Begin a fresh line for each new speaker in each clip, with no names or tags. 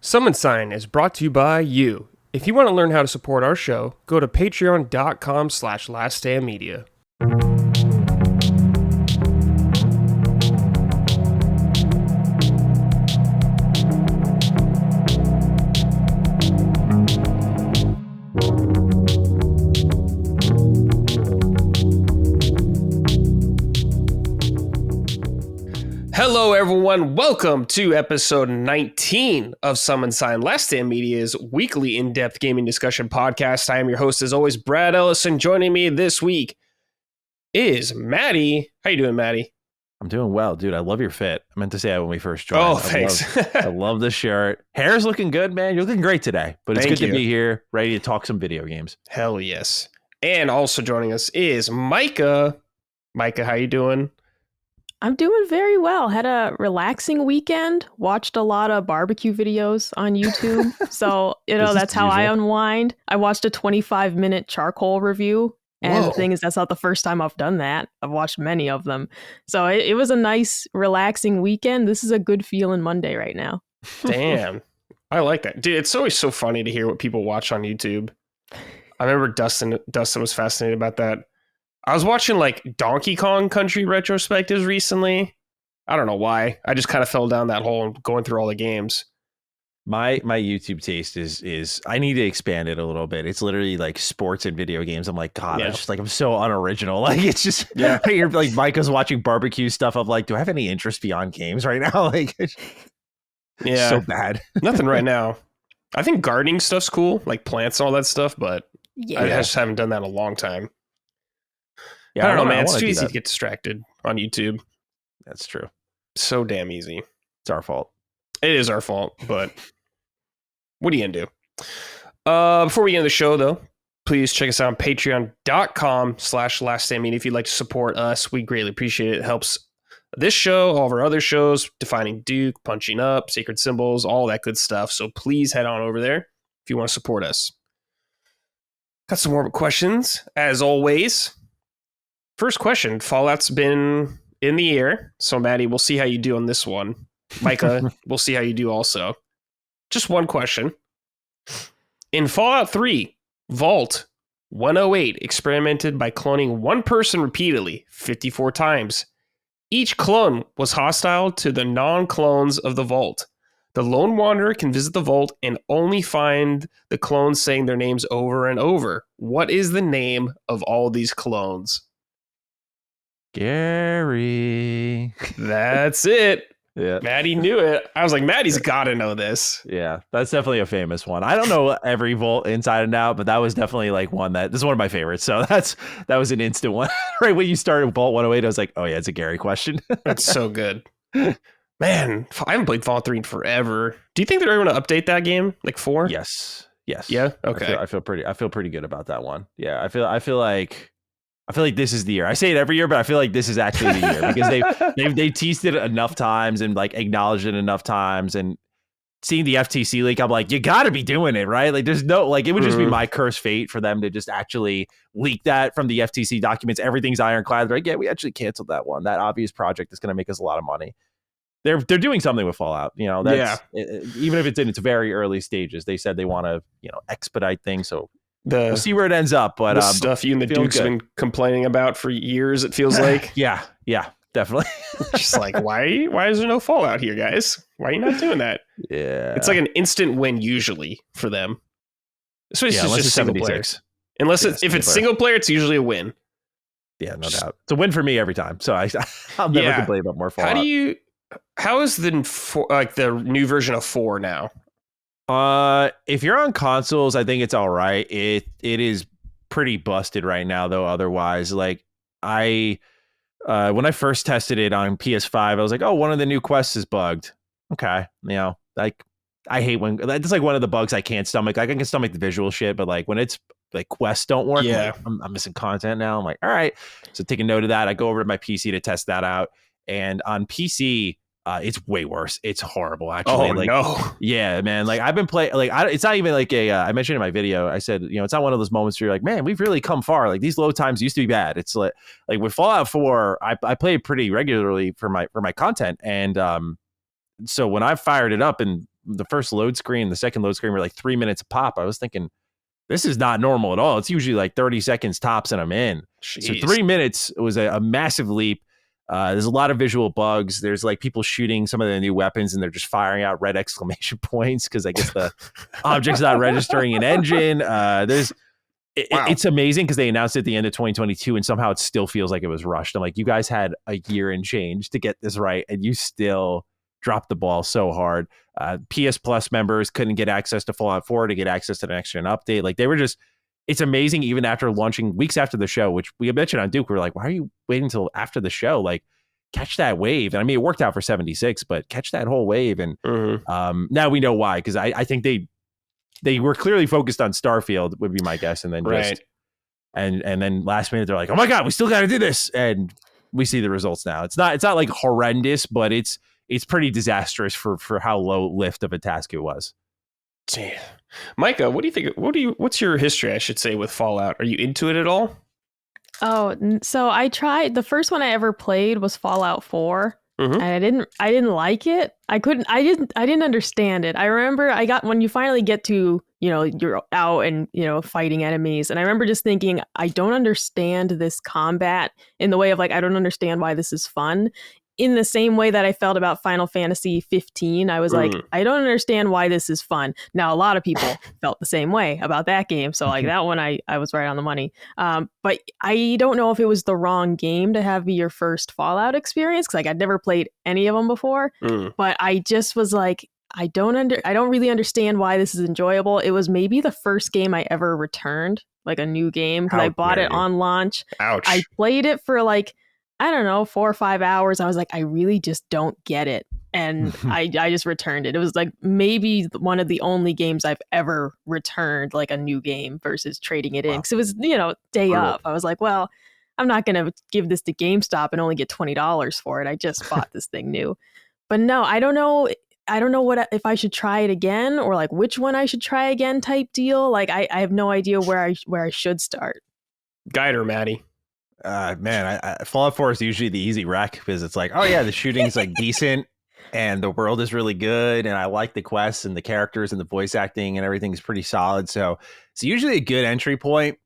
Summon Sign is brought to you by you. If you want to learn how to support our show, go to patreon.com/laststandmedia. Hello, everyone. Welcome to episode 19 of Summon Sign, Last Stand Media's weekly in-depth gaming discussion podcast. I am your host, as always, Brad Ellison. Joining me this week is Matty. How you doing, Matty?
I'm doing well, dude. I love your fit. I meant to say that when we first joined.
Oh, thanks.
I love the shirt. Hair's looking good, man. You're looking great today. But it's
Thank
good
you.
to be here, ready to talk some video games.
Hell yes. And also joining us is Micah. Micah, how you doing?
I'm doing very well. Had a relaxing weekend. Watched a lot of barbecue videos on YouTube. So, that's how I unwind. I watched a 25-minute charcoal review. And the thing is, that's not the first time I've done that. I've watched many of them. So it was a nice, relaxing weekend. This is a good feeling Monday right now.
Damn. I like that. Dude, it's always so funny to hear what people watch on YouTube. I remember Dustin was fascinated about that. I was watching like Donkey Kong Country retrospectives recently. I don't know why. I just kind of fell down that hole and going through all the games.
My YouTube taste is I need to expand it a little bit. It's literally like sports and video games. I'm like, God, I'm so unoriginal. Like, it's just, I hear like Micah's watching barbecue stuff. I'm like, do I have any interest beyond games right now? Like,
yeah,
so bad.
Nothing right now. I think gardening stuff's cool, like plants and all that stuff, but I just haven't done that in a long time.
Yeah,
I don't know, man. It's too easy to get distracted on YouTube.
That's true.
So damn easy.
It's our fault.
It is our fault, but what are you gonna do? Before we get into the show, though, please check us out on patreon.com/laststandmedia if you'd like to support us. We greatly appreciate it. It helps this show, all of our other shows, Defining Duke, Punching Up, Sacred Symbols, all that good stuff. So please head on over there if you want to support us. Got some more questions, as always. First question, Fallout's been in the air, so Maddie, we'll see how you do on this one. Micah, we'll see how you do also. Just one question. In Fallout 3, Vault 108 experimented by cloning one person repeatedly, 54 times. Each clone was hostile to the non-clones of the Vault. The Lone Wanderer can visit the Vault and only find the clones saying their names over and over. What is the name of all these clones?
Gary.
That's it.
Yeah.
Maddie knew it. I was like, Maddie's got to know this.
Yeah, that's definitely a famous one. I don't know every Vault inside and out, but that was definitely like one this is one of my favorites. So that was an instant one. Right when you started Vault 108, I was like, oh yeah, it's a Gary question.
That's so good. Man, I haven't played Fallout 3 in forever. Do you think they're ever going to update that game? Like 4?
Yes.
Yeah? Okay.
I feel pretty good about that one. Yeah, I feel like this is the year. I say it every year, but I feel like this is actually the year because they teased it enough times and like acknowledged it enough times, and seeing the FTC leak, I'm like, you got to be doing it, right? Like, there's no like, it would just be my cursed fate for them to just actually leak that from the FTC documents. Everything's ironclad. They're like, yeah, we actually canceled that one. That obvious project is going to make us a lot of money. They're doing something with Fallout, even if it's in its very early stages. They said they want to, expedite things. So we'll see where it ends up. But
the stuff you and the Dukes have been complaining about for years, it feels like.
Yeah, definitely.
Just like, why is there no Fallout here, guys? Why are you not doing that?
Yeah.
It's like an instant win usually for them. So it's just single player. If it's single player, it's usually a win.
Yeah, no doubt. It's a win for me every time. So I'll never complain about more Fallout.
How is the new version of 4 now?
If you're on consoles, I think it's all right. It is pretty busted right now, though. Otherwise, like when I first tested it on PS5, I was like, oh, one of the new quests is bugged. Okay, like I hate when that's like one of the bugs I can't stomach. Like, I can stomach the visual shit, but like when it's like quests don't work, I'm missing content now. I'm like, all right, so take a note of that. I go over to my PC to test that out, and on PC. It's way worse. It's horrible, actually.
Oh, no.
Yeah, man. Like, I've been playing, it's not even like I mentioned in my video, I said, it's not one of those moments where you're like, man, we've really come far. Like, these load times used to be bad. It's like with Fallout 4, I play pretty regularly for my content. And so when I fired it up and the first load screen, the second load screen were like 3 minutes a pop. I was thinking, this is not normal at all. It's usually like 30 seconds tops and I'm in.
Jeez.
So 3 minutes was a massive leap. There's a lot of visual bugs. There's like people shooting some of the new weapons and they're just firing out red exclamation points because I guess the object's not registering an engine. It's amazing because they announced it at the end of 2022 and somehow it still feels like it was rushed. I'm like, you guys had a year and change to get this right and you still dropped the ball so hard. PS Plus members couldn't get access to Fallout 4 to get access to the next gen update. Like they were just, it's amazing even after launching weeks after the show, which we mentioned on Duke, we were like, why are you waiting until after the show? Like catch that wave. And I mean, it worked out for 76, but catch that whole wave. And now we know why, because I think they were clearly focused on Starfield would be my guess. And then just, and then last minute, they're like, oh my God, we still got to do this. And we see the results now. It's not like horrendous, but it's pretty disastrous for how low lift of a task it was.
Damn. Micah, what do you think? What's your history, I should say, with Fallout? Are you into it at all?
Oh, so I tried. The first one I ever played was Fallout 4. And I didn't like it. I didn't understand it. I remember when you finally get to, you're out and, fighting enemies. And I remember just thinking, I don't understand this combat in the way of like, I don't understand why this is fun. In the same way that I felt about Final Fantasy 15, I was like, I don't understand why this is fun. Now, a lot of people felt the same way about that game. So like that one, I was right on the money. But I don't know if it was the wrong game to have be your first Fallout experience. Cause like I'd never played any of them before, but I just was like, I don't really understand why this is enjoyable. It was maybe the first game I ever returned, like a new game. Cause I bought it on launch.
Ouch.
I played it for like, I don't know, 4 or 5 hours. I was like, I really just don't get it. And I just returned it. It was like maybe one of the only games I've ever returned, like a new game versus trading it in. Because it was, day up. I was like, well, I'm not going to give this to GameStop and only get $20 for it. I just bought this thing new. But no, I don't know. I don't know if I should try it again or like which one I should try again type deal. Like I have no idea where I should start.
Guide her, Matty.
Man, Fallout 4 is usually the easy wreck because it's like, oh yeah, the shooting's like decent and the world is really good and I like the quests and the characters and the voice acting and everything's pretty solid. So it's usually a good entry point.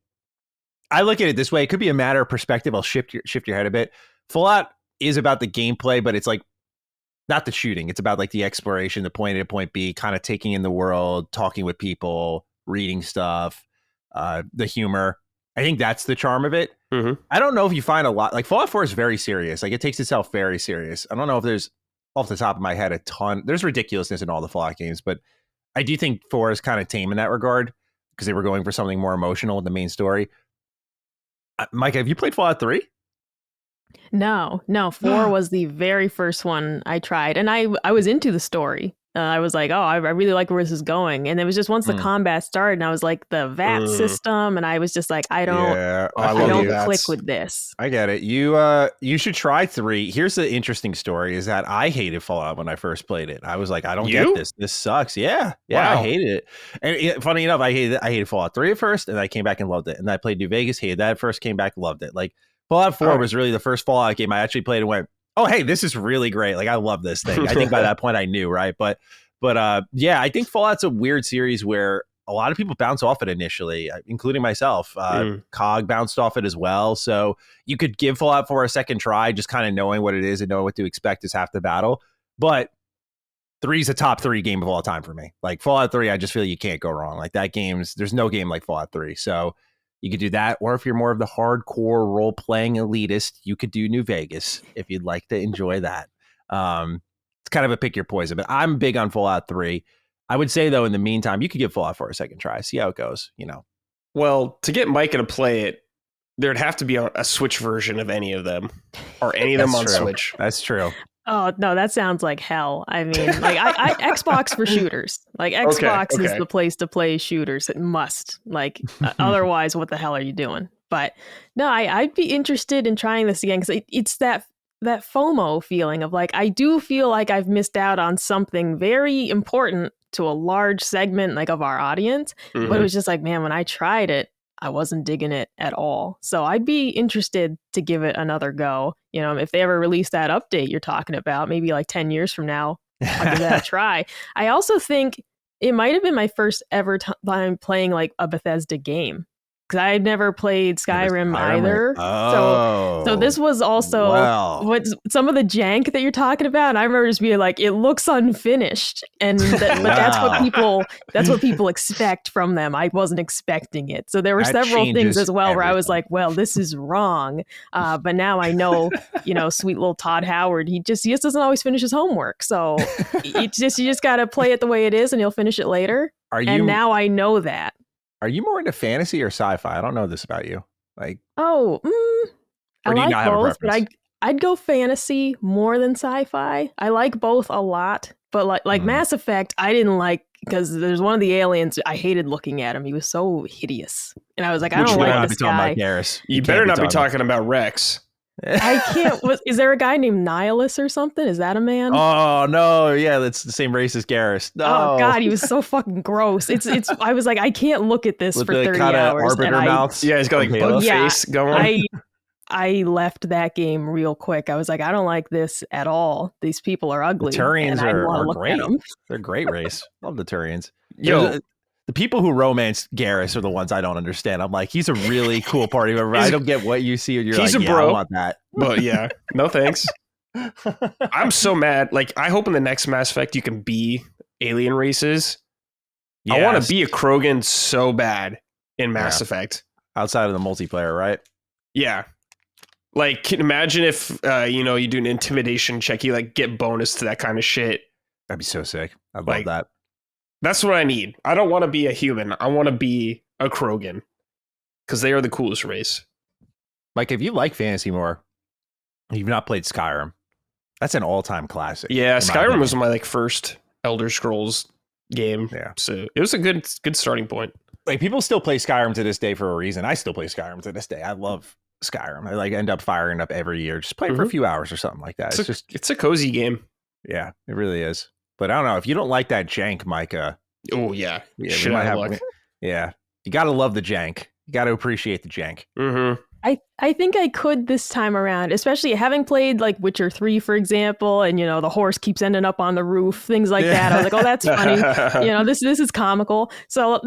I look at it this way. It could be a matter of perspective. I'll shift your head a bit. Fallout is about the gameplay, but it's like not the shooting. It's about like the exploration, the point A to point B, kind of taking in the world, talking with people, reading stuff, the humor. I think that's the charm of it. I don't know if you find a lot like Fallout 4 is very serious. Like it takes itself very serious. I don't know if there's off the top of my head a ton. There's ridiculousness in all the Fallout games, but I do think 4 is kind of tame in that regard because they were going for something more emotional in the main story. Micah, have you played Fallout 3?
No, 4 was the very first one I tried. And I was into the story. I was like, oh, I really like where this is going. And it was just once the combat started and I was like the VAT system. And I was just like, I don't click with this.
I get it. You should try 3. Here's the interesting story is that I hated Fallout when I first played it. I was like, I don't get this. This sucks. Yeah. Wow. I hated it. And funny enough, I hated Fallout 3 at first and I came back and loved it. And I played New Vegas, hated that at first, came back, loved it. Like Fallout 4 was really the first Fallout game I actually played and went, oh, hey, this is really great. Like, I love this thing. I think by that point I knew, right? But yeah, I think Fallout's a weird series where a lot of people bounce off it initially, including myself. COG bounced off it as well. So you could give Fallout 4 a second try, just kind of knowing what it is and knowing what to expect is half the battle. But 3 is a top 3 game of all time for me. Like Fallout 3, I just feel you can't go wrong. Like there's no game like Fallout 3. So you could do that, or if you're more of the hardcore role-playing elitist, you could do New Vegas if you'd like to enjoy that. It's kind of a pick your poison, but I'm big on Fallout 3. I would say, though, in the meantime, you could give Fallout 4 a second try, see how it goes,
Well, to get Micah to play it, there'd have to be a Switch version of any of them, or any of them on Switch.
That's true.
Oh, no, that sounds like hell. I mean, like I Xbox for shooters. Like Xbox is the place to play shooters. It must. Like otherwise, what the hell are you doing? But no, I'd be interested in trying this again because it's that FOMO feeling of like, I do feel like I've missed out on something very important to a large segment like of our audience. But it was just like, man, when I tried it, I wasn't digging it at all. So I'd be interested to give it another go. If they ever release that update you're talking about, maybe like 10 years from now, I'll give that a try. I also think it might have been my first ever time playing like a Bethesda game. Because I had never played Skyrim either. So this was also what some of the jank that you're talking about. And I remember just being like, it looks unfinished. And but that's what people expect from them. I wasn't expecting it. So there were several things as well where I was like, well, this is wrong. But now I know, sweet little Todd Howard, he just doesn't always finish his homework. So you just got to play it the way it is and he'll finish it later. And now I know that.
Are you more into fantasy or sci-fi? I don't know this about you. Like,
I like both, but I'd go fantasy more than sci-fi. I like both a lot, but like Mass Effect, I didn't like because there's one of the aliens. I hated looking at him. He was so hideous, and I was like, I don't like this guy.
You better not be talking about Rex.
I can't. Is there a guy named Nihilus or something? Is that a man?
Oh no, yeah, that's the same race as Garrus. No.
Oh god, he was so fucking gross. It's. I was like, I can't look at this for 30 hours.
Arbiter mouths.
Yeah, he's got like bug face going.
I left that game real quick. I was like, I don't like this at all. These people are ugly.
The Turians are great. They're a great race. Love the Turians. The people who romance Garrus are the ones I don't understand. I'm like, he's a really cool party member. I don't get what you see. And
he's
like,
a bro.
I want that.
But yeah, no thanks. I'm so mad. Like, I hope in the next Mass Effect you can be alien races. Yes. I want to be a Krogan so bad in Mass Effect.
Outside of the multiplayer, right?
Yeah. Like, imagine if, you do an intimidation check, you like get bonus to that kind of shit.
That'd be so sick. I'd love that.
That's what I need. I don't want to be a human. I want to be a Krogan because they are the coolest race.
Like, if you like fantasy more, you've not played Skyrim. That's an all-time classic.
Yeah, Skyrim was my first Elder Scrolls game. Yeah, so it was a good starting point.
Like, people still play Skyrim to this day for a reason. I still play Skyrim to this day. I love Skyrim. I end up firing up every year, just play for a few hours or something like that.
It's a cozy game.
Yeah, it really is. But I don't know if you don't like that jank, Micah.
Oh yeah,
you got to love the jank. You got to appreciate the jank.
Mm-hmm.
I think I could this time around, especially having played like Witcher 3, for example, and the horse keeps ending up on the roof, things like that. I was like, oh, that's funny. This is comical. So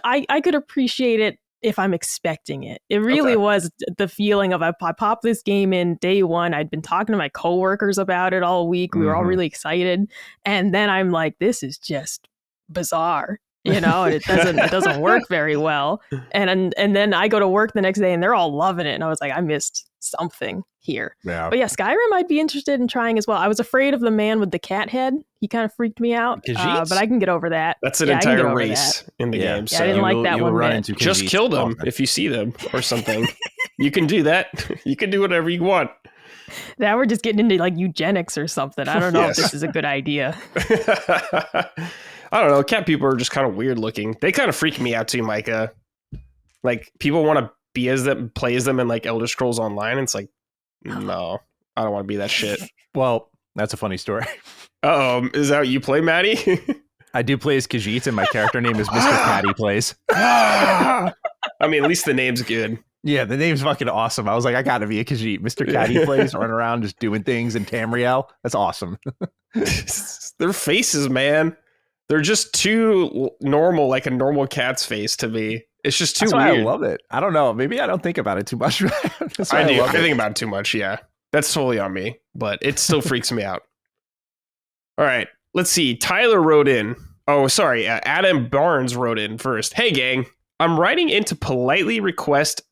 I could appreciate it if I'm expecting it. It really was the feeling of I popped this game in day one. I'd been talking to my coworkers about it all week. We were all really excited, and then I'm like, this is just bizarre. And it doesn't work very well. And then I go to work the next day and they're all loving it. And I was like, I missed something here. Yeah. But yeah, Skyrim I'd be interested in trying as well. I was afraid of the man with the cat head. He kind of freaked me out. But I can get over that.
That's an entire race in the game.
So I didn't like that one.
Just kill them if you see them or something. You can do that. You can do whatever you want.
Now we're just getting into like eugenics or something. I don't know if this is a good idea.
I don't know. Cat people are just kind of weird looking. They kind of freak me out too, Micah. Like, people want to be as them, play as them in like Elder Scrolls Online. And it's like, no, I don't want to be that shit.
Well, that's a funny story.
Is that what you play, Matty?
I do play as Khajiit, and my character name is Mr. Caddy Plays.
I mean, at least the name's good.
Yeah, the name's fucking awesome. I was like, I gotta be a Khajiit. Mr. Caddy Plays, run around just doing things in Tamriel. That's awesome.
Their faces, man. They're just too normal, like a normal cat's face to me. It's just too weird.
I love it. I don't know. Maybe I don't think about it too much.
I do. I think about it too much. Yeah, that's totally on me, but it still freaks me out. All right, let's see. Tyler wrote in. Oh, sorry. Adam Barnes wrote in first. Hey, gang. I'm writing in to politely request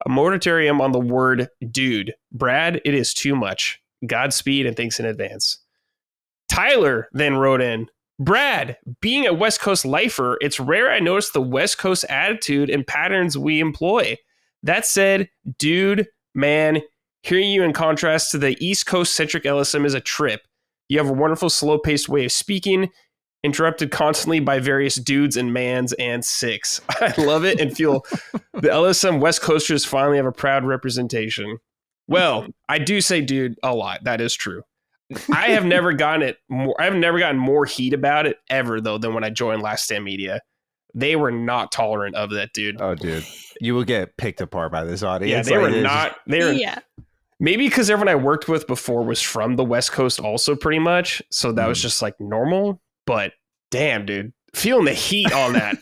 a moratorium on the word dude. Brad, it is too much. Godspeed and thanks in advance. Tyler then wrote in. Brad, being a West Coast lifer, it's rare I notice the West Coast attitude and patterns we employ. That said, dude, man, hearing you in contrast to the East Coast centric LSM is a trip. You have a wonderful slow-paced way of speaking, interrupted constantly by various dudes and mans and six. I love it and feel the LSM West Coasters finally have a proud representation. Well, I do say dude a lot. That is true. I have never gotten more heat about it ever though than when I joined Last Stand Media. They were not tolerant of that dude.
Oh, dude, you will get picked apart by this audience.
Yeah, they were not. Maybe because everyone I worked with before was from the West Coast also pretty much. So that was just like normal. But damn, dude, feeling the heat on that.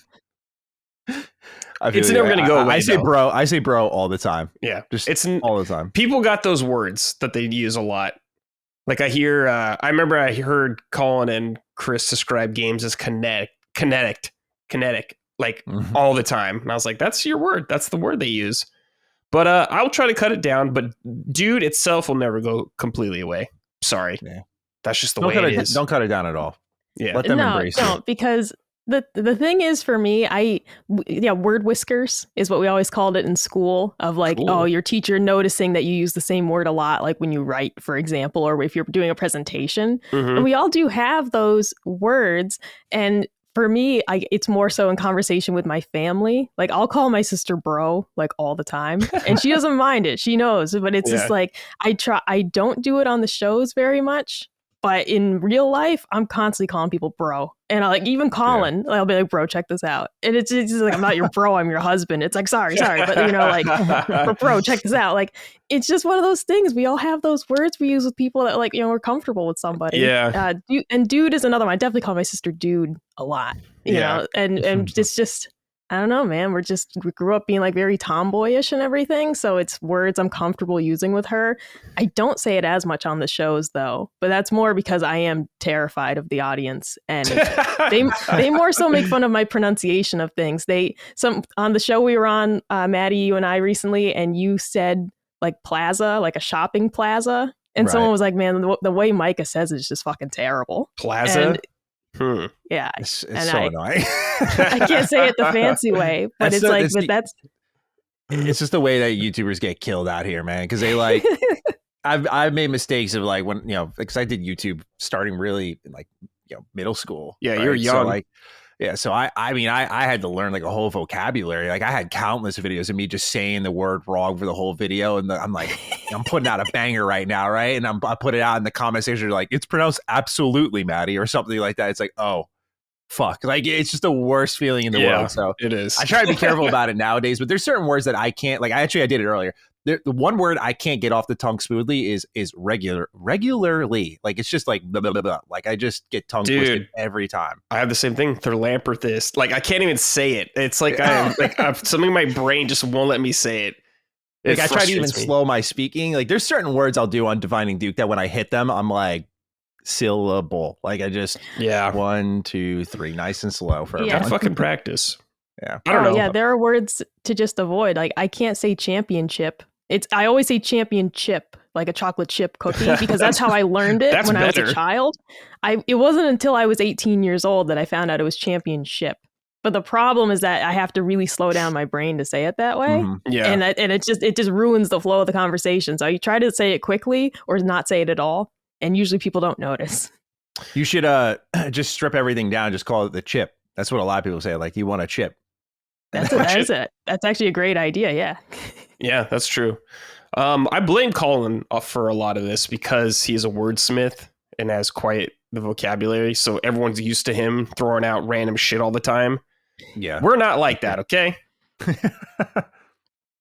It's never going to go away.
I say bro all the time.
Yeah.
Just all the time.
People got those words that they use a lot. Like I remember I heard Colin and Chris describe games as kinetic, like all the time. And I was like, that's your word. That's the word they use. But I'll try to cut it down. But dude itself will never go completely away. Sorry. Yeah. That's just the way it is.
Don't cut it down at all.
Yeah.
Let them embrace it.
No, because the thing is for me, word whiskers is what we always called it in school, of like, cool. Oh, your teacher noticing that you use the same word a lot, like when you write, for example, or if you're doing a presentation. Mm-hmm. And we all do have those words. And for me, it's more so in conversation with my family. Like I'll call my sister bro like all the time and she doesn't mind it. She knows, but it's just like, I don't do it on the shows very much, but in real life, I'm constantly calling people bro. And I like even Colin, I'll be like, bro, check this out. And it's just like, I'm not your bro, I'm your husband. It's like, sorry. But like, bro, check this out. Like, it's just one of those things. We all have those words we use with people that like, we're comfortable with somebody.
Yeah.
Dude is another one. I definitely call my sister dude a lot, you know, and it's just, I don't know, man. We grew up being like very tomboyish and everything. So it's words I'm comfortable using with her. I don't say it as much on the shows though, but that's more because I am terrified of the audience. And they more so make fun of my pronunciation of things. On the show we were on, Matty, you and I recently, and you said like plaza, like a shopping plaza. And someone was like, man, the way Micah says it is just fucking terrible.
Plaza?
Yeah.
It's so annoying.
I can't say it the fancy way, but it's
just the way that YouTubers get killed out here, man. Because they like, I've made mistakes of like when, because I did YouTube starting really in like, middle school.
Yeah, right? You're young.
So like, so I had to learn like a whole vocabulary. Like I had countless videos of me just saying the word wrong for the whole video. And I'm like, I'm putting out a banger right now, right? And I put it out in the comment section like, it's pronounced absolutely, Matty, or something like that. It's like, oh, fuck. Like it's just the worst feeling in the world. So
it is.
I try to be careful about it nowadays, but there's certain words that I can't, like I did it earlier. The one word I can't get off the tongue smoothly is regularly. Like it's just like blah, blah, blah, blah. Like I just get tongue twisted every time.
I have the same thing. Therlamperthis. Like I can't even say it. It's like something in my brain just won't let me say it.
Like I try to even slow my speaking. Like there's certain words I'll do on Divining Duke that when I hit them, I'm like syllable. Like I just 1, 2, 3, nice and slow for
everyone. Fucking practice.
Yeah.
I don't know.
Yeah, there are words to just avoid. Like I can't say championship. I always say champion chip, like a chocolate chip cookie, because that's how I learned it when I was a child. It wasn't until I was 18 years old that I found out it was championship. But the problem is that I have to really slow down my brain to say it that way.
Mm-hmm.
Yeah.
And it just ruins the flow of the conversation. So you try to say it quickly or not say it at all. And usually people don't notice.
You should just strip everything down. Just call it the chip. That's what a lot of people say. Like, you want a chip.
That's actually a great idea. Yeah.
Yeah, that's true. I blame Colin for a lot of this because he's a wordsmith and has quite the vocabulary. So everyone's used to him throwing out random shit all the time.
Yeah.
We're not like that, okay?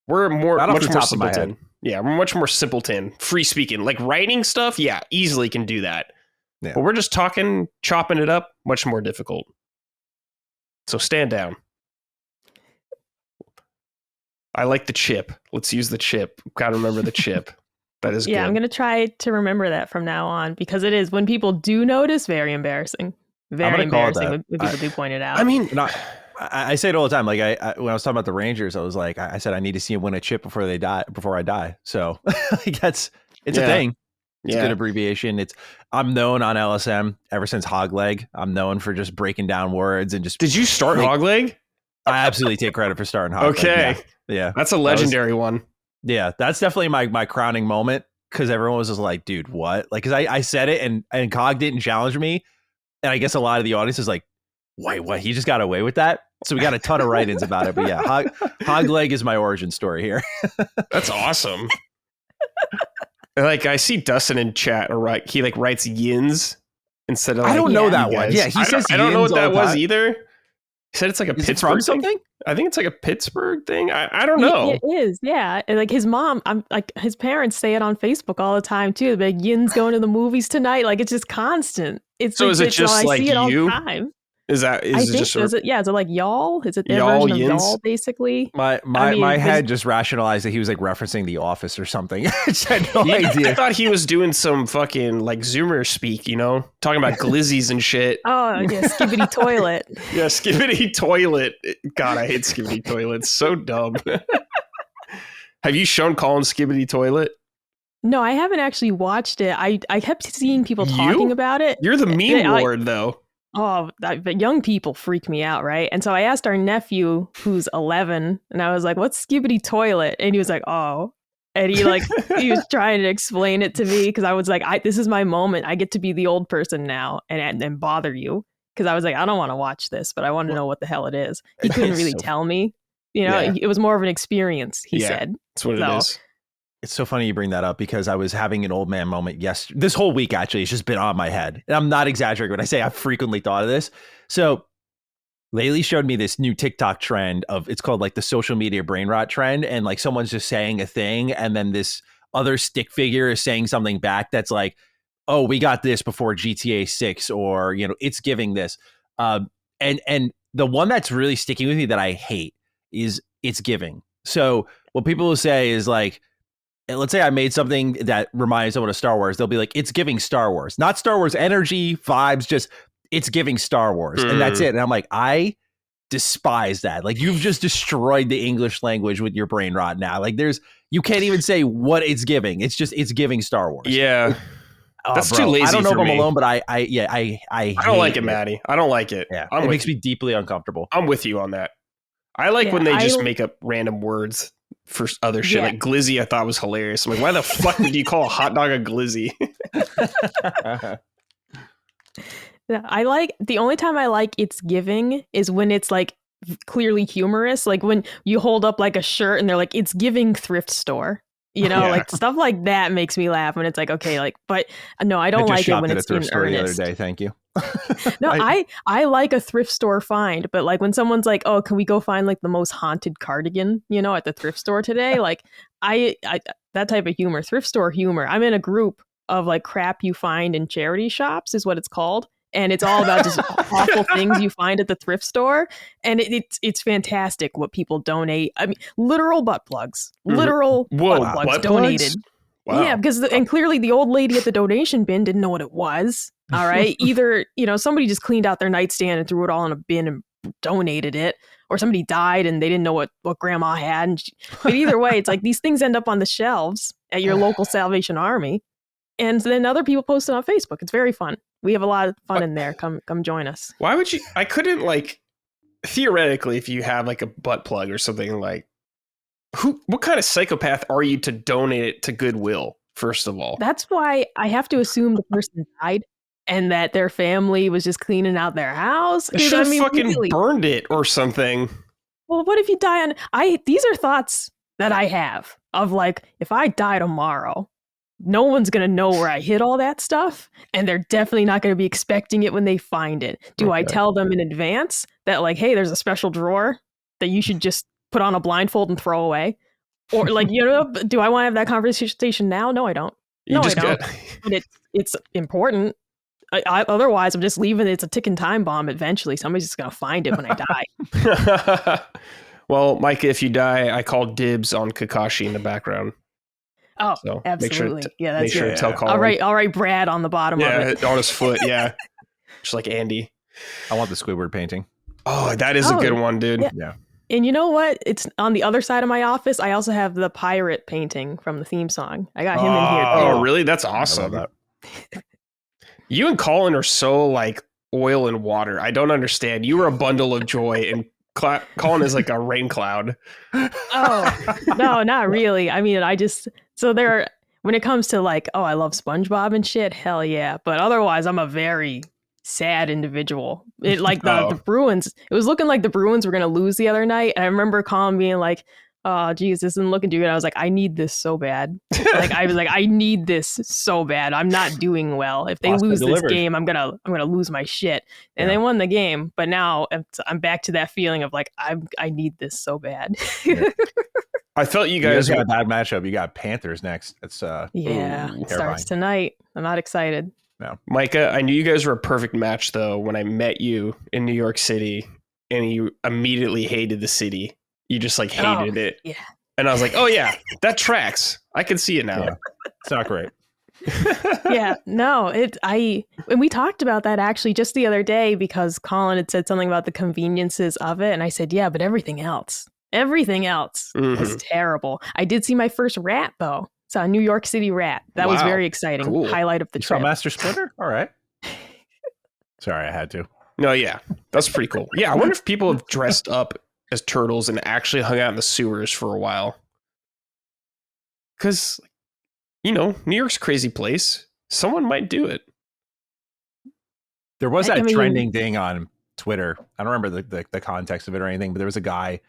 We're much more simpleton. Yeah, we're much more simpleton. Free speaking. Like writing stuff, yeah, easily can do that. Yeah. But we're just chopping it up, much more difficult. So stand down. I like the chip. Let's use the chip. Got to remember the chip. That is good.
Yeah, I'm going to try to remember that from now on because it is, when people do notice, very embarrassing. Very embarrassing when people do point it out.
I mean,
I say it all the time. Like when I was talking about the Rangers, I was like, I said I need to see them win a chip before I die. So like it's a thing. It's a good abbreviation. I'm known on LSM ever since Hogleg. I'm known for just breaking down words and just.
Did you start Hogleg?
I absolutely take credit for starting Hogleg.
Okay.
Yeah.
That's a legendary one.
Yeah. That's definitely my crowning moment because everyone was just like, dude, what? Like, because I said it and Cog didn't challenge me. And I guess a lot of the audience is like, wait, what? He just got away with that? So we got a ton of write-ins about it. But yeah, Hogleg is my origin story here.
That's awesome. Like I see Dustin in chat, he like writes yins instead of.
I don't know that one. Yeah, he says.
I don't know what that was either. said it's like a
Is it
Pittsburgh
from
thing?
something?
I think it's like a Pittsburgh thing. I don't know.
It is, yeah. And like his mom, I'm like his parents say it on Facebook all the time too. They're like, Yin's going to the movies tonight. Like it's just constant. It's
So is it just
I
like
see it all
you?
the time.
Is
I
it
think
just
so. Is it like y'all? Is it their
Y'all,
version of
Yins?
y'all, basically?
My
I mean,
my
there's-
head just rationalized that he was like referencing The Office or something. I just had no
I
idea.
thought he was doing some fucking like Zoomer speak, talking about glizzies and shit.
Oh yeah, skibbity toilet.
Yeah, Skibbity Toilet. God, I hate Skibbity Toilet. It's so dumb. Have you shown Colin Skibbity Toilet?
No, I haven't actually watched it. I kept seeing people talking about it.
You're the meme
Yeah,
lord, though.
Oh, but young people freak me out, right? And so I asked our nephew, who's 11, and I was like, "What's Skibbity Toilet?" And he was like, "Oh," and he was trying to explain it to me because I was like, "This is my moment. I get to be the old person now and bother you." Because I was like, "I don't want to watch this, but I want to know what the hell it is." He couldn't really tell me.
Yeah.
It was more of an experience. He
Yeah.
said,
That's what it is.
It's so funny you bring that up because I was having an old man moment yesterday. This whole week, actually, it's just been on my head. And I'm not exaggerating when I say I've frequently thought of this. So Laylee showed me this new TikTok trend it's called like the social media brain rot trend. And like someone's just saying a thing. And then this other stick figure is saying something back that's like, oh, we got this before GTA 6 or, it's giving this. And the one that's really sticking with me that I hate is it's giving. So what people will say is like, let's say I made something that reminds someone of Star Wars. They'll be like, it's giving Star Wars, not Star Wars energy, vibes, just it's giving Star Wars. And that's it. And I'm like, I despise that. Like you've just destroyed the English language with your brain rot now. Like you can't even say what it's giving. It's giving Star Wars.
Yeah. That's too lazy.
I don't know
for
if I'm
me.
alone, but I
don't like it, Maddie. I don't like it.
Yeah.
It
makes me deeply uncomfortable.
I'm with you on that. I like when they just make up random words for other shit. Like glizzy, I thought was hilarious. I'm like, why the fuck did you call a hot dog a glizzy?
Yeah, the only time I like it's giving is when it's like clearly humorous. Like when you hold up like a shirt and they're like, it's giving thrift store. Like stuff like that makes me laugh when it's like, okay, like, but no, I don't like it when it's in earnest.
The other day, thank you.
No, I like a thrift store find, but like when someone's like, oh, can we go find like the most haunted cardigan, at the thrift store today? Like I that type of humor, thrift store humor. I'm in a group of like crap you find in charity shops is what it's called. And it's all about just awful things you find at the thrift store. And it's fantastic what people donate. I mean, literal butt plugs. Literal butt plugs donated.
Wow.
Yeah, because and clearly the old lady at the donation bin didn't know what it was. All right. Either, somebody just cleaned out their nightstand and threw it all in a bin and donated it, or somebody died and they didn't know what grandma had. But either way, it's like these things end up on the shelves at your local Salvation Army. And then other people post it on Facebook. It's very fun. We have a lot of fun in there. Come join us.
Why would you? I couldn't theoretically, if you have like a butt plug or something like, what kind of psychopath are you to donate it to Goodwill? First of all,
that's why I have to assume the person died and that their family was just cleaning out their house.
They should have fucking burned it or something.
Well, what if you die on? These are thoughts that I have of like, if I die tomorrow, no one's going to know where I hid all that stuff. And they're definitely not going to be expecting it when they find it. Do I tell them in advance that like, hey, there's a special drawer that you should just put on a blindfold and throw away? Or like, do I want to have that conversation now? No, I don't. I don't. But it's important. Otherwise, I'm just leaving it. It's a ticking time bomb. Eventually, somebody's just going to find it when I die.
Well, Micah, if you die, I call dibs on Kakashi in the background.
Oh,
so
absolutely. That's
make sure to tell Colin.
All right, Brad on the bottom of it.
On his foot, yeah. Just like Andy.
I want the Squidward painting.
Oh, that is a good one, dude.
Yeah. And you know what? It's on the other side of my office. I also have the pirate painting from the theme song. I got him in here too.
Oh, really? That's awesome. That. You and Colin are so like oil and water. I don't understand. You were a bundle of joy, and Colin is like a rain cloud.
Oh, no, not really. I mean, when it comes to like, oh, I love SpongeBob and shit, hell yeah. But otherwise, I'm a very sad individual. It like the Bruins, it was looking like the Bruins were going to lose the other night. And I remember Colin being like, oh Jesus, and looking through it, I was like, I need this so bad. Like I was like, I need this so bad. I'm not doing well. If they lose this game, I'm gonna lose my shit. And they won the game, but now I'm back to that feeling of like I need this so bad.
I felt you guys
got a bad matchup. You got Panthers next. It's
it starts tonight. I'm not excited.
No,
Micah, I knew you guys were a perfect match though when I met you in New York City, and you immediately hated the city. You just like hated it.
Yeah.
And I was like, oh yeah, that tracks. I can see it now.
Yeah. It's not great.
Yeah, no, and we talked about that actually just the other day because Colin had said something about the conveniences of it. And I said, yeah, but everything else was terrible. I did see my first rat though. Saw a New York City rat. That was very exciting.
Cool.
Highlight of the trip.
Saw Master Splinter? All right. Sorry, I had to.
No, yeah, that's pretty cool. Yeah, I wonder if people have dressed up as turtles and actually hung out in the sewers for a while. Because, New York's a crazy place. Someone might do it.
There was that trending thing on Twitter. I don't remember the context of it or anything, but there was a guy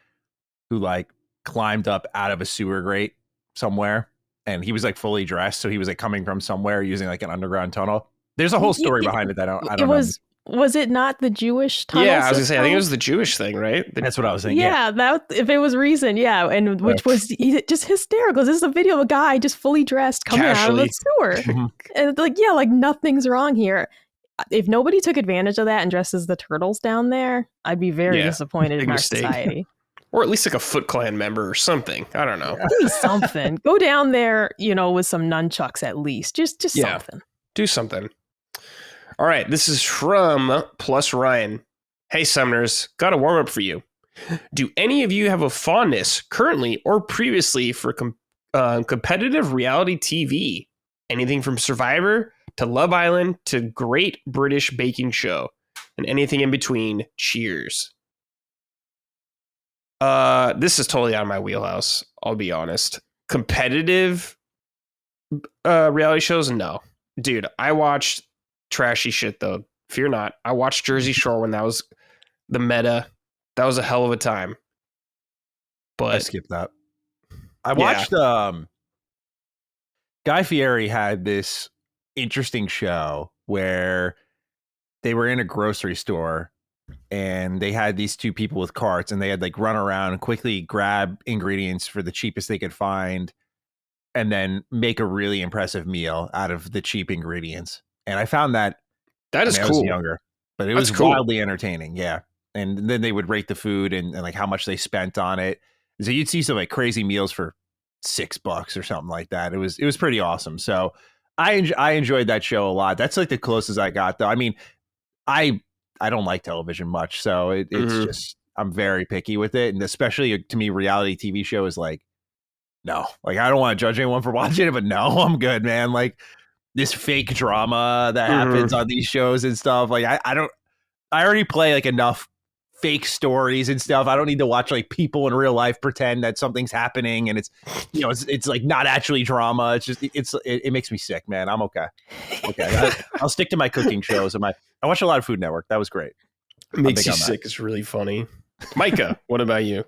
who like climbed up out of a sewer grate somewhere, and he was like fully dressed, so he was like coming from somewhere using like an underground tunnel. There's a whole story behind it that I don't know.
Was it not the Jewish tunnel?
Yeah, I was gonna say, I think it was the Jewish thing, right?
That's what I was thinking.
Yeah, that if it was recent, yeah, and which was just hysterical. This is a video of a guy just fully dressed coming out of a sewer, and like nothing's wrong here. If nobody took advantage of that and dressed as the turtles down there, I'd be very disappointed in our society.
Or at least like a Foot Clan member or something. I don't know.
Give me something. Go down there, with some nunchucks at least. Just something.
Do something. All right, this is from Plus Ryan. Hey, Summoners, got a warm-up for you. Do any of you have a fondness, currently or previously, for competitive reality TV? Anything from Survivor to Love Island to Great British Baking Show, and anything in between? Cheers. This is totally out of my wheelhouse, I'll be honest. Competitive reality shows? No. Dude, I watched trashy shit though. Fear not. I watched Jersey Shore when that was the meta. That was a hell of a time. But
I skipped that. I watched Guy Fieri had this interesting show where they were in a grocery store and they had these two people with carts, and they had like run around and quickly grab ingredients for the cheapest they could find and then make a really impressive meal out of the cheap ingredients. And I found that
is cool.
I was younger, but it was wildly entertaining. Yeah. And then they would rate the food and like how much they spent on it. So you'd see some like crazy meals for $6 or something like that. It was pretty awesome. So I enjoyed that show a lot. That's like the closest I got though. I mean, I don't like television much, so it's just, I'm very picky with it. And especially to me, reality TV show is like, no, like I don't want to judge anyone for watching it, but no, I'm good, man. Like this fake drama that happens on these shows and stuff. Like I already play like enough fake stories and stuff. I don't need to watch like people in real life pretend that something's happening and it's, it's like not actually drama. It's just, it makes me sick, man. I'm okay. I'll stick to my cooking shows and I watch a lot of Food Network. That was great.
It makes you sick. It's really funny. Micah, what about you?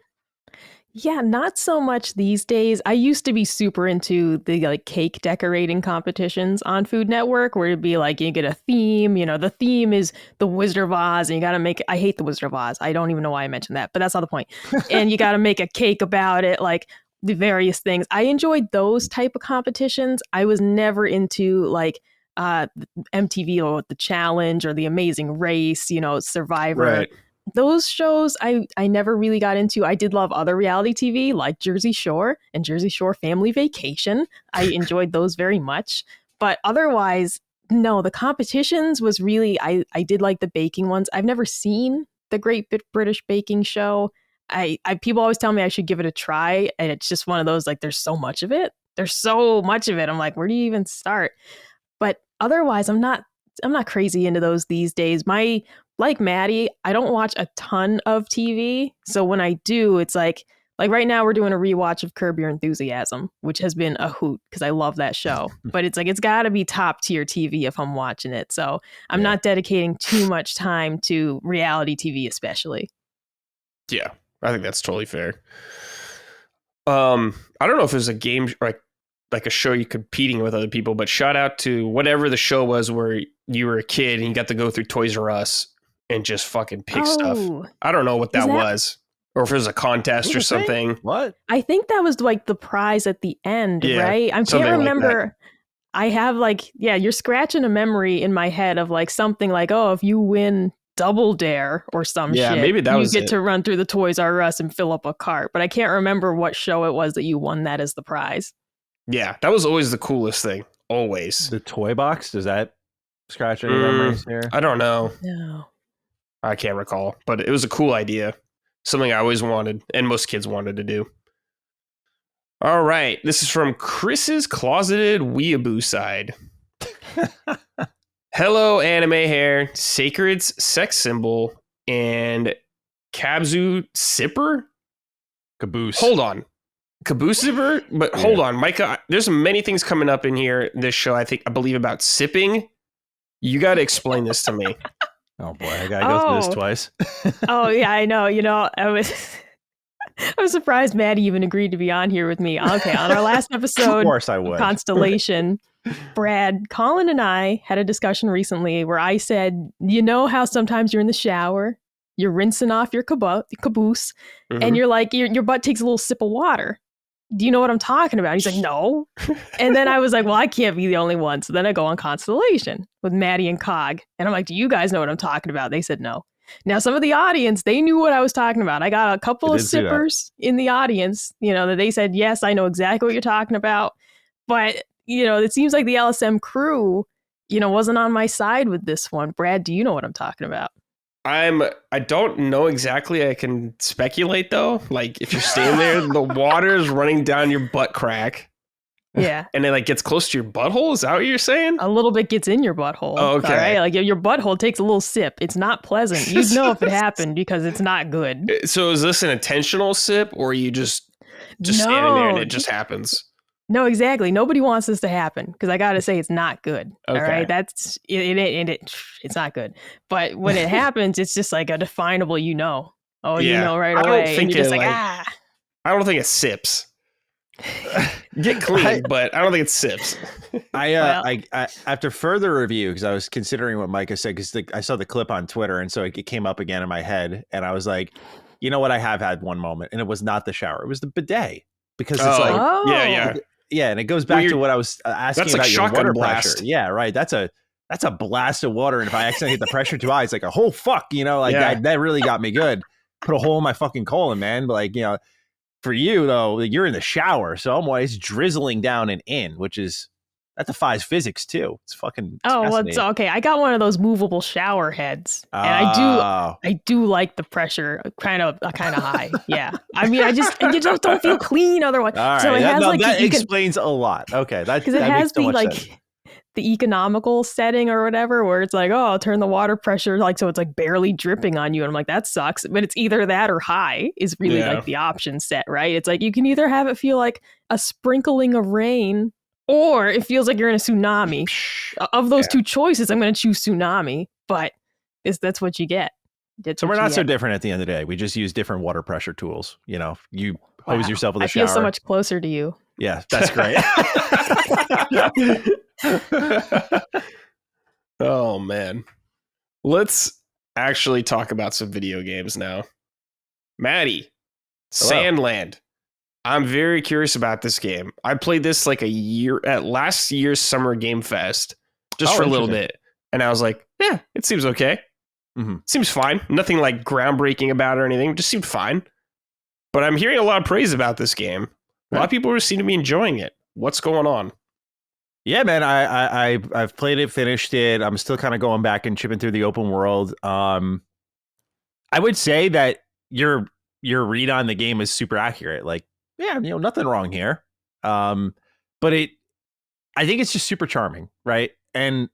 Yeah, not so much these days. I used to be super into the like cake decorating competitions on Food Network, where it'd be like you get a theme. The theme is the Wizard of Oz, and you got to make. I hate the Wizard of Oz. I don't even know why I mentioned that, but that's not the point. And you got to make a cake about it, like the various things. I enjoyed those type of competitions. I was never into like MTV or The Challenge or The Amazing Race. Survivor.
Right.
Those shows I never really got into. I did love other reality TV like Jersey Shore and Jersey Shore Family Vacation. I enjoyed those very much. But otherwise, no, the competitions was really, I did like the baking ones. I've never seen the Great British Baking Show. People always tell me I should give it a try. And it's just one of those, like, there's so much of it. I'm like, where do you even start? But otherwise, I'm not crazy into those these days. Like Matty, I don't watch a ton of TV. So when I do, it's like right now we're doing a rewatch of Curb Your Enthusiasm, which has been a hoot because I love that show. But it's like, it's got to be top tier TV if I'm watching it. So I'm not dedicating too much time to reality TV, especially.
Yeah, I think that's totally fair. I don't know if it was a game like a show you competing with other people, but shout out to whatever the show was where you were a kid and you got to go through Toys R Us and just fucking pick stuff. I don't know what that was. Or if it was a contest or something.
What?
I think that was like the prize at the end, right? I can't remember. Like I have like, you're scratching a memory in my head of like something like, oh, if you win Double Dare or some shit,
maybe that was
you get to run through the Toys R Us and fill up a cart. But I can't remember what show it was that you won that as the prize.
Yeah, that was always the coolest thing. Always.
The toy box? Does that scratch any memories here?
I don't know.
No.
I can't recall, but it was a cool idea. Something I always wanted, and most kids wanted to do. All right. This is from Chris's Closeted Weeaboo side. Hello, anime hair, Sacred's sex symbol, and Kabzu Sipper?
Caboose.
Hold on. Caboose Zipper? But hold on, Micah, there's many things coming up in here, this show, I believe about sipping. You got to explain this to me.
Oh boy, I gotta go through this twice.
Oh yeah, I know. You know, I was surprised Matty even agreed to be on here with me. Okay, on our last episode,
of course I would.
Constellation, Brad, Colin, and I had a discussion recently where I said, you know how sometimes you're in the shower, you're rinsing off your caboose, and you're like, your butt takes a little sip of water. Do you know what I'm talking about? He's like, no. And then I was like, well, I can't be the only one. So then I go on Constellation with Matty and Cog. And I'm like, do you guys know what I'm talking about? They said no. Now, some of the audience, they knew what I was talking about. I got a couple of sippers in the audience, you know, that they said, yes, I know exactly what you're talking about. But, you know, it seems like the LSM crew, you know, wasn't on my side with this one. Brad, do you know what I'm talking about?
I don't know exactly. I can speculate though. Like if you're standing there, the water is running down your butt crack.
Yeah.
And it like gets close to your butthole. Is that what you're saying?
A little bit gets in your butthole.
Oh, okay.
All right? Like your butthole takes a little sip. It's not pleasant. You'd know if it happened because it's not good.
So is this an intentional sip or are you just standing there and it just happens?
No, exactly. Nobody wants this to happen because I got to say it's not good.
Okay.
All right. That's it's not good. But when it happens, it's just like a definable, you know. Oh, you know right away. And you're just like, I
don't think it sips. Get clean, but I don't think it sips.
I after further review, because I was considering what Micah said, because I saw the clip on Twitter, and so it came up again in my head, and I was like, you know what? I have had one moment, and it was not the shower; it was the bidet, because it's yeah, and it goes back to what I was asking
that's
about
like
your water
blast.
pressure. Yeah, right. That's a blast of water, and if I accidentally hit the pressure too high, it's like a whole fuck. You know, like that really got me good. Put a hole in my fucking colon, man. But like, you know. For you, though, you're in the shower, so I'm always drizzling down and in, that defies physics, too. It's fucking
well, it's okay. I got one of those movable shower heads, and I do like the pressure kind of high. Yeah. I mean, you just don't feel clean otherwise.
All right.
So it has
that explains a lot. Okay.
Because it has so the economical setting or whatever, where it's like, oh, I'll turn the water pressure so it's like barely dripping on you. And I'm like, that sucks. But it's either that or high is really like the option set, right? It's like you can either have it feel like a sprinkling of rain or it feels like you're in a tsunami. Of those two choices, I'm going to choose tsunami, but that's what you get.
So we're not so different at the end of the day. We just use different water pressure tools. You know, you hose yourself with a shower.
I feel so much closer to you.
Yeah, that's great.
Oh man, let's actually talk about some video games now. Matty, Sandland. I'm very curious about this game. I played this like a year at last year's Summer Game Fest, just for a little bit, and I was like, yeah, it seems okay. Seems fine. Nothing like groundbreaking about it or anything. It just seemed fine. But I'm hearing a lot of praise about this game. A lot of people seem to be enjoying it. What's going on?
Yeah, man, I've played it, finished it. I'm still kind of going back and chipping through the open world. I would say that your read on the game is super accurate. Like, yeah, you know, nothing wrong here. But I think it's just super charming, right? And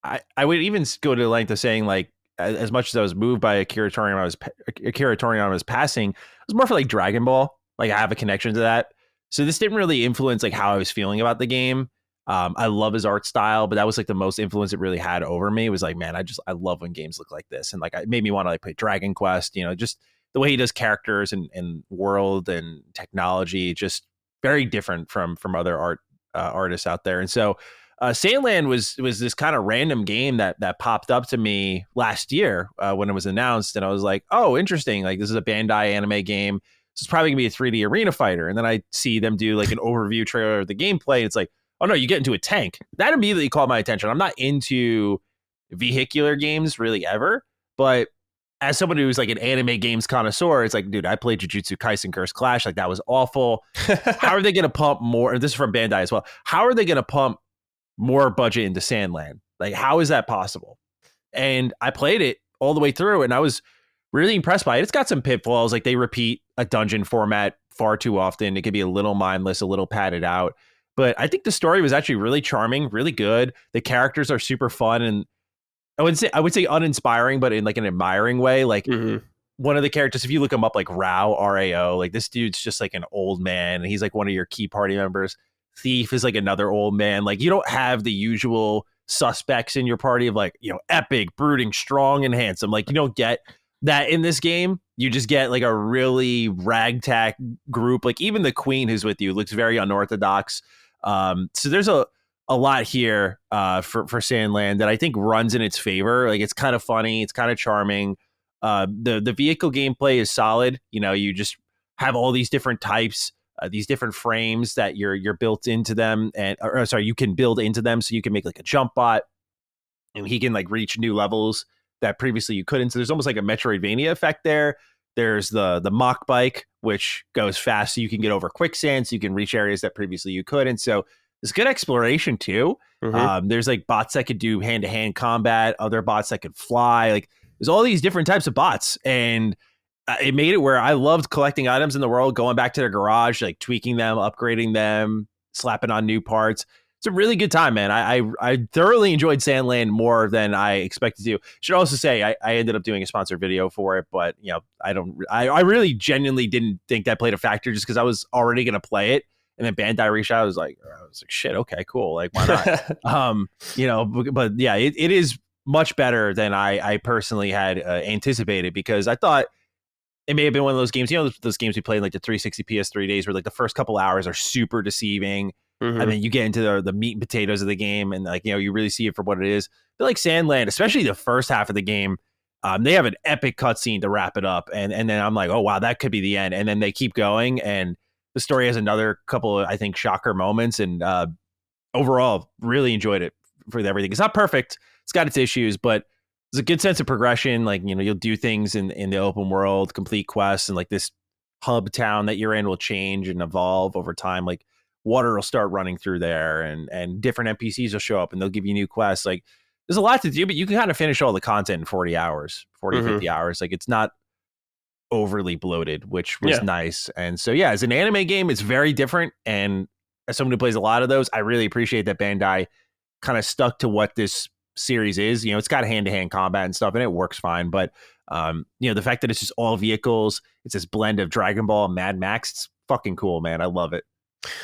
I would even go to the length of saying, like, as much as I was moved by Akira Toriyama's passing, it was more for like Dragon Ball. Like, I have a connection to that. So this didn't really influence like how I was feeling about the game. I love his art style, but that was like the most influence it really had over me. It was like, man, I love when games look like this. And like, it made me want to like play Dragon Quest, you know, just the way he does characters and world and technology, just very different from other artists out there. And so Sandland was this kind of random game that popped up to me last year when it was announced, and I was like, oh, interesting. Like, this is a Bandai anime game. This is probably gonna be a 3D arena fighter. And then I see them do like an overview trailer of the gameplay. And it's like, oh no, you get into a tank. That immediately caught my attention. I'm not into vehicular games really ever, but as someone who's like an anime games connoisseur, it's like, dude, I played Jujutsu Kaisen Curse Clash. Like, that was awful. How are they going to pump more? And this is from Bandai as well. How are they going to pump more budget into Sandland? Like, how is that possible? And I played it all the way through, and I was really impressed by it. It's got some pitfalls. Like, they repeat a dungeon format far too often. It can be a little mindless, a little padded out. But I think the story was actually really charming, really good. The characters are super fun, and I would say uninspiring, but in like an admiring way. Like, one of the characters, if you look him up, like Rao, R-A-O, like, this dude's just like an old man, and he's like one of your key party members. Thief is like another old man. Like, you don't have the usual suspects in your party of like, you know, epic, brooding, strong, and handsome. Like, you don't get that in this game. You just get like a really ragtag group. Like, even the queen who's with you looks very unorthodox. So there's a lot here for Sandland that I think runs in its favor. Like, it's kind of funny, it's kind of charming. The vehicle gameplay is solid. You know, you just have all these different types, these different frames that you're built into them, and you can build into them. So you can make like a jump bot, and he can like reach new levels that previously you couldn't. So there's almost like a Metroidvania effect there. There's the mock bike, which goes fast, so you can get over quicksand, so you can reach areas that previously you couldn't. So there's good exploration too. There's like bots that could do hand-to-hand combat, other bots that could fly. Like, there's all these different types of bots, and it made it where I loved collecting items in the world, going back to the garage, like tweaking them, upgrading them, slapping on new parts. It's a really good time, man. I thoroughly enjoyed Sandland more than I expected to. Should also say I ended up doing a sponsored video for it, but you know, I really genuinely didn't think that played a factor, just because I was already going to play it. And then Bandai reached out. I was like, shit, okay, cool. Like, why not? You know, but yeah, it is much better than I personally had anticipated, because I thought it may have been one of those games, you know, those games we played in like the 360 PS3 days, where like the first couple hours are super deceiving. And then you get into the meat and potatoes of the game, and like, you know, you really see it for what it is. But like Sandland, especially the first half of the game, they have an epic cutscene to wrap it up. And then I'm like, oh, wow, that could be the end. And then they keep going, and the story has another couple of, I think, shocker moments. And overall, really enjoyed it for everything. It's not perfect. It's got its issues, but there's a good sense of progression. Like, you know, you'll do things in the open world, complete quests, and like this hub town that you're in will change and evolve over time. Like, water will start running through there, and different NPCs will show up, and they'll give you new quests. Like, there's a lot to do, but you can kind of finish all the content in 40 hours, 50 hours. Like, it's not overly bloated, which was nice. And so, yeah, as an anime game, it's very different. And as someone who plays a lot of those, I really appreciate that Bandai kind of stuck to what this series is. You know, it's got hand-to-hand combat and stuff, and it works fine. But, you know, the fact that it's just all vehicles, it's this blend of Dragon Ball and Mad Max, it's fucking cool, man. I love it.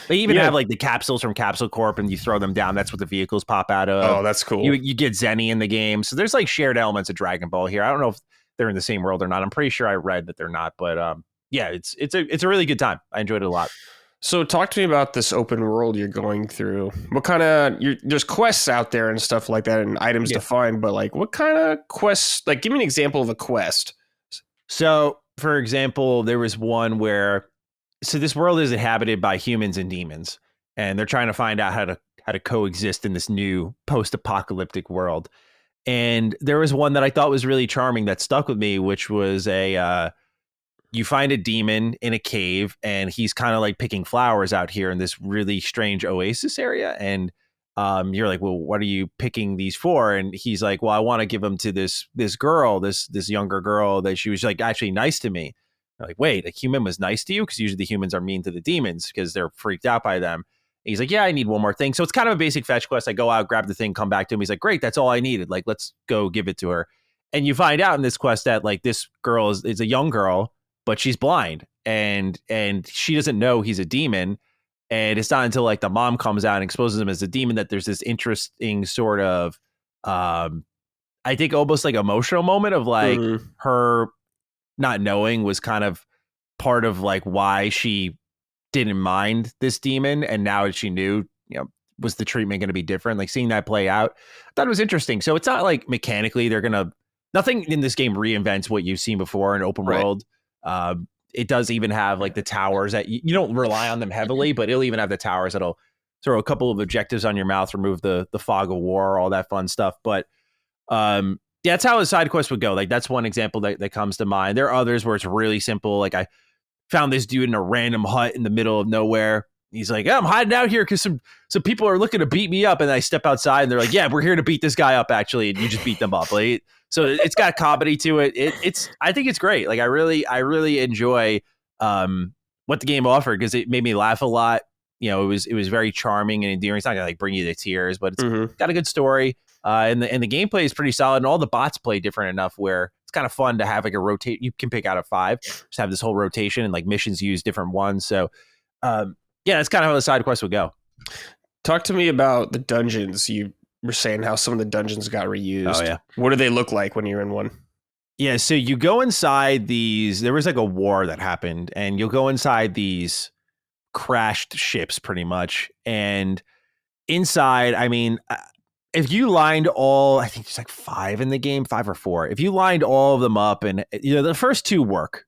They even have like the capsules from Capsule Corp, and you throw them down. That's what the vehicles pop out of.
Oh, that's cool.
You get Zenny in the game. So there's like shared elements of Dragon Ball here. I don't know if they're in the same world or not. I'm pretty sure I read that they're not, but yeah, it's a really good time. I enjoyed it a lot.
So talk to me about this open world you're going through. What kind of, there's quests out there and stuff like that, and items to find, but like, what kind of quests? Like, give me an example of a quest.
So, for example, there was one where, so this world is inhabited by humans and demons, and they're trying to find out how to coexist in this new post-apocalyptic world. And there was one that I thought was really charming that stuck with me, which was you find a demon in a cave, and he's kind of like picking flowers out here in this really strange oasis area. And you're like, well, what are you picking these for? And he's like, well, I want to give them to this girl, this younger girl that she was like actually nice to me. I'm like, wait, a human was nice to you? Because usually the humans are mean to the demons because they're freaked out by them. And he's like, yeah, I need one more thing. So it's kind of a basic fetch quest. I go out, grab the thing, come back to him. He's like, great, that's all I needed. Like, let's go give it to her. And you find out in this quest that like this girl is a young girl, but she's blind, and she doesn't know he's a demon. And it's not until like the mom comes out and exposes him as a demon that there's this interesting sort of, I think almost like emotional moment of like her not knowing was kind of part of like why she didn't mind this demon, and now that she knew, was the treatment going to be different? Like seeing that play out, I thought it was interesting. So it's not like mechanically nothing in this game reinvents what you've seen before in open world. It does even have like the towers that you don't rely on them heavily, but it'll even have the towers that'll throw a couple of objectives on your mouth, remove the fog of war, all that fun stuff. But that's how a side quest would go. Like that's one example that comes to mind. There are others where it's really simple. Like I found this dude in a random hut in the middle of nowhere. He's like, I'm hiding out here because some people are looking to beat me up. And I step outside and they're like, yeah, we're here to beat this guy up, actually. And you just beat them up. Like, so it's got comedy to it. I think it's great. Like I really enjoy what the game offered because it made me laugh a lot. It was very charming and endearing. It's not gonna like bring you to tears, but it's got a good story. And the gameplay is pretty solid. And all the bots play different enough where it's kind of fun to have like a rotate. You can pick out of 5, just have this whole rotation and like missions use different ones. So that's kind of how the side quest would go.
Talk to me about the dungeons. You were saying how some of the dungeons got reused.
Oh yeah.
What do they look like when you're in one?
Yeah, so you go inside these. There was like a war that happened, and you'll go inside these crashed ships pretty much. And inside, I mean, if you lined I think there's like 5 in the game, 5 or 4. If you lined all of them up, and the first 2 work,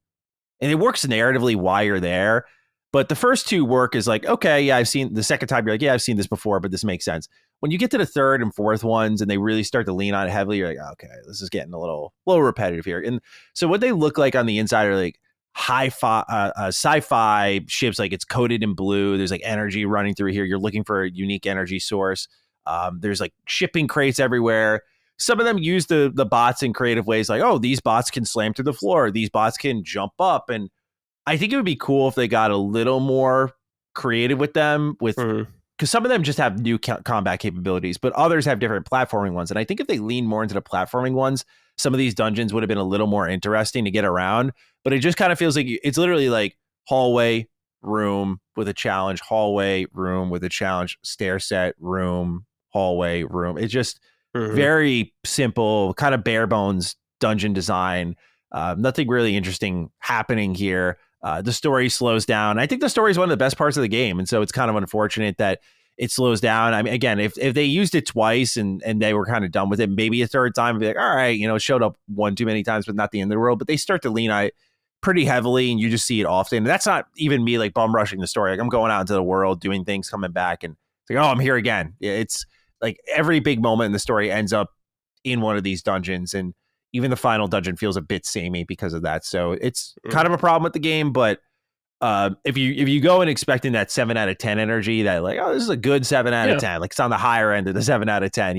and it works narratively while you're there. But the first 2 work is like, okay, yeah, I've seen the second time. You're like, yeah, I've seen this before, but this makes sense. When you get to the 3rd and 4th ones and they really start to lean on it heavily, you're like, okay, this is getting a little repetitive here. And so what they look like on the inside are like sci-fi ships, like it's coated in blue. There's like energy running through here. You're looking for a unique energy source. There's like shipping crates everywhere. Some of them use the bots in creative ways, like, oh, these bots can slam to the floor. These bots can jump up. And I think it would be cool if they got a little more creative with them, because some of them just have new combat capabilities, but others have different platforming ones. And I think if they lean more into the platforming ones, some of these dungeons would have been a little more interesting to get around. But it just kind of feels like it's literally like hallway, room with a challenge, hallway, room with a challenge, stair set, room, hallway, room. It's just very simple, kind of bare bones dungeon design. Nothing really interesting happening here. The story slows down. I think the story is one of the best parts of the game. And so it's kind of unfortunate that it slows down. I mean, again, if they used it twice and they were kind of done with it, maybe a third time, be like, all right, it showed up one too many times, but not the end of the world. But they start to lean on it pretty heavily, and you just see it often. And that's not even me like bum rushing the story. Like I'm going out into the world, doing things, coming back, and it's like, oh, I'm here again. It's like every big moment in the story ends up in one of these dungeons, and even the final dungeon feels a bit samey because of that. So it's kind of a problem with the game. But if you go in expecting that 7 out of 10 energy, that like, oh, this is a good 7 out of 10, like it's on the higher end of the 7 out of 10,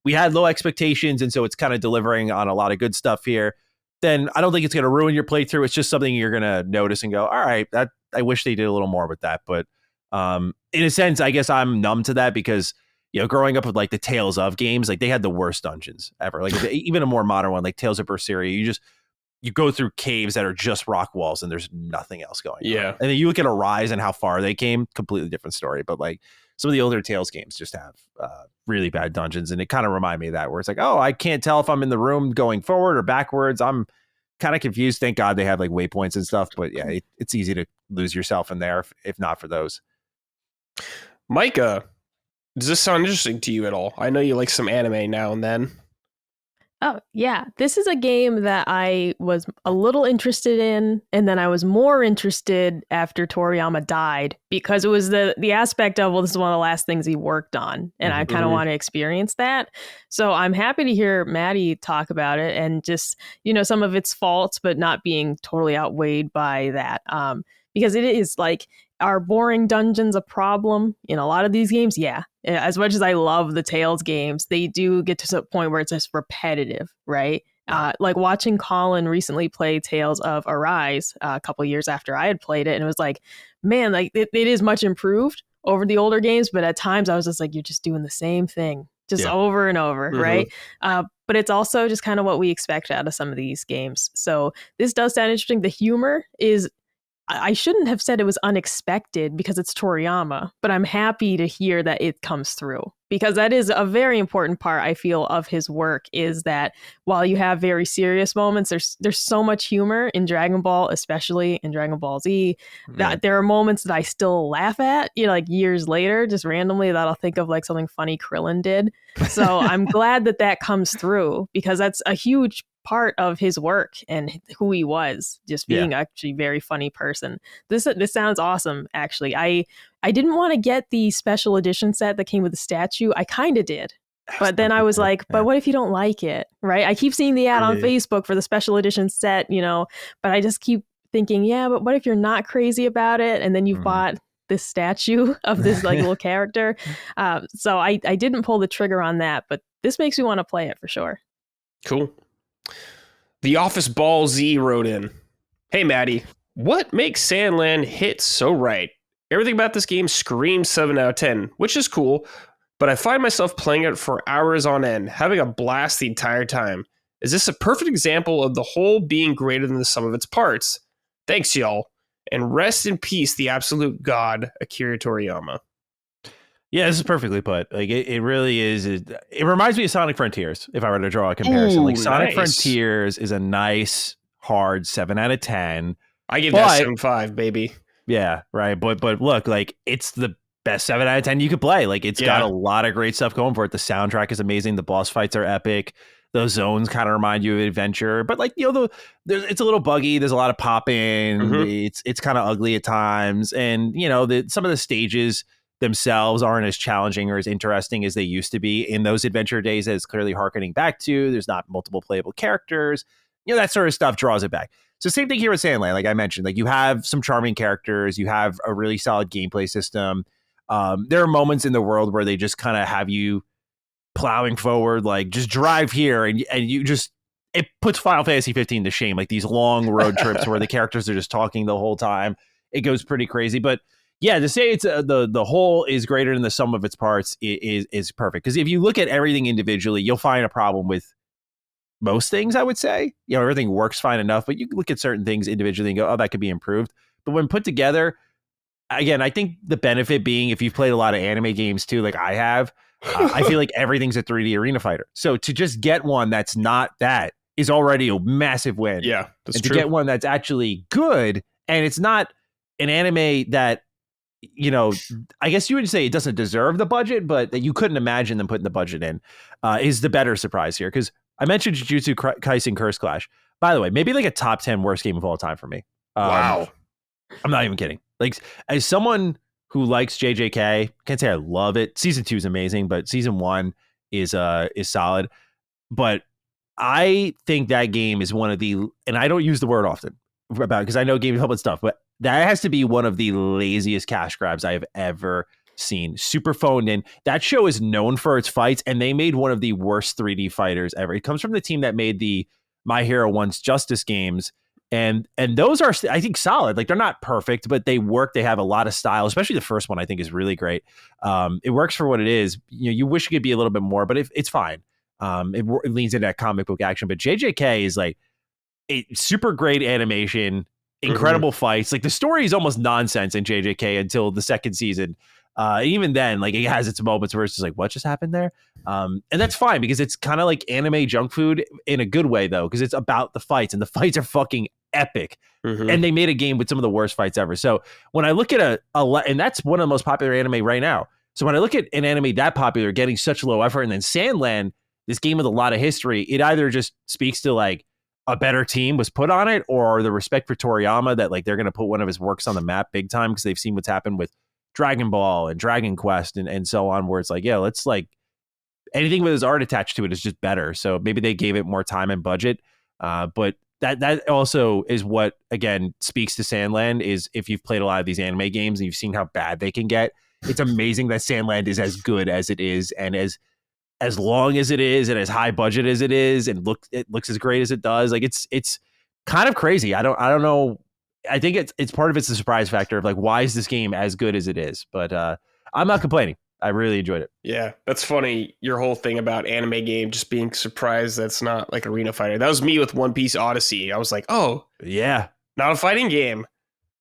we had low expectations. And so it's kind of delivering on a lot of good stuff here. Then I don't think it's going to ruin your playthrough. It's just something you're going to notice and go, all right, that I wish they did a little more with that. But in a sense, I guess I'm numb to that because, growing up with like the Tales of games, like they had the worst dungeons ever. Like even a more modern one, like Tales of Berseria, you go through caves that are just rock walls and there's nothing else going on. And then you look at Arise and how far they came, completely different story. But like some of the older Tales games just have really bad dungeons. And it kind of remind me of that, where it's like, oh, I can't tell if I'm in the room going forward or backwards. I'm kind of confused. Thank God they have like waypoints and stuff. But yeah, it's easy to lose yourself in there if not for those.
Micah, does this sound interesting to you at all? I know you like some anime now and then.
Oh, yeah. This is a game that I was a little interested in, and then I was more interested after Toriyama died, because it was the aspect of, well, this is one of the last things he worked on, and I kind of want to experience that. So I'm happy to hear Matty talk about it and just, some of its faults, but not being totally outweighed by that. Because it is like, are boring dungeons a problem in a lot of these games? Yeah. As much as I love the Tales games, they do get to a point where it's just repetitive, right? Like watching Colin recently play Tales of Arise a couple years after I had played it, and it was like, man, like it is much improved over the older games, but at times I was just like, you're just doing the same thing just over and over, right? But it's also just kind of what we expect out of some of these games. So this does sound interesting. The humor is I shouldn't have said it was unexpected because it's Toriyama, but I'm happy to hear that it comes through, because that is a very important part, I feel, of his work, is that while you have very serious moments, there's so much humor in Dragon Ball, especially in Dragon Ball Z, that there are moments that I still laugh at, like years later, just randomly, that I'll think of like something funny Krillin did. So I'm glad that comes through, because that's a huge part of his work and who he was, just being actually very funny person. This sounds awesome. Actually, I didn't want to get the special edition set that came with the statue. I kind of did, but then I was like, but what if you don't like it, right? I keep seeing the ad on Facebook for the special edition set, but I just keep thinking, but what if you're not crazy about it, and then you've bought this statue of this like little character? So I didn't pull the trigger on that, but this makes me want to play it for sure.
Cool. The Office Ball Z wrote in, "Hey, Matty, what makes Sandland hit so right? Everything about this game screams 7 out of 10, which is cool, but I find myself playing it for hours on end, having a blast the entire time. Is this a perfect example of the whole being greater than the sum of its parts? Thanks, y'all. And rest in peace, the absolute god, Akira Toriyama."
Yeah, this is perfectly put. Like it really is. It reminds me of Sonic Frontiers, if I were to draw a comparison.
Ooh,
like Sonic
nice.
Frontiers is a nice, hard 7 out of 10.
I give that 7.5, baby.
Yeah, right. But look, like it's the best 7 out of 10 you could play. Like it's got a lot of great stuff going for it. The soundtrack is amazing. The boss fights are epic. Those zones kind of remind you of adventure, but like it's a little buggy. There's a lot of popping. It's kind of ugly at times, and some of the stages themselves aren't as challenging or as interesting as they used to be in those adventure days, that it's clearly harkening back to. There's not multiple playable characters. That sort of stuff draws it back. So same thing here with Sandland. Like I mentioned, like you have some charming characters, you have a really solid gameplay system. There are moments in the world where they just kind of have you plowing forward, like just drive here, and you just, it puts Final Fantasy 15 to shame. Like these long road trips where the characters are just talking the whole time. It goes pretty crazy, but yeah, to say it's the whole is greater than the sum of its parts is perfect. Because if you look at everything individually, you'll find a problem with most things, I would say. Everything works fine enough, but you can look at certain things individually and go, oh, that could be improved. But when put together, again, I think the benefit being, if you've played a lot of anime games too, like I have, I feel like everything's a 3D arena fighter. So to just get one that's not that is already a massive win.
Yeah, that's
and
true.
To get one that's actually good, and it's not an anime that, I guess you would say it doesn't deserve the budget, but that you couldn't imagine them putting the budget in, is the better surprise here. Because I mentioned Jujutsu Kaisen Curse Clash. By the way, maybe like a top 10 worst game of all time for me.
Wow.
I'm not even kidding. Like, as someone who likes JJK, can't say I love it. Season 2 is amazing, but season 1 is solid. But I think that game is one of the, and I don't use the word often about it because I know games help with stuff, but that has to be one of the laziest cash grabs I have ever seen. Super phoned in. That show is known for its fights, and they made one of the worst 3D fighters ever. It comes from the team that made the My Hero One's Justice games, and those are, I think, solid. Like, they're not perfect, but they work. They have a lot of style, especially the first one I think is really great. It works for what it is. You wish it could be a little bit more, but it's fine. It leans into that comic book action, but JJK is like a super great animation, incredible fights. Like, the story is almost nonsense in JJK until the second season. Even then, like, it has its moments where it's just like, what just happened there? And that's fine because it's kind of like anime junk food in a good way, though, because it's about the fights, and the fights are fucking epic. And they made a game with some of the worst fights ever. So when I look at and that's one of the most popular anime right now. So when I look at an anime that popular getting such low effort, and then Sandland, this game with a lot of history, it either just speaks to like a better team was put on it, or the respect for Toriyama that like they're going to put one of his works on the map big time because they've seen what's happened with Dragon Ball and Dragon Quest and so on, where it's like, yeah, let's like anything with his art attached to it is just better. So maybe they gave it more time and budget. But that also is what, again, speaks to Sandland, is if you've played a lot of these anime games and you've seen how bad they can get, it's amazing that Sandland is as good as it is, and as long as it is, and as high budget as it is, and it looks as great as it does. Like, it's kind of crazy. I don't know. I think it's part of it's the surprise factor of like, why is this game as good as it is? But I'm not complaining. I really enjoyed it.
Yeah, that's funny. Your whole thing about anime game just being surprised that's not like Arena Fighter. That was me with One Piece Odyssey. I was like, oh,
yeah,
not a fighting game.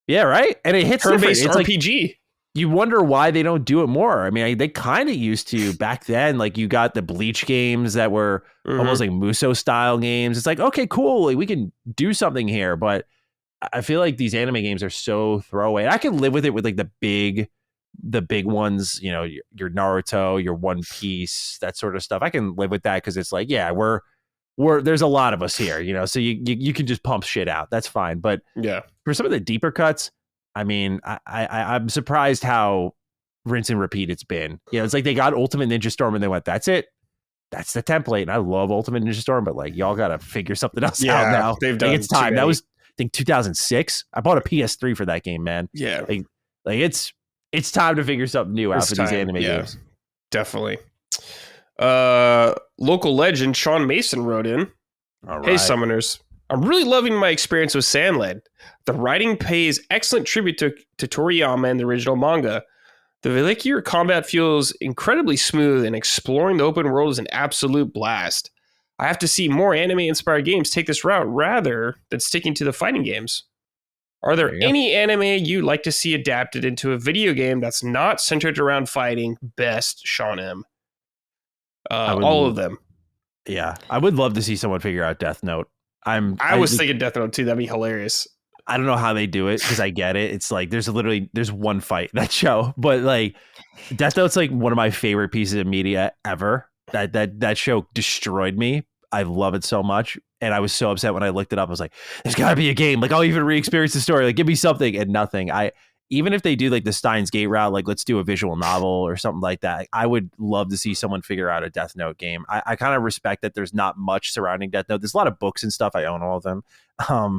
Yeah, right. And it hits different.
Turn-based
It's
RPG.
like, you wonder why they don't do it more. I mean, they kind of used to back then. Like you got the Bleach games that were almost like Muso style games. It's like, okay, cool. Like, we can do something here. But I feel like these anime games are so throwaway. I can live with it with like the big ones, you know, your Naruto, your One Piece, that sort of stuff. I can live with that because it's like, yeah, we're there's a lot of us here, you know, so you can just pump shit out. That's fine. But
Yeah,
for some of the deeper cuts, I mean, I'm surprised how rinse and repeat it's been. You know, it's like they got Ultimate Ninja Storm and they went, that's it. That's the template. And I love Ultimate Ninja Storm, but like, y'all got to figure something else out now.
They've done
like, it's time.
too
That
many.
was, I think, 2006. I bought a PS3 for that game, man.
Yeah.
Like it's time to figure something new out for these anime games.
Definitely. Local legend Sean Mason wrote in.
All right.
Hey, Summoners. I'm really loving my experience with Sandland. The writing pays excellent tribute to Toriyama and the original manga. The Valkyrie combat feels incredibly smooth, and exploring the open world is an absolute blast. I have to see more anime-inspired games take this route rather than sticking to the fighting games. Are there any anime you'd like to see adapted into a video game that's not centered around fighting? Best, Sean M. All of them.
Yeah, I would love to see someone figure out Death Note.
I was thinking Death Note too. That'd be hilarious.
I don't know how they do it because I get it. It's like there's one fight in that show, but like Death Note's like one of my favorite pieces of media ever. That show destroyed me. I love it so much, and I was so upset when I looked it up. I was like, "There's got to be a game. Like I'll even re-experience the story. Like give me something," and nothing. Even if they do like the Steins Gate route, like let's do a visual novel or something like that, I would love to see someone figure out a Death Note game. I kind of respect that there's not much surrounding Death Note. There's a lot of books and stuff. I own all of them.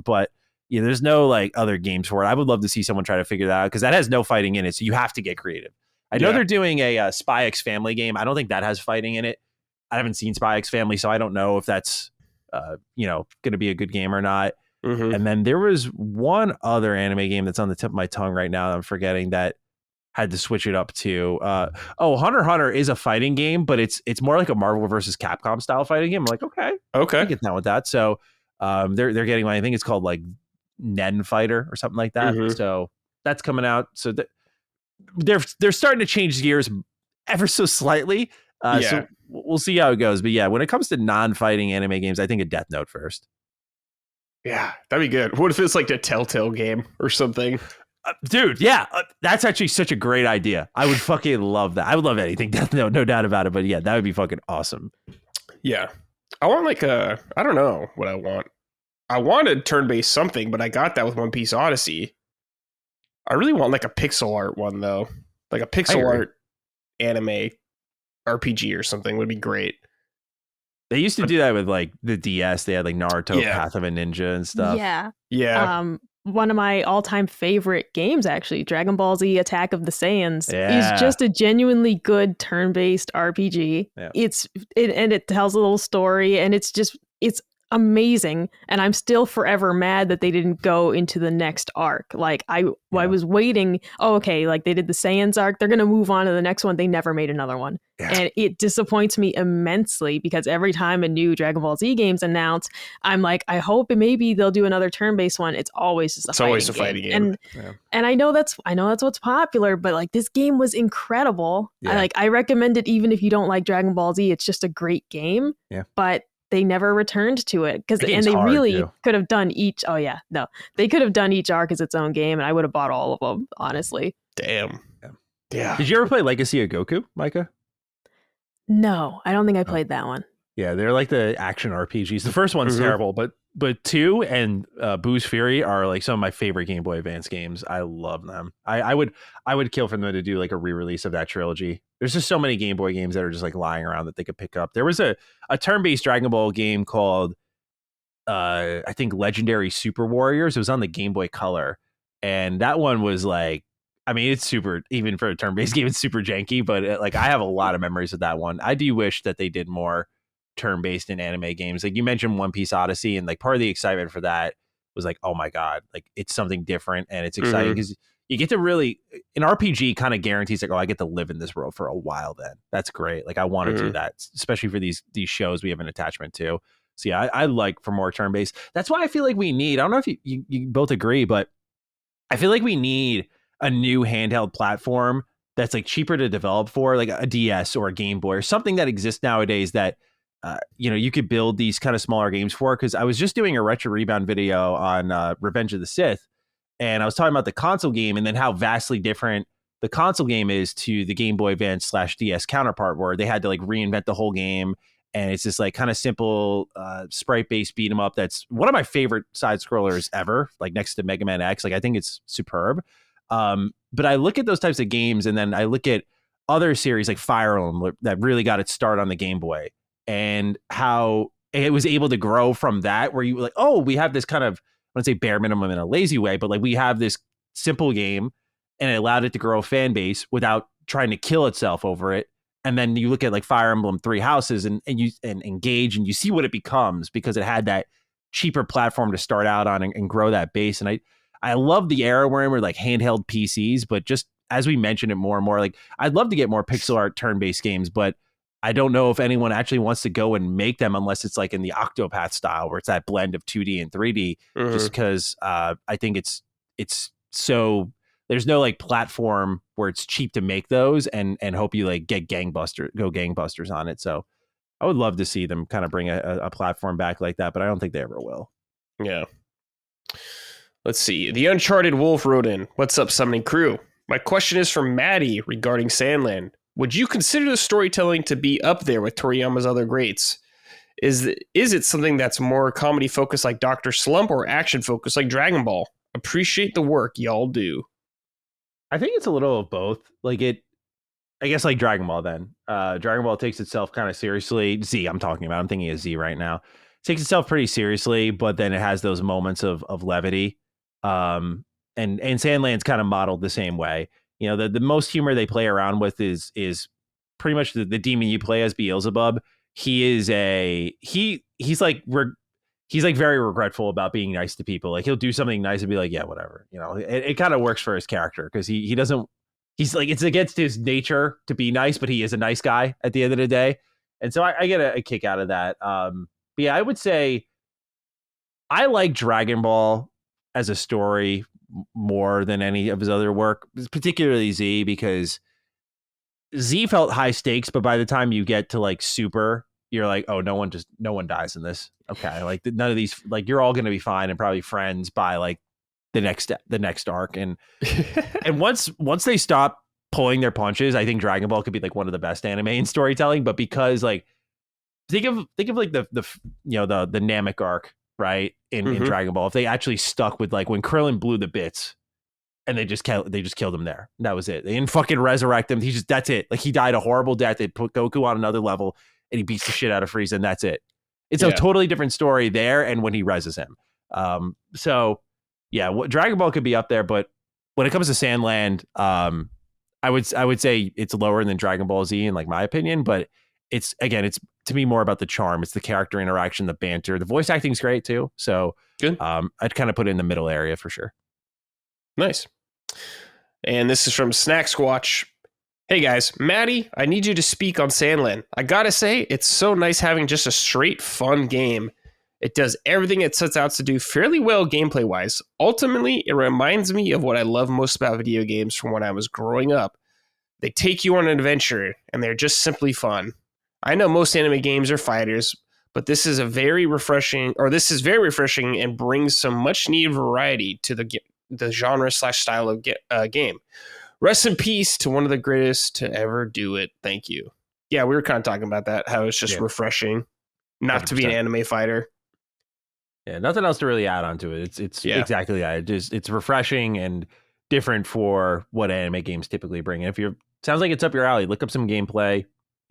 But yeah, there's no like other games for it. I would love to see someone try to figure that out because that has no fighting in it. So you have to get creative. I know they're doing a Spy X Family game. I don't think that has fighting in it. I haven't seen Spy X Family, so I don't know if that's, going to be a good game or not. Mm-hmm. And then there was one other anime game that's on the tip of my tongue right now that I'm forgetting that had to switch it up to. Hunter x Hunter is a fighting game, but it's more like a Marvel versus Capcom style fighting game. I'm like, okay, I get down with that. So they're getting one. I think it's called like Nen Fighter or something like that. Mm-hmm. So that's coming out. So they're starting to change gears ever so slightly. So we'll see how it goes. But yeah, when it comes to non-fighting anime games, I think a Death Note first.
Yeah, that'd be good. What if it's like a Telltale game or something?
Dude, yeah, that's actually such a great idea. I would fucking love that. I would love anything Death Note, no doubt about it. But yeah, that would be fucking awesome.
Yeah. I want like I don't know what I want. I wanted turn-based something, but I got that with One Piece Odyssey. I really want like a pixel art one though. Like a pixel art anime RPG or something would be great.
They used to do that with like the DS. They had like Naruto, Path of a Ninja and stuff.
Yeah. One of my all-time favorite games, actually, Dragon Ball Z Attack of the Saiyans, is just a genuinely good turn-based RPG. Yeah. It tells a little story, and it's amazing, and I'm still forever mad that they didn't go into the next arc. Like I was waiting. Oh, okay, like they did the Saiyans arc, they're gonna move on to the next one. They never made another one, and it disappoints me immensely because every time a new Dragon Ball Z game's announced, I'm like, I hope maybe they'll do another turn-based one. It's always just a fighting game. And I know that's what's popular, but like this game was incredible. I recommend it even if you don't like Dragon Ball Z. It's just a great game. But they never returned to it they really could have done each. Oh yeah, no, they could have done each arc as its own game, and I would have bought all of them. Honestly,
damn. Yeah.
Did you ever play Legacy of Goku, Micah?
No, I don't think I played that one.
Yeah, they're like the action RPGs. The first one's terrible, but 2 and Boo's Fury are like some of my favorite Game Boy Advance games. I love them. I would kill for them to do like a re-release of that trilogy. There's just so many Game Boy games that are just like lying around that they could pick up. There was a turn-based Dragon Ball game called I think Legendary Super Warriors. It was on the Game Boy Color, and that one was like, I mean, it's super, even for a turn-based game, it's super janky, but like I have a lot of memories of that one. I do wish that they did more turn-based in anime games. Like you mentioned One Piece Odyssey, and like part of the excitement for that was like, oh my God, like it's something different and it's exciting because you get to really, an RPG kind of guarantees like, oh, I get to live in this world for a while then. That's great. Like I want to do that, especially for these shows we have an attachment to. So yeah, I like for more turn-based. That's why I feel like we need, I don't know if you both agree, but I feel like we need a new handheld platform that's like cheaper to develop for, like a DS or a Game Boy or something that exists nowadays that, you could build these kind of smaller games for. Because I was just doing a Retro Rebound video on Revenge of the Sith, and I was talking about the console game and then how vastly different the console game is to the Game Boy Advance / DS counterpart, where they had to like reinvent the whole game. And it's this like kind of simple sprite-based beat 'em up that's one of my favorite side scrollers ever, like next to Mega Man X. Like I think it's superb. But I look at those types of games, and then I look at other series like Fire Emblem that really got its start on the Game Boy, and how it was able to grow from that, where you were like, oh, we have this kind of, I wouldn't say bare minimum in a lazy way, but like we have this simple game, and it allowed it to grow a fan base without trying to kill itself over it. And then you look at like Fire Emblem Three Houses and Engage, and you see what it becomes because it had that cheaper platform to start out on and grow that base. And I love the era where we're like handheld PCs, but just as we mention it more and more, like I'd love to get more pixel art turn-based games, but I don't know if anyone actually wants to go and make them unless it's like in the Octopath style where it's that blend of 2D and 3D, just because I think it's so, there's no like platform where it's cheap to make those and hope you like go gangbusters on it. So I would love to see them kind of bring a platform back like that, but I don't think they ever will.
Yeah. Let's see. The Uncharted Wolf wrote in, "What's up, Summoning Crew? My question is for Matty regarding Sandland. Would you consider the storytelling to be up there with Toriyama's other greats? Is it something that's more comedy focused like Dr. Slump or action focused like Dragon Ball? Appreciate the work y'all do."
I think it's a little of both. Like I guess like Dragon Ball then. Dragon Ball takes itself kind of seriously. I'm thinking of Z right now. It takes itself pretty seriously, but then it has those moments of levity. And Sandland's kind of modeled the same way. The most humor they play around with is pretty much the demon you play as, Beelzebub. He's like very regretful about being nice to people. Like he'll do something nice and be like, yeah, whatever. It kind of works for his character because he doesn't. He's like, it's against his nature to be nice, but he is a nice guy at the end of the day. And so I get a kick out of that. But yeah, I would say I like Dragon Ball as a story more than any of his other work, particularly Z, because Z felt high stakes, but by the time you get to like Super, you're like, oh, no one dies in this. Okay, like none of these, like you're all going to be fine and probably friends by like the next arc. And and once they stop pulling their punches, I think Dragon Ball could be like one of the best anime in storytelling. But because like think of like the Namek arc, right, in Dragon Ball, if they actually stuck with like when Krillin blew the bits and they just killed him there. That was it. They didn't fucking resurrect him. That's it. Like he died a horrible death. They put Goku on another level and he beats the shit out of Frieza, and that's it. It's a totally different story there and when he reses him. So yeah, Dragon Ball could be up there, but when it comes to Sandland, I would say it's lower than Dragon Ball Z in like my opinion, but it's to me more about the charm. It's the character interaction, the banter, the voice acting's great too. So
good.
I'd kind of put it in the middle area for sure.
Nice. And this is from Snack Squatch. "Hey guys, Matty, I need you to speak on Sandland. I gotta say, it's so nice having just a straight fun game. It does everything it sets out to do fairly well gameplay wise. Ultimately, it reminds me of what I love most about video games from when I was growing up. They take you on an adventure, and they're just simply fun. I know most anime games are fighters, but this is very refreshing and brings some much needed variety to the genre / style of game. Rest in peace to one of the greatest to ever do it. Thank you." Yeah, we were kind of talking about that, how it's just refreshing not 100%. To be an anime fighter.
Yeah, nothing else to really add on to it. It's exactly that. It's refreshing and different for what anime games typically bring. And sounds like it's up your alley, look up some gameplay.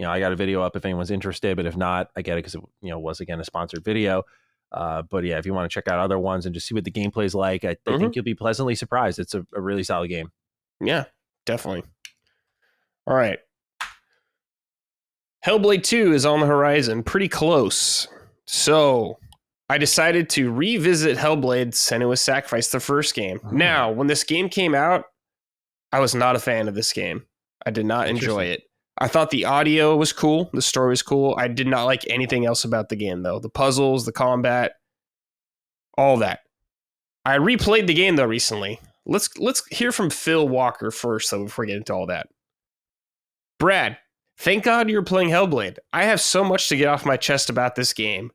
I got a video up if anyone's interested, but if not, I get it because it was again a sponsored video. But yeah, if you want to check out other ones and just see what the gameplay is like, I think you'll be pleasantly surprised. It's a really solid game.
Yeah, definitely. All right. Hellblade 2 is on the horizon, pretty close. So I decided to revisit Hellblade Senua's Sacrifice, the first game. Now, when this game came out, I was not a fan of this game. I did not enjoy it. I thought the audio was cool. The story was cool. I did not like anything else about the game, though. The puzzles, the combat, all that. I replayed the game, though, recently. Let's hear from Phil Walker first, though, before we get into all that. Brad, thank God you're playing Hellblade. I have so much to get off my chest about this game.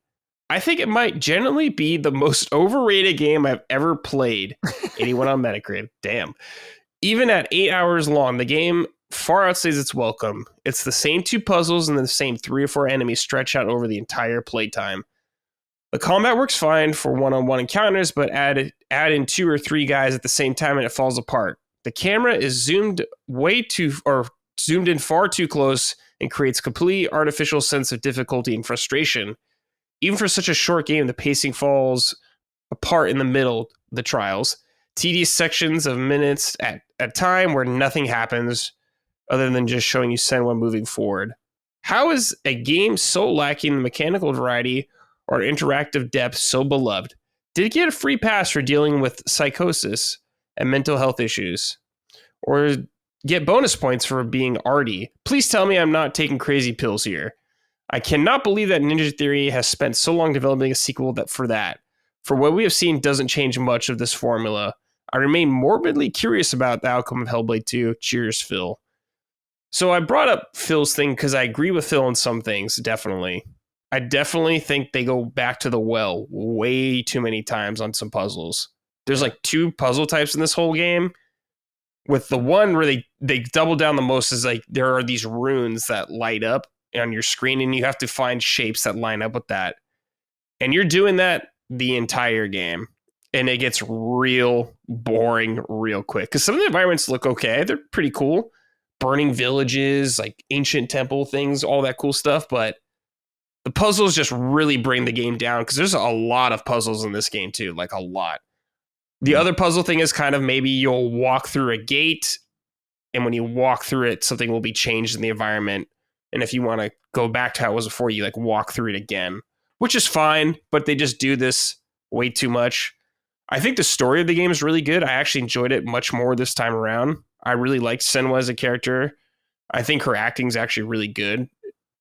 I think it might generally be the most overrated game I've ever played. 81 on Metacritic. Damn. Even at 8 hours long, the game far outstays its welcome. It's the same 2 puzzles and the same 3 or 4 enemies stretched out over the entire playtime. The combat works fine for one-on-one encounters, but add in 2 or 3 guys at the same time and it falls apart. The camera is zoomed in far too close and creates a completely artificial sense of difficulty and frustration. Even for such a short game, the pacing falls apart in the middle, the trials. Tedious sections of minutes at a time where nothing happens other than just showing you Senua moving forward. How is a game so lacking in mechanical variety or interactive depth so beloved? Did it get a free pass for dealing with psychosis and mental health issues? Or get bonus points for being arty? Please tell me I'm not taking crazy pills here. I cannot believe that Ninja Theory has spent so long developing a sequel for that. For what we have seen doesn't change much of this formula. I remain morbidly curious about the outcome of Hellblade 2. Cheers, Phil. So I brought up Phil's thing because I agree with Phil on some things, definitely. I definitely think they go back to the well way too many times on some puzzles. There's like 2 puzzle types in this whole game. With the one where they double down the most is like there are these runes that light up on your screen and you have to find shapes that line up with that. And you're doing that the entire game. And it gets real boring real quick. Because some of the environments look okay. They're pretty cool. Burning villages, like ancient temple things, all that cool stuff. But the puzzles just really bring the game down. Because there's a lot of puzzles in this game too. Like a lot. The other puzzle thing is kind of maybe you'll walk through a gate. And when you walk through it, something will be changed in the environment. And if you want to go back to how it was before, you like walk through it again, which is fine, but they just do this way too much. I think the story of the game is really good. I actually enjoyed it much more this time around. I really liked Senua as a character. I think her acting is actually really good,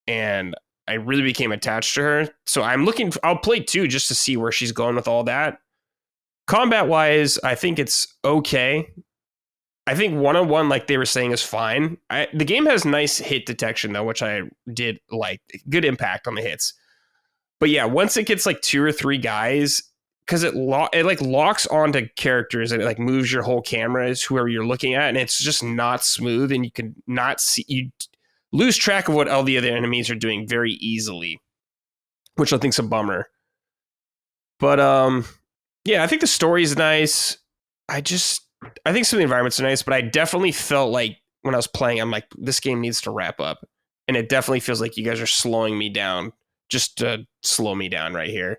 and I really became attached to her. So I'll play 2 just to see where she's going with all that. Combat-wise, I think it's okay. I think one-on-one, like they were saying, is fine. The game has nice hit detection, though, which I did like. Good impact on the hits. But yeah, once it gets like 2 or 3 guys, because it like locks onto characters and it like moves your whole camera as whoever you're looking at, and it's just not smooth, and you can not see, you lose track of what all the other enemies are doing very easily, which I think is a bummer. But yeah, I think the story is nice. I think some of the environments are nice, but I definitely felt like when I was playing, I'm like, this game needs to wrap up. And it definitely feels like you guys are slowing me down just to slow me down right here.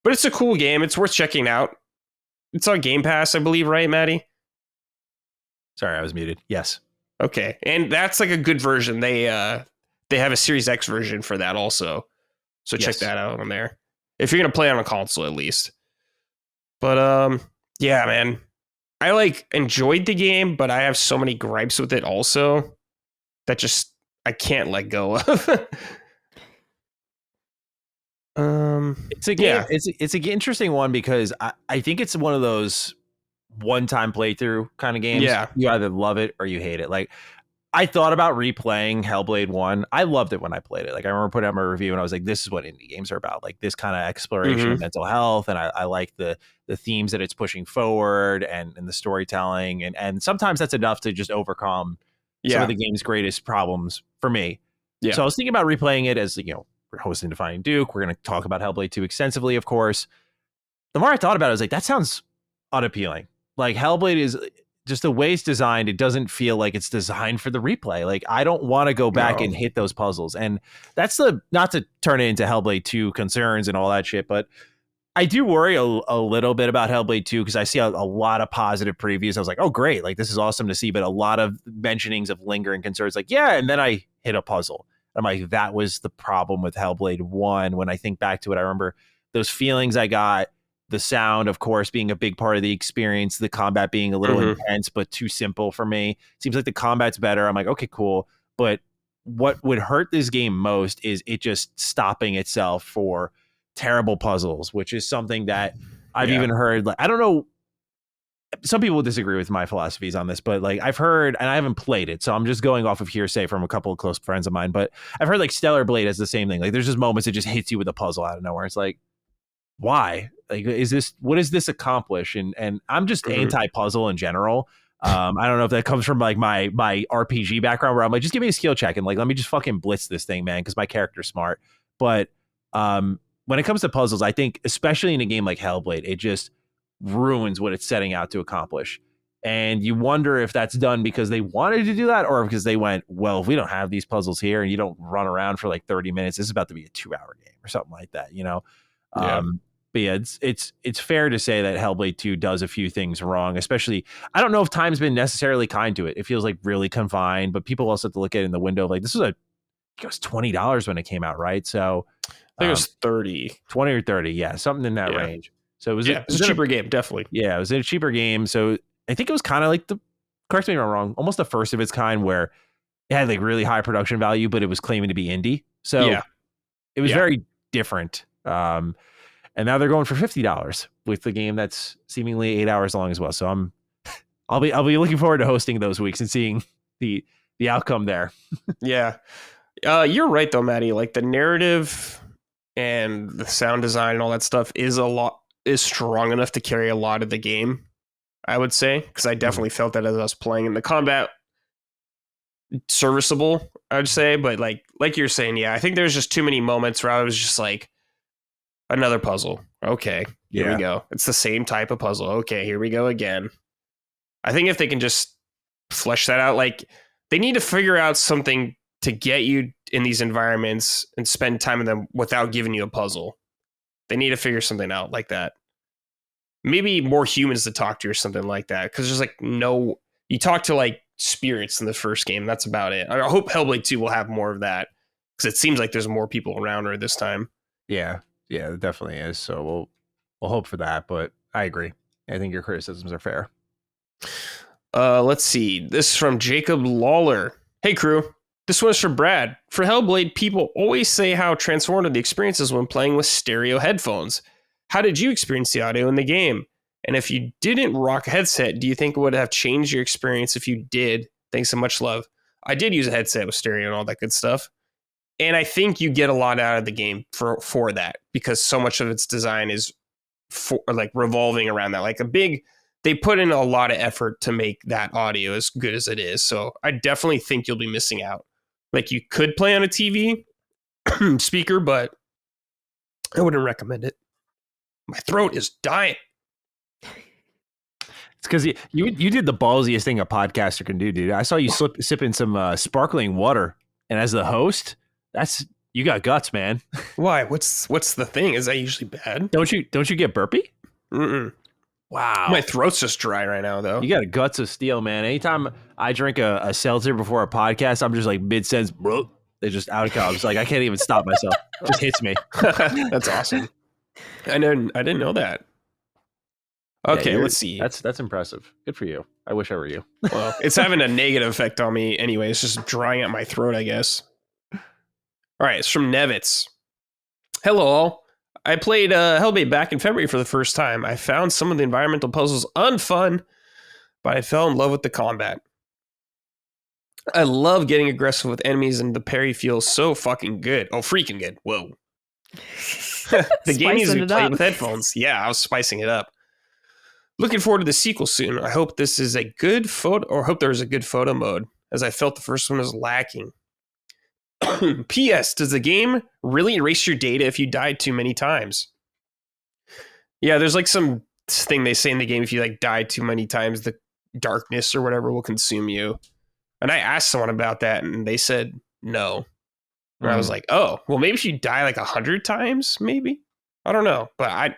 But it's a cool game. It's worth checking out. It's on Game Pass, I believe, right, Matty?
Sorry, I was muted. Yes.
Okay. And that's like a good version. They have a Series X version for that also. So check that out on there. If you're going to play on a console, at least. But yeah, man. I like enjoyed the game, but I have so many gripes with it also that just I can't let go of.
It's a game. Yeah. It's an interesting one because I think it's one of those one-time playthrough kind of games.
Yeah,
you either love it or you hate it. Like I thought about replaying Hellblade 1. I loved it when I played it. Like I remember putting out my review and I was like, this is what indie games are about. Like this kind of exploration of mental health. And I like the themes that it's pushing forward and the storytelling. And sometimes that's enough to just overcome some of the game's greatest problems for me. Yeah. So I was thinking about replaying it as, you know, we're hosting Defining Duke. We're going to talk about Hellblade 2 extensively, of course. The more I thought about it, I was like, that sounds unappealing. Like Hellblade is just the way it's designed. It doesn't feel like it's designed for the replay. Like I don't want to go back and hit those puzzles. And that's not to turn it into Hellblade 2 concerns and all that shit, but I do worry a little bit about Hellblade 2 because I see a lot of positive previews. I was like, oh, great. Like this is awesome to see. But a lot of mentionings of lingering concerns like, yeah. And then I hit a puzzle. I'm like, that was the problem with Hellblade 1. When I think back to it, I remember those feelings I got, the sound, of course, being a big part of the experience, the combat being a little intense, but too simple for me. Seems like the combat's better. I'm like, okay, cool. But what would hurt this game most is it just stopping itself for terrible puzzles, which is something that I've even heard. Like, I don't know some people disagree with my philosophies on this, but like I've heard, and I haven't played it, so I'm just going off of hearsay from a couple of close friends of mine, but I've heard like Stellar Blade has the same thing. Like there's just moments it just hits you with a puzzle out of nowhere. It's like, why? Like, what does this accomplish? And I'm just anti-puzzle in general. I don't know if that comes from like my RPG background where I'm like, just give me a skill check and like, let me just fucking blitz this thing, man. Cause my character's smart. But when it comes to puzzles, I think especially in a game like Hellblade, it just ruins what it's setting out to accomplish. And you wonder if that's done because they wanted to do that or because they went, well, if we don't have these puzzles here and you don't run around for like 30 minutes, this is about to be a 2-hour game or something like that, you know?
Yeah.
But yeah, it's fair to say that Hellblade 2 does a few things wrong, especially, I don't know if time's been necessarily kind to it. It feels like really confined, but people also have to look at it in the window of like, it was $20 when it came out, right? So
I think it was 30.
20 or 30, yeah, something in that range. So it was
a cheaper game, definitely.
Yeah, it was a cheaper game. So I think it was kind of like correct me if I'm wrong, almost the first of its kind where it had like really high production value, but it was claiming to be indie. So it was very different. And now they're going for $50 with the game that's seemingly 8 hours long as well. So I'll be looking forward to hosting those weeks and seeing the outcome there.
Yeah. You're right though, Matty. Like the narrative and the sound design and all that stuff is strong enough to carry a lot of the game, I would say, because I definitely felt that as I was playing. In the combat, serviceable, I would say, but like you're saying, yeah, I think there's just too many moments where I was just like, another puzzle. Okay, here we go. It's the same type of puzzle. Okay, here we go again. I think if they can just flesh that out, like they need to figure out something to get you in these environments and spend time in them without giving you a puzzle. They need to figure something out like that. Maybe more humans to talk to or something like that. Because there's like you talk to like spirits in the first game. That's about it. I hope Hellblade 2 will have more of that. Because it seems like there's more people around her this time.
Yeah, it definitely is. So we'll hope for that. But I agree. I think your criticisms are fair.
Let's see. This is from Jacob Lawler. Hey, crew. This one is for Brad. For Hellblade, people always say how transformative the experience is when playing with stereo headphones. How did you experience the audio in the game? And if you didn't rock a headset, do you think it would have changed your experience if you did? Thanks so much, love. I did use a headset with stereo and all that good stuff. And I think you get a lot out of the game for that, because so much of its design is revolving around that. They put in a lot of effort to make that audio as good as it is. So I definitely think you'll be missing out. Like you could play on a TV speaker, but I wouldn't recommend it. My throat is dying.
It's because you did the ballsiest thing a podcaster can do, dude. I saw you sipping some sparkling water, and as the host, you got guts, man.
Why? What's the thing? Is that usually bad?
Don't you get burpy?
Mm-mm. Wow. My throat's just dry right now, though.
You got guts of steel, man. Anytime I drink a seltzer before a podcast, I'm just like mid-sentence, bro. They just out comes. Like I can't even stop myself. It just hits me.
That's awesome. I didn't know that. Okay, let's see.
That's impressive. Good for you. I wish I were you.
Well, it's having a negative effect on me anyway. It's just drying out my throat, I guess. All right, it's from Nevitz. Hello, all. I played Hellblade back in February for the first time. I found some of the environmental puzzles unfun, but I fell in love with the combat. I love getting aggressive with enemies, and the parry feels so fucking good. Oh, freaking good. Whoa. The game needs to be played with headphones. Yeah, I was spicing it up. Looking forward to the sequel soon. I hope this is a good photo, or hope there's a good photo mode, as I felt the first one was lacking. P.S. Does the game really erase your data if you died too many times? Yeah, there's like some thing they say in the game, if you like die too many times, the darkness or whatever will consume you. And I asked someone about that, and they said no. And I was like, oh, well, maybe if you die like 100 times, maybe. I don't know, but I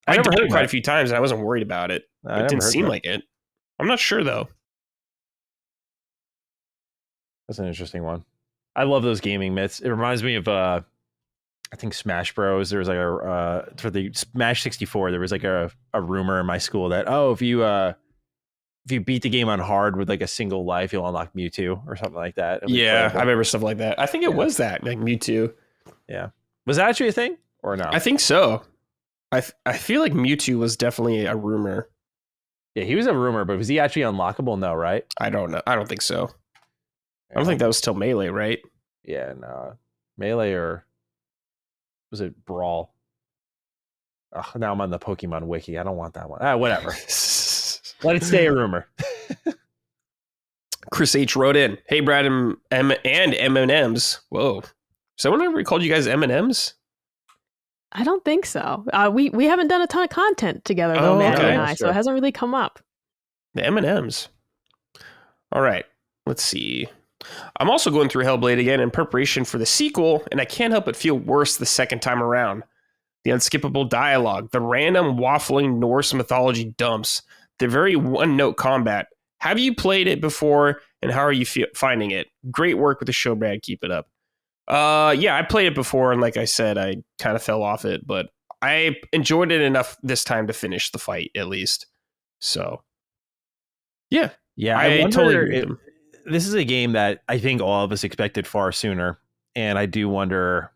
never heard it quite a few times, and I wasn't worried about it. It didn't seem like it. I'm not sure though.
That's an interesting one. I love those gaming myths. It reminds me of I think Smash Bros. There was like for the Smash 64, there was like a rumor in my school that if you beat the game on hard with like a single life, you'll unlock Mewtwo or something like that.
Yeah, I remember stuff like that. I think it was that, like Mewtwo.
Yeah. Was that actually a thing or no?
I think so. I feel like Mewtwo was definitely a rumor.
Yeah, he was a rumor, but was he actually unlockable? No, right?
I don't know. I don't think so. I don't think that was till Melee, right?
Yeah, no. Melee or was it Brawl? Oh, now I'm on the Pokemon wiki. I don't want that one. Whatever. Let it stay a rumor.
Chris H wrote in, "Hey Brad and M&Ms." Whoa. Someone ever called you guys M&Ms?
I don't think so. We haven't done a ton of content together though, Matty and I, so it hasn't really come up.
The M&Ms. All right. Let's see. I'm also going through Hellblade again in preparation for the sequel, and I can't help but feel worse the second time around. The unskippable dialogue, the random waffling Norse mythology dumps, the very one-note combat. Have you played it before, and how are you finding it? Great work with the show, Brad. Keep it up. Yeah, I played it before, and like I said, I kind of fell off it, but I enjoyed it enough this time to finish the fight, at least. So, yeah.
Yeah, I totally agree. This is a game that I think all of us expected far sooner, and I do wonder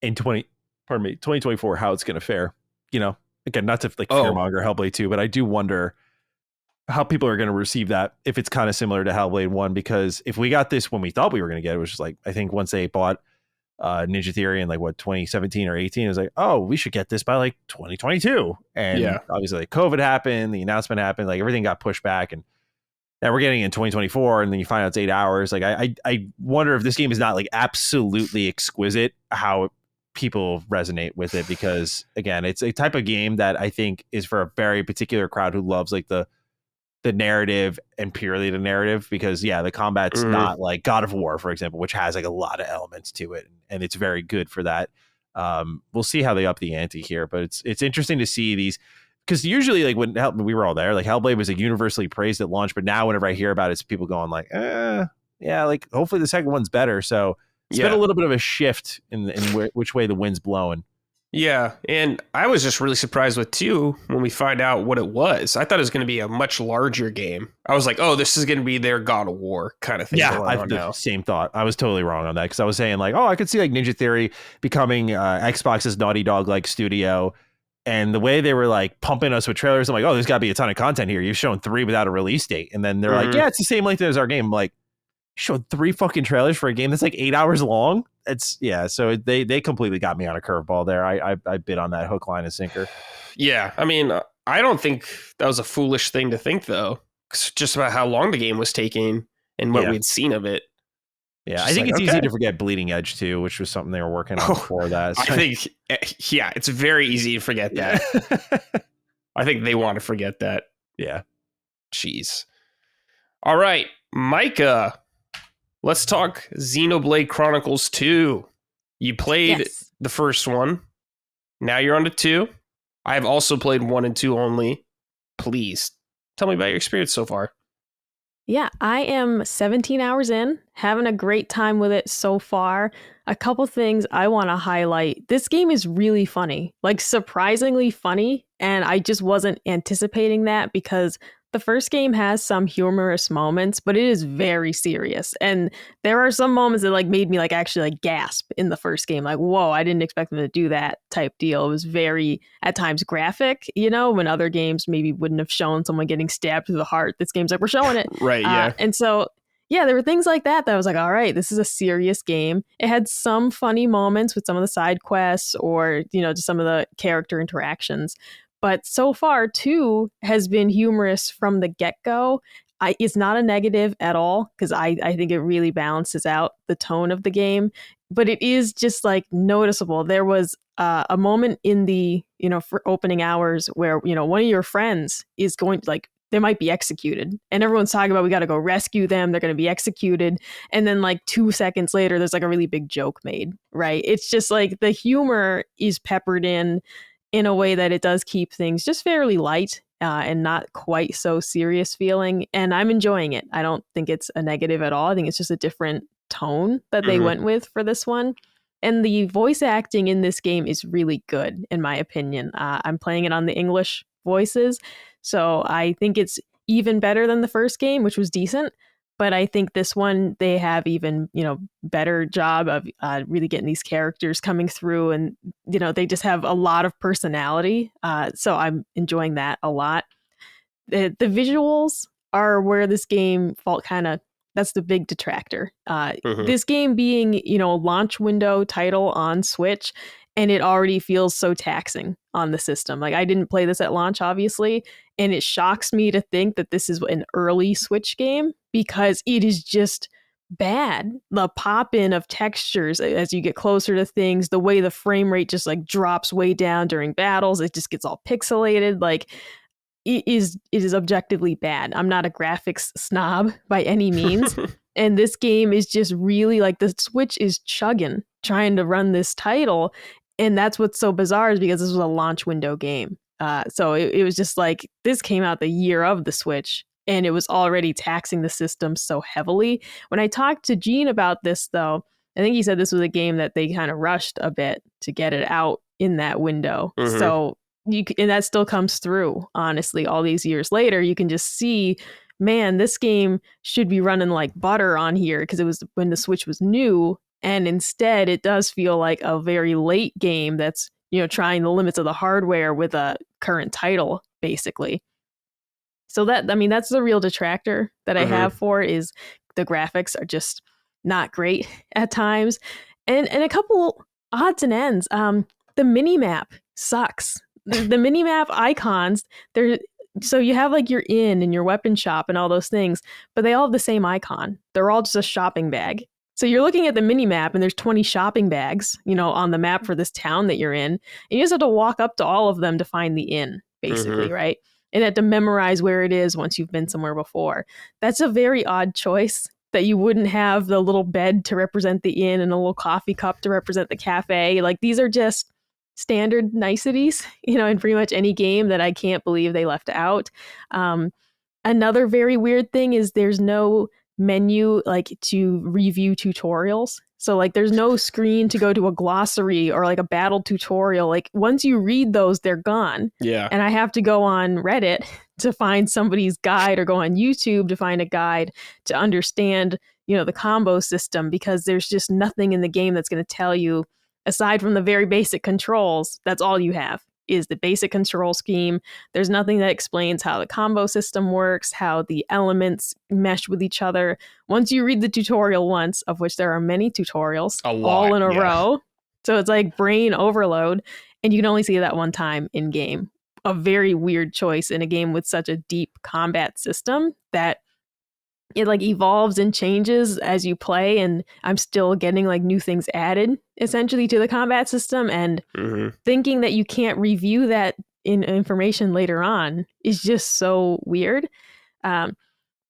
in 2024 how it's going to fare. You know, again, not to like fearmonger Hellblade 2, but I do wonder how people are going to receive that if it's kind of similar to Hellblade 1, because if we got this when we thought we were going to get it, was just like, I think once they bought Ninja Theory in like 2017 or 18, it was like, oh, we should get this by like 2022. And obviously like COVID happened, the announcement happened, like everything got pushed back, and now we're getting in 2024, and then you find out it's 8 hours. Like I wonder if this game is not like absolutely exquisite, how people resonate with it, because again, it's a type of game that I think is for a very particular crowd who loves like the narrative and purely the narrative, because the combat's not like God of War, for example, which has like a lot of elements to it, and it's very good for that. We'll see how they up the ante here, but it's interesting to see these, because usually like when we were all there, like Hellblade was like universally praised at launch, but now whenever I hear about it, it's people going like, yeah, like hopefully the second one's better. So it's been a little bit of a shift in which way the wind's blowing.
Yeah, and I was just really surprised with 2 when we find out what it was. I thought it was going to be a much larger game. I was like, oh, this is going to be their God of War kind of thing.
Yeah, I have the same thought. I was totally wrong on that, because I was saying like, oh, I could see like Ninja Theory becoming Xbox's Naughty Dog like studio. And the way they were like pumping us with trailers, I'm like, oh, there's got to be a ton of content here. You've shown 3 without a release date. And then they're like, yeah, it's the same length as our game. I'm like, you showed 3 fucking trailers for a game that's like 8 hours long. So they completely got me on a curveball there. I bid on that hook, line, and sinker.
Yeah, I mean, I don't think that was a foolish thing to think, though. Just about how long the game was taking and what we'd seen of it.
Yeah, I think it's easy to forget Bleeding Edge too, which was something they were working on before that.
I think, it's very easy to forget that. I think they want to forget that.
Yeah.
Jeez. All right, Micah, let's talk Xenoblade Chronicles 2. You played the first one. Now you're on to 2. I have also played 1 and 2 only. Please tell me about your experience so far.
Yeah, I am 17 hours in, having a great time with it so far. A couple things I want to highlight. This game is really funny, like surprisingly funny, and I just wasn't anticipating that, because the first game has some humorous moments, but it is very serious. And there are some moments that like made me like actually like gasp in the first game. Like, whoa, I didn't expect them to do that type deal. It was very, at times, graphic, when other games maybe wouldn't have shown someone getting stabbed through the heart. This game's like, we're showing it.
Right, yeah.
And so, yeah, there were things like that I was like, all right, this is a serious game. It had some funny moments with some of the side quests or, just some of the character interactions. But so far, 2 has been humorous from the get-go. It's not a negative at all, because I think it really balances out the tone of the game. But it is just like noticeable. There was a moment in the, for opening hours where, one of your friends is going to like, they might be executed. And everyone's talking about, we got to go rescue them. They're going to be executed. And then like 2 seconds later, there's like a really big joke made, right? It's just like the humor is peppered in a way that it does keep things just fairly light and not quite so serious feeling. And I'm enjoying it. I don't think it's a negative at all. I think it's just a different tone that they went with for this one. And the voice acting in this game is really good, in my opinion. I'm playing it on the English voices, so I think it's even better than the first game, which was decent. But I think this one, they have even, better job of really getting these characters coming through. And, they just have a lot of personality. So I'm enjoying that a lot. The visuals are where this game felt kind of, that's the big detractor. This game being, a launch window title on Switch, and it already feels so taxing on the system. Like, I didn't play this at launch, obviously, and it shocks me to think that this is an early Switch game because it is just bad. The pop-in of textures as you get closer to things, the way the frame rate just like drops way down during battles, it just gets all pixelated. Like, it is objectively bad. I'm not a graphics snob by any means. And this game is just really like, the Switch is chugging trying to run this title. And that's what's so bizarre, is because this was a launch window game. So it was just like, this came out the year of the Switch, and it was already taxing the system so heavily. When I talked to Gene about this, though, I think he said this was a game that they kind of rushed a bit to get it out in that window. So and that still comes through, honestly, all these years later. You can just see, man, this game should be running like butter on here, because it was when the Switch was new. And instead, it does feel like a very late game that's, trying the limits of the hardware with a current title, basically. So that's the real detractor that I have for it, is the graphics are just not great at times. And a couple odds and ends. The mini-map sucks. The mini-map icons, so you have like your inn and your weapon shop and all those things, but they all have the same icon. They're all just a shopping bag. So you're looking at the mini-map and there's 20 shopping bags, on the map for this town that you're in. And you just have to walk up to all of them to find the inn, basically, right? And you have to memorize where it is once you've been somewhere before. That's a very odd choice, that you wouldn't have the little bed to represent the inn and a little coffee cup to represent the cafe. Like, these are just standard niceties, in pretty much any game, that I can't believe they left out. Another very weird thing is there's no menu like to review tutorials. So like, there's no screen to go to a glossary or like a battle tutorial. Like, once you read those, they're gone.
Yeah.
And I have to go on Reddit to find somebody's guide, or go on YouTube to find a guide to understand, the combo system, because there's just nothing in the game that's going to tell you, aside from the very basic controls. That's all you have, is the basic control scheme. There's nothing that explains how the combo system works, how the elements mesh with each other. Once you read the tutorial once, of which there are many tutorials, all in a row, so it's like brain overload, and you can only see that one time in game. A very weird choice in a game with such a deep combat system that it like evolves and changes as you play, and I'm still getting like new things added essentially to the combat system, and thinking that you can't review that information later on is just so weird. But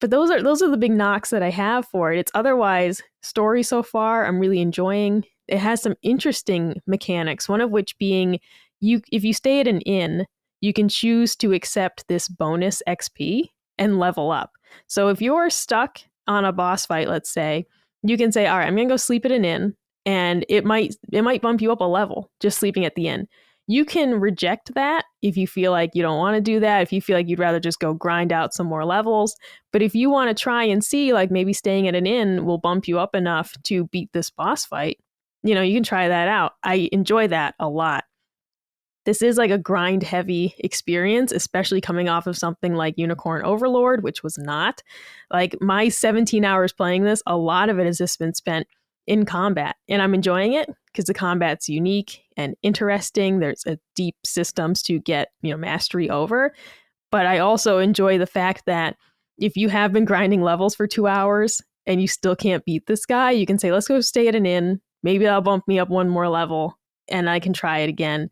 those are the big knocks that I have for it. It's otherwise, story so far I'm really enjoying. It has some interesting mechanics, one of which being, if you stay at an inn, you can choose to accept this bonus XP and level up. So if you're stuck on a boss fight, let's say, you can say, all right, I'm going to go sleep at an inn, and it might bump you up a level just sleeping at the inn. You can reject that if you feel like you don't want to do that, if you feel like you'd rather just go grind out some more levels. But if you want to try and see, like, maybe staying at an inn will bump you up enough to beat this boss fight, you can try that out. I enjoy that a lot. This is like a grind heavy experience, especially coming off of something like Unicorn Overlord, which was not. Like, my 17 hours playing this, a lot of it has just been spent in combat, and I'm enjoying it because the combat's unique and interesting. There's a deep systems to get, mastery over. But I also enjoy the fact that if you have been grinding levels for 2 hours and you still can't beat this guy, you can say, let's go stay at an inn. Maybe that'll bump me up one more level and I can try it again.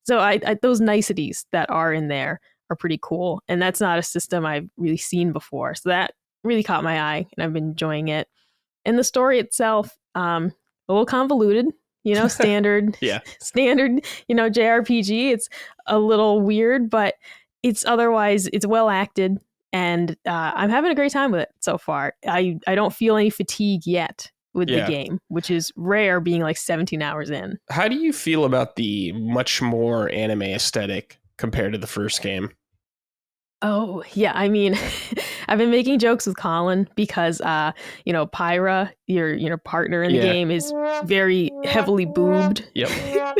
So I those niceties that are in there are pretty cool. And that's not a system I've really seen before. So that really caught my eye, and I've been enjoying it. And the story itself, a little convoluted, standard, standard, JRPG. It's a little weird, but it's well acted. And I'm having a great time with it so far. I don't feel any fatigue yet with the game, which is rare being like 17 hours in.
How do you feel about the much more anime aesthetic compared to the first game?
Oh, yeah. I mean, I've been making jokes with Colin because, Pyra, your partner in the game, is very heavily boobed.
Yep.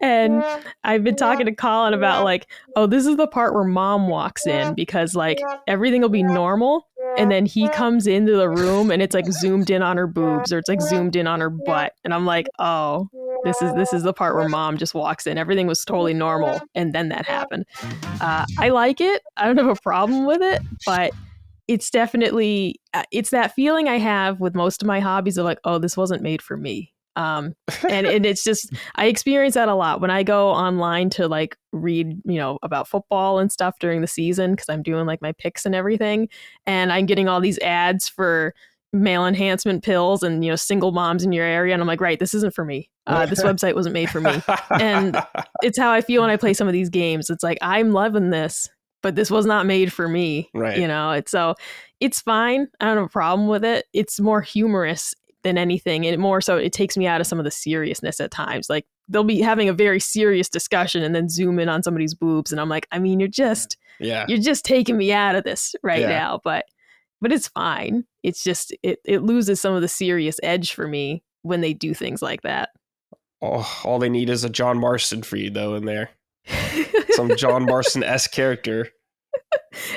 And I've been talking to Colin about like, oh, this is the part where mom walks in because like everything will be normal. And then he comes into the room and it's like zoomed in on her boobs or it's like zoomed in on her butt. And I'm like, oh, this is the part where mom just walks in. Everything was totally normal. And then that happened. I like it. I don't have a problem with it, but it's definitely, it's that feeling I have with most of my hobbies of like, oh, this wasn't made for me. And it's just, I experience that a lot when I go online to like read, about football and stuff during the season, because I'm doing like my picks and everything. And I'm getting all these ads for male enhancement pills and, single moms in your area. And I'm like, right, this isn't for me. This website wasn't made for me. And it's how I feel when I play some of these games. It's like, I'm loving this, but this was not made for me.
Right.
So it's fine. I don't have a problem with it. It's more humorous than anything. And more so it takes me out of some of the seriousness at times. Like they'll be having a very serious discussion and then zoom in on somebody's boobs. And I'm like, I mean, you're just taking me out of this right now. But it's fine. It's just, it loses some of the serious edge for me when they do things like that.
Oh, all they need is a John Marston for you though in there. Some John Marston-esque character.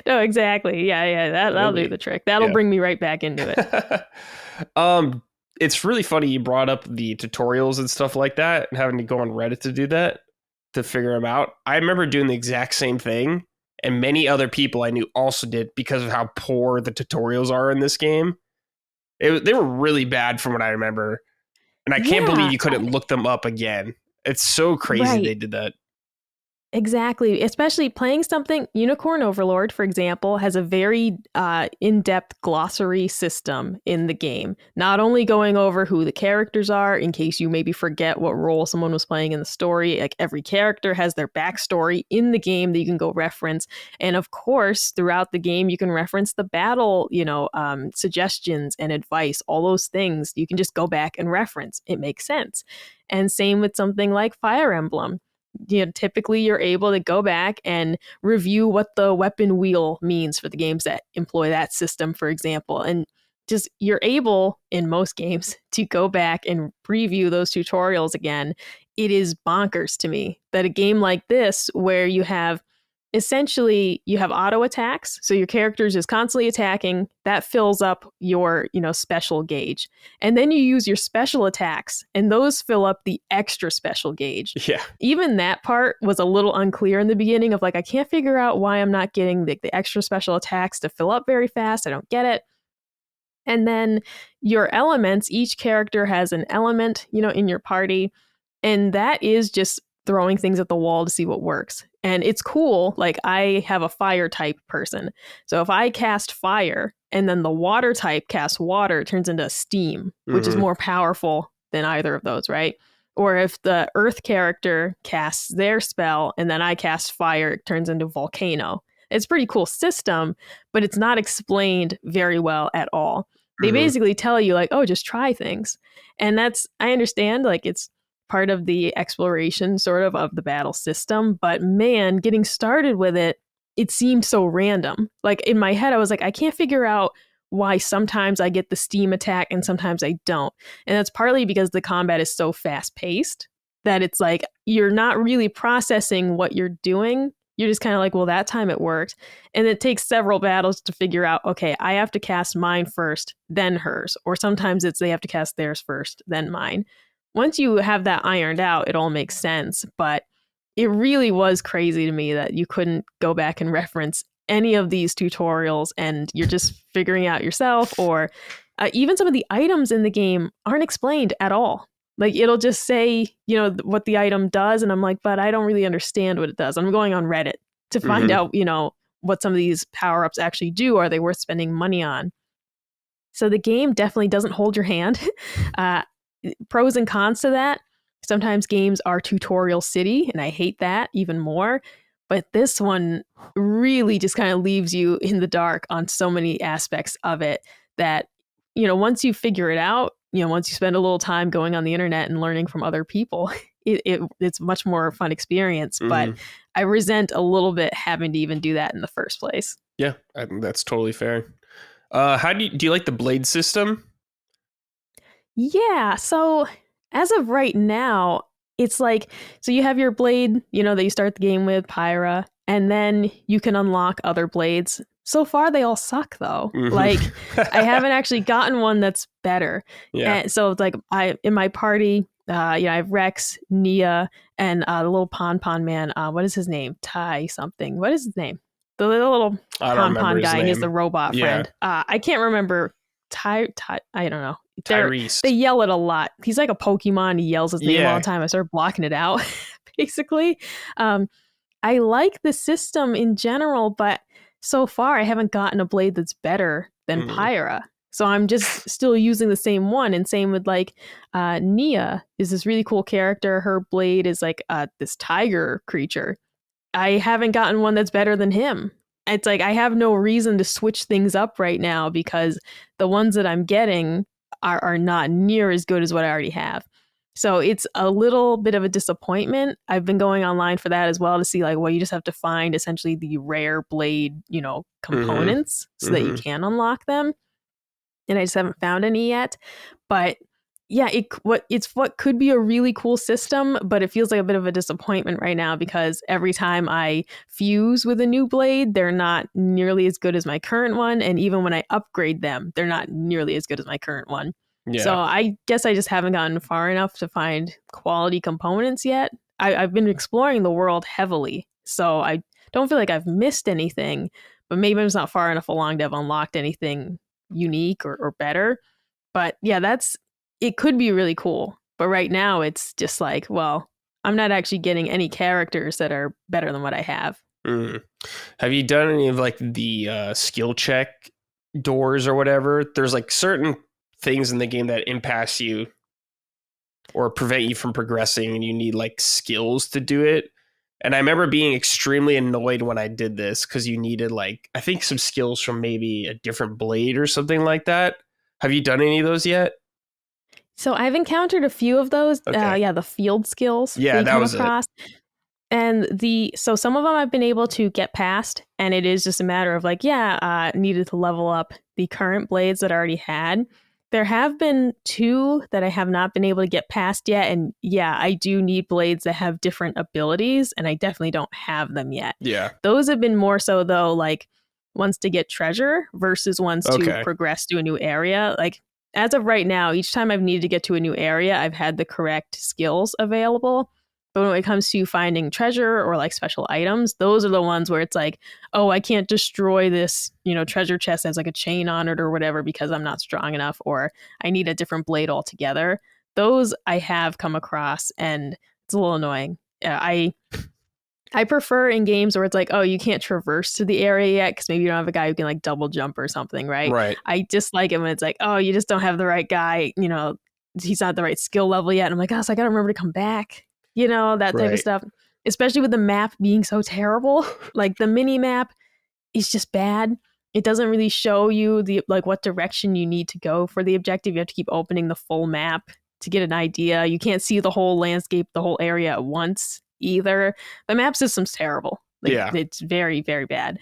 No, exactly. Yeah. That'll do the trick. That'll bring me right back into
it. It's really funny you brought up the tutorials and stuff like that and having to go on Reddit to do that, to figure them out. I remember doing the exact same thing, and many other people I knew also did because of how poor the tutorials are in this game. They were really bad from what I remember, and I can't believe you couldn't look them up again. It's so crazy they did that.
Exactly. Especially playing something, Unicorn Overlord, for example, has a very in-depth glossary system in the game. Not only going over who the characters are, in case you maybe forget what role someone was playing in the story. Like every character has their backstory in the game that you can go reference. And of course, throughout the game, you can reference the battle, suggestions and advice, all those things. You can just go back and reference. It makes sense. And same with something like Fire Emblem. Typically you're able to go back and review what the weapon wheel means for the games that employ that system, for example. And just you're able in most games to go back and review those tutorials again. It is bonkers to me that a game like this, where you have auto attacks. So your character is just constantly attacking. That fills up your, special gauge. And then you use your special attacks and those fill up the extra special gauge.
Yeah.
Even that part was a little unclear in the beginning of like, I can't figure out why I'm not getting the extra special attacks to fill up very fast. I don't get it. And then your elements, each character has an element, in your party. And that is just throwing things at the wall to see what works. And it's cool. Like I have a fire type person. So if I cast fire and then the water type casts water, it turns into steam, which is more powerful than either of those, right? Or if the earth character casts their spell and then I cast fire, it turns into volcano. It's a pretty cool system, but it's not explained very well at all. They basically tell you like, oh, just try things. And I understand like it's part of the exploration sort of the battle system. But man, getting started with it seemed so random. Like in my head, I was like, I can't figure out why sometimes I get the steam attack and sometimes I don't. And that's partly because the combat is so fast paced that it's like, you're not really processing what you're doing. You're just kind of like, well, that time it worked. And it takes several battles to figure out, okay, I have to cast mine first, then hers. Or sometimes it's they have to cast theirs first, then mine. Once you have that ironed out, it all makes sense. But it really was crazy to me that you couldn't go back and reference any of these tutorials and you're just figuring out yourself, or even some of the items in the game aren't explained at all. Like it'll just say, what the item does. And I'm like, but I don't really understand what it does. I'm going on Reddit to find out, what some of these power-ups actually do. Are they worth spending money on? So the game definitely doesn't hold your hand. Pros and cons to that. Sometimes games are tutorial city, and I hate that even more. But this one really just kind of leaves you in the dark on so many aspects of it that, once you figure it out, once you spend a little time going on the internet and learning from other people, it's much more fun experience. But I resent a little bit having to even do that in the first place.
Yeah, I think that's totally fair. How do you like the blade system?
Yeah, so as of right now, it's like, so you have your blade, that you start the game with, Pyra, and then you can unlock other blades. So far, they all suck, though. Like, I haven't actually gotten one that's better.
Yeah.
And so it's like, in my party, I have Rex, Nia, and the little Pon man. What is his name? Ty something. What is his name? The little Pon guy, and he's the robot friend. I can't remember. Ty, I don't know.
Tyrese.
They yell it a lot. He's like a Pokemon. He yells his name all the time. I started blocking it out, basically. I like the system in general, but so far I haven't gotten a blade that's better than Pyra. So I'm just still using the same one. And same with like Nia is this really cool character. Her blade is like this tiger creature. I haven't gotten one that's better than him. It's like I have no reason to switch things up right now because the ones that I'm getting are not near as good as what I already have. So it's a little bit of a disappointment. I've been going online for that as well to see like, well, you just have to find essentially the rare blade, components so that you can unlock them. And I just haven't found any yet. But yeah, it's what could be a really cool system, but it feels like a bit of a disappointment right now because every time I fuse with a new blade, they're not nearly as good as my current one. And even when I upgrade them, they're not nearly as good as my current one. Yeah. So I guess I just haven't gotten far enough to find quality components yet. I've been exploring the world heavily, so I don't feel like I've missed anything, but maybe I'm just not far enough along to have unlocked anything unique or better. But yeah, it could be really cool. But right now it's just like, well, I'm not actually getting any characters that are better than what I have.
Have you done any of like the skill check doors or whatever? There's like certain things in the game that impasse you or prevent you from progressing and you need like skills to do it. And I remember being extremely annoyed when I did this because you needed like, I think some skills from maybe a different blade or something like that. Have you done any of those yet?
So I've encountered a few of those. Okay. The field skills.
Yeah, that was across. It.
And so some of them I've been able to get past, and it is just a matter of like, needed to level up the current blades that I already had. There have been 2 that I have not been able to get past yet. And yeah, I do need blades that have different abilities, and I definitely don't have them yet.
Yeah.
Those have been more so, though, like ones to get treasure versus ones to progress to a new area. Like as of right now, each time I've needed to get to a new area, I've had the correct skills available. But when it comes to finding treasure or like special items, those are the ones where it's like, oh, I can't destroy this, treasure chest that has like a chain on it or whatever because I'm not strong enough, or I need a different blade altogether. Those I have come across, and it's a little annoying. I prefer in games where it's like, oh, you can't traverse to the area yet because maybe you don't have a guy who can like double jump or something, right?
Right.
I dislike it when it's like, oh, you just don't have the right guy, he's not the right skill level yet. And I'm like, oh, so I got to remember to come back. That type of stuff, especially with the map being so terrible. Like the mini map is just bad. It doesn't really show you what direction you need to go for the objective. You have to keep opening the full map to get an idea. You can't see the whole landscape, the whole area at once either. The map system's terrible. It's very, very bad.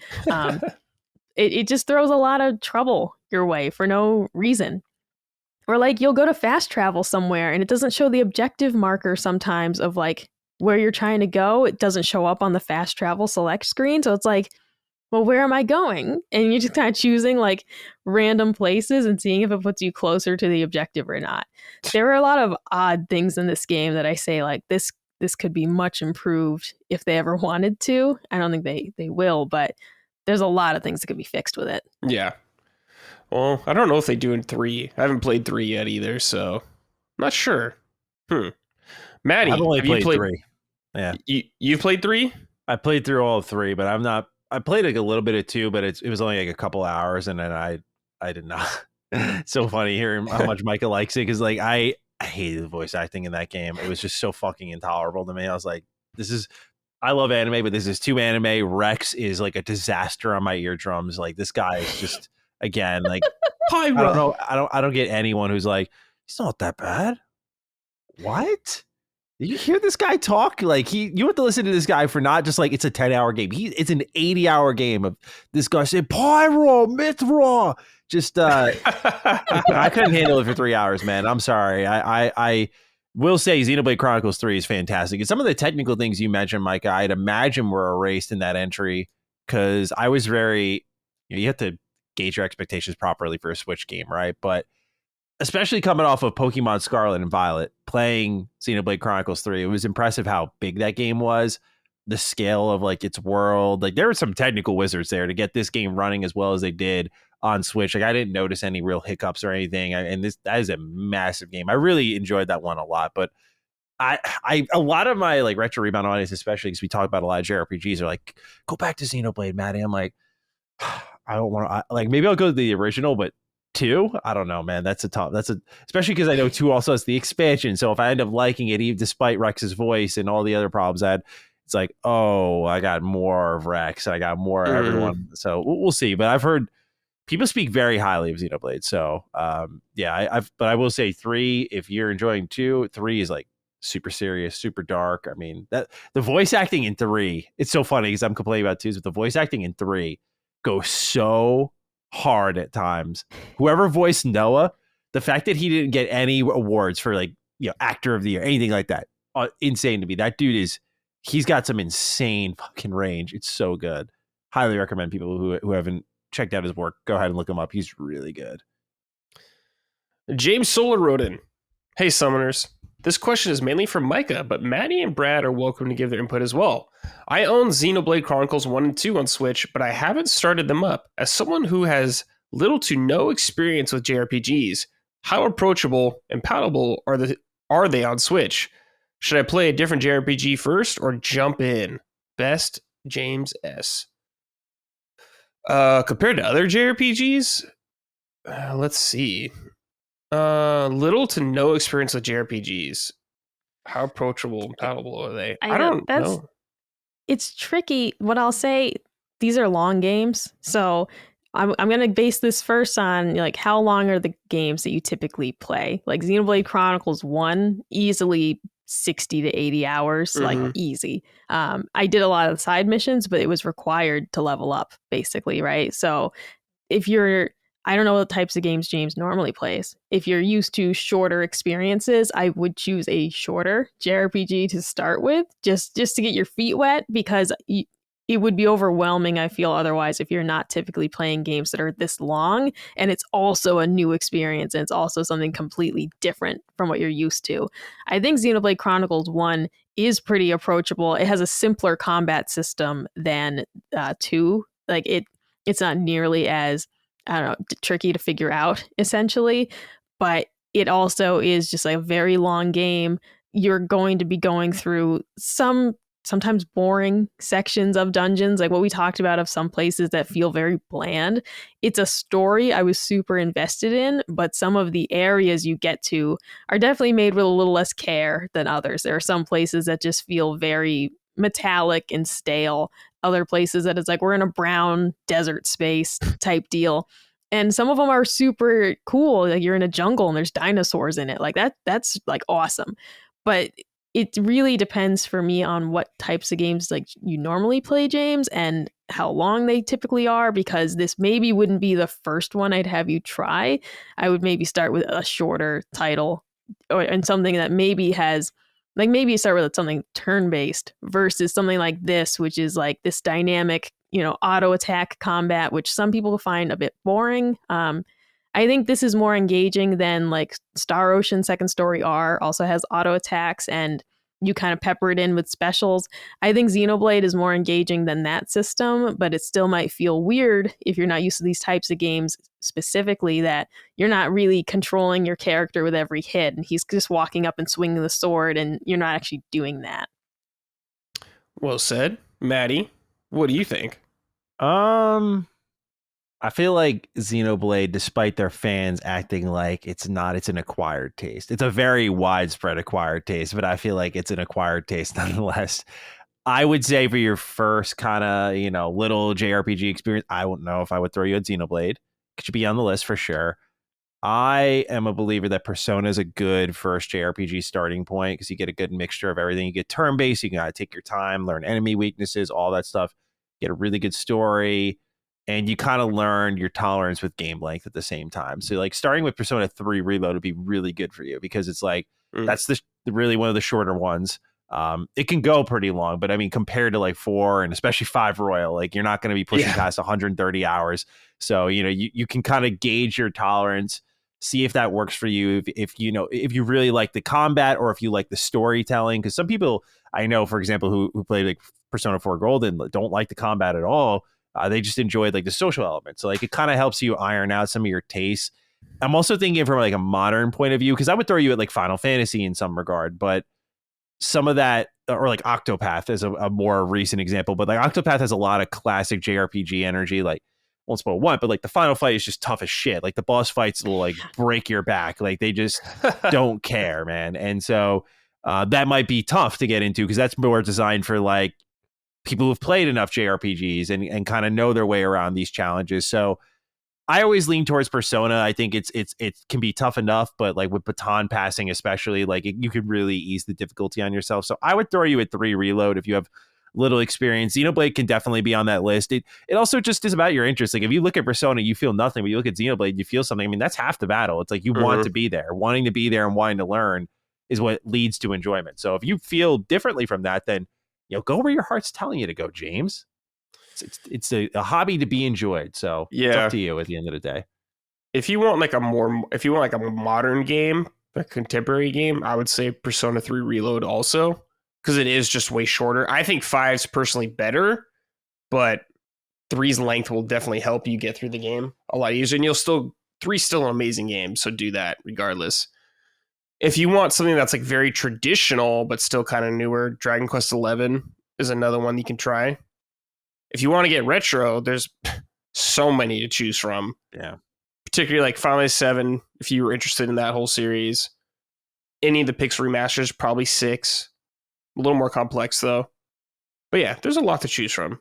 It just throws a lot of trouble your way for no reason. Or like you'll go to fast travel somewhere and it doesn't show the objective marker sometimes of like where you're trying to go. It doesn't show up on the fast travel select screen. So it's like, well, where am I going? And you're just kind of choosing like random places and seeing if it puts you closer to the objective or not. There are a lot of odd things in this game that I say like this could be much improved if they ever wanted to. I don't think they will, but there's a lot of things that could be fixed with it.
Yeah. Well, I don't know if they do in 3. I haven't played 3 yet either, so I'm not sure. Matty,
I've only played 3. Yeah.
You've played 3?
I played through all 3, but I played like a little bit of 2, but it was only like a couple hours, and then I did not. It's so funny hearing how much Micah likes it, because like I hated the voice acting in that game. It was just so fucking intolerable to me. I was like, I love anime, but this is too anime. Rex is like a disaster on my eardrums. Like this guy is just... Again, like I don't know. I don't get anyone who's like, he's not that bad. What? Did you hear this guy talk? Like you have to listen to this guy for not just like it's a 10-hour game. It's an 80-hour game of this guy saying Pyro, Mithra. Just I couldn't handle it for 3 hours, man. I'm sorry. Will say Xenoblade Chronicles 3 is fantastic. And some of the technical things you mentioned, Micah, I'd imagine were erased in that entry because I was very, you have to gauge your expectations properly for a Switch game, right? But especially coming off of Pokemon Scarlet and Violet, playing Xenoblade Chronicles 3, it was impressive how big that game was, the scale of like its world. Like there were some technical wizards there to get this game running as well as they did on Switch. Like I didn't notice any real hiccups or anything. And that is a massive game. I really enjoyed that one a lot. But I a lot of my like retro rebound audience, especially because we talk about a lot of JRPGs, are like, go back to Xenoblade, Matty. I'm like, I don't want to. Like maybe I'll go to the original, but 2, I don't know, man. That's especially because I know 2 also has the expansion. So if I end up liking it, even despite Rex's voice and all the other problems I had, it's like, oh, I got more of Rex, I got more of everyone. So we'll see. But I've heard people speak very highly of Xenoblade. So yeah, but I will say 3, if you're enjoying 2, 3 is like super serious, super dark. I mean, that the voice acting in 3, it's so funny because I'm complaining about 2s, but the voice acting in 3 goes so hard at times. Whoever voiced Noah, the fact that he didn't get any awards for like, actor of the year, anything like that, insane to me. That dude he's got some insane fucking range. It's so good. Highly recommend people who haven't checked out his work, go ahead and look him up. He's really good.
James Solar wrote in, hey summoners, this question is mainly for Micah, but Matty and Brad are welcome to give their input as well. I own Xenoblade Chronicles 1 and 2 on Switch, but I haven't started them up. As someone who has little to no experience with JRPGs, how approachable and palatable are they on Switch? Should I play a different JRPG first or jump in? Best, James S. Compared to other JRPGs, let's see. Little to no experience with JRPGs. How approachable and palatable are they? I don't know.
It's tricky. What I'll say, these are long games, so I'm going to base this first on like how long are the games that you typically play. Like Xenoblade Chronicles 1, easily 60 to 80 hours, like easy. I did a lot of the side missions, but it was required to level up, basically, right? So if you're, I don't know what types of games James normally plays. If you're used to shorter experiences, I would choose a shorter JRPG to start with, just to get your feet wet, because it would be overwhelming, I feel, otherwise, if you're not typically playing games that are this long. And it's also a new experience, and it's also something completely different from what you're used to. I think Xenoblade Chronicles 1 is pretty approachable. It has a simpler combat system than 2. Like it's not nearly as, I don't know, tricky to figure out, essentially. But it also is just like a very long game. You're going to be going through sometimes boring sections of dungeons, like what we talked about, of some places that feel very bland. It's a story I was super invested in, but some of the areas you get to are definitely made with a little less care than others. There are some places that just feel very metallic and stale. Other places that it's like we're in a brown desert space type deal. And some of them are super cool. Like you're in a jungle and there's dinosaurs in it. Like that's like awesome. But it really depends for me on what types of games like you normally play, James, and how long they typically are, because this maybe wouldn't be the first one I'd have you try. I would maybe start with a shorter title and something that maybe has, like maybe you start with something turn-based versus something like this, which is like this dynamic, auto attack combat, which some people find a bit boring. I think this is more engaging than like Star Ocean Second Story R also has auto attacks and you kind of pepper it in with specials. I think Xenoblade is more engaging than that system, but it still might feel weird if you're not used to these types of games, specifically that you're not really controlling your character with every hit and he's just walking up and swinging the sword and you're not actually doing that.
Well said. Matty, what do you think?
I feel like Xenoblade, despite their fans acting like it's not, it's an acquired taste. It's a very widespread acquired taste, but I feel like it's an acquired taste nonetheless. I would say for your first kind of, little JRPG experience, I wouldn't know if I would throw you at Xenoblade. It should be on the list for sure. I am a believer that Persona is a good first JRPG starting point because you get a good mixture of everything. You get turn-based, you can take your time, learn enemy weaknesses, all that stuff. Get a really good story. and you kind of learn your tolerance with game length at the same time. So like starting with Persona 3 Reload would be really good for you because it's like that's really one of the shorter ones. It can go pretty long, but I mean, compared to like 4 and especially 5 Royal, like you're not going to be pushing past 130 hours. So, you can kind of gauge your tolerance, see if that works for you. If you really like the combat or if you like the storytelling, because some people I know, for example, who played like Persona 4 Golden don't like the combat at all. They just enjoyed like the social element. So like it kind of helps you iron out some of your tastes. I'm also thinking from like a modern point of view, because I would throw you at like Final Fantasy in some regard, but some of that, or like Octopath is a more recent example, but like Octopath has a lot of classic JRPG energy. Like, won't spoil one, but like the final fight is just tough as shit. Like the boss fights will like break your back. Like they just don't care, man. And so that might be tough to get into because that's more designed for like people who've played enough JRPGs and kind of know their way around these challenges. So I always lean towards Persona. I think it can be tough enough, but like with baton passing, especially, like you could really ease the difficulty on yourself. So I would throw you at 3 Reload if you have little experience. Xenoblade can definitely be on that list. It also just is about your interest. Like if you look at Persona, you feel nothing, but you look at Xenoblade, you feel something. I mean, that's half the battle. It's like you want to be there. Wanting to be there and wanting to learn is what leads to enjoyment. So if you feel differently from that, then go where your heart's telling you to go, James. It's a hobby to be enjoyed. So it's up to you at the end of the day.
If you want like a modern game, a contemporary game, I would say Persona 3 Reload also, because it is just way shorter. I think 5's personally better, but 3's length will definitely help you get through the game a lot easier. And 3's still an amazing game, so do that regardless. If you want something that's like very traditional but still kind of newer, Dragon Quest XI is another one you can try. If you want to get retro, there's so many to choose from.
Yeah.
Particularly like Final Fantasy VII, if you were interested in that whole series. Any of the Pixel remasters, probably 6. A little more complex, though. But yeah, there's a lot to choose from.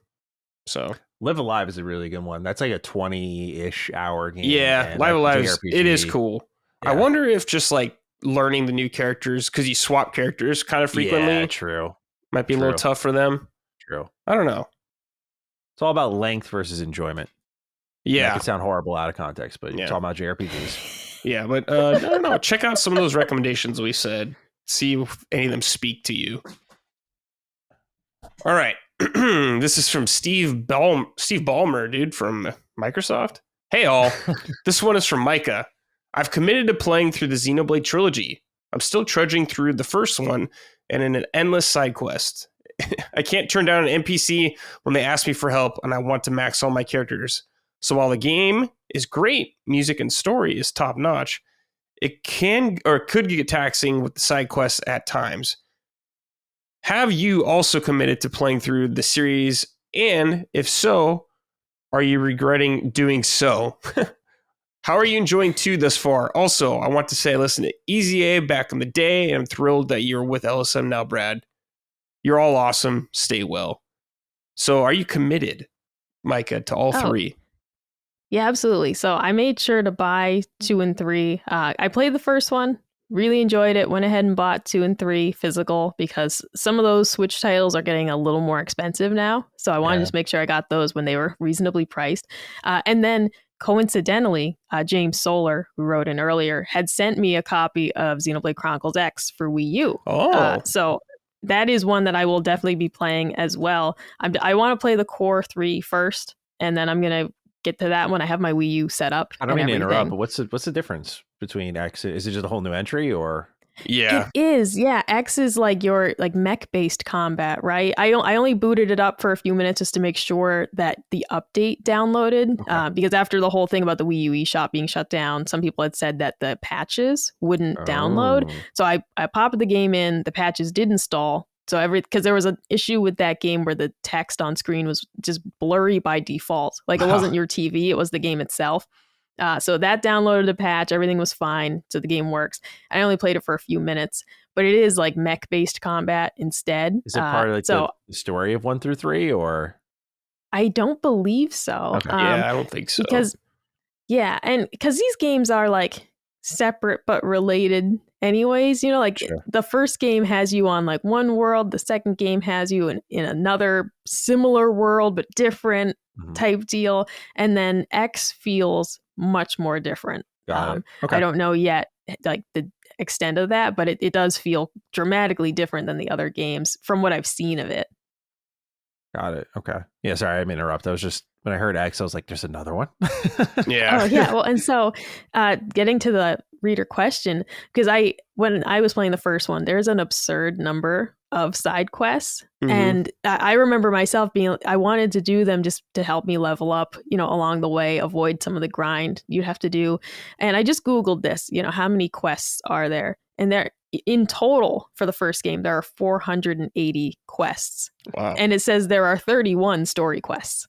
So
Live Alive is a really good one. That's like a 20-ish hour game.
Yeah, Live Alive, it is cool. Yeah. I wonder if just like learning the new characters, because you swap characters kind of frequently.
Yeah, true.
Might be a little tough for them.
True.
I don't know.
It's all about length versus enjoyment.
Yeah.
That could sound horrible out of context, but you're talking about JRPGs.
Yeah, but no. Check out some of those recommendations we said. See if any of them speak to you. All right. This is from Steve Ballmer, dude, from Microsoft. Hey, all. This one is from Micah. I've committed to playing through the Xenoblade trilogy. I'm still trudging through the first one and in an endless side quest. I can't turn down an NPC when they ask me for help, and I want to max all my characters. So while the game is great, music and story is top notch, it can or could get taxing with the side quests at times. Have you also committed to playing through the series? And if so, are you regretting doing so? How are you enjoying 2 thus far? Also, I want to say I listened to Easy A back in the day, and I'm thrilled that you're with LSM now, Brad. You're all awesome. Stay well. So are you committed, Micah, to all 3?
Yeah, absolutely. So I made sure to buy 2 and 3. I played the first one, really enjoyed it, went ahead and bought 2 and 3 physical because some of those Switch titles are getting a little more expensive now. So I wanted to just make sure I got those when they were reasonably priced. And then coincidentally, James Solar, who wrote in earlier, had sent me a copy of Xenoblade Chronicles X for Wii U. So that is one that I will definitely be playing as well. I want to play the core 3 first, and then I'm going to get to that when I have my Wii U set up.
I don't mean to interrupt, but what's the difference between X? Is it just a whole new entry, or?
Yeah,
it is. Yeah, X is like your mech based combat, right? I only booted it up for a few minutes just to make sure that the update downloaded, because after the whole thing about the Wii U eShop being shut down, some people had said that the patches wouldn't download. So I popped the game in, the patches did install. So because there was an issue with that game where the text on screen was just blurry by default. Like it wasn't your TV, it was the game itself. So that downloaded a patch, everything was fine, so the game works. I only played it for a few minutes, but it is like mech-based combat instead.
Is it part of the story of 1 through 3, or?
I don't believe so.
Okay. Yeah, I don't think so.
Because these games are like separate but related anyways. The first game has you on like one world, the second game has you in another similar world but different. type deal. And then X feels much more different.
Got it. Okay.
I don't know yet, like the extent of that, but it does feel dramatically different than the other games from what I've seen of it.
Got it. Okay. Yeah, sorry, I didn't interrupt. I was just, when I heard X, I was like, there's another one.
Yeah.
Oh, yeah. Well, and so getting to the reader question, because when I was playing the first one, there's an absurd number of side quests. And I remember myself being, I wanted to do them just to help me level up, along the way, avoid some of the grind you'd have to do. And I just Googled this, how many quests are there? And there, in total for the first game, there are 480 quests.
Wow.
And it says there are 31 story quests.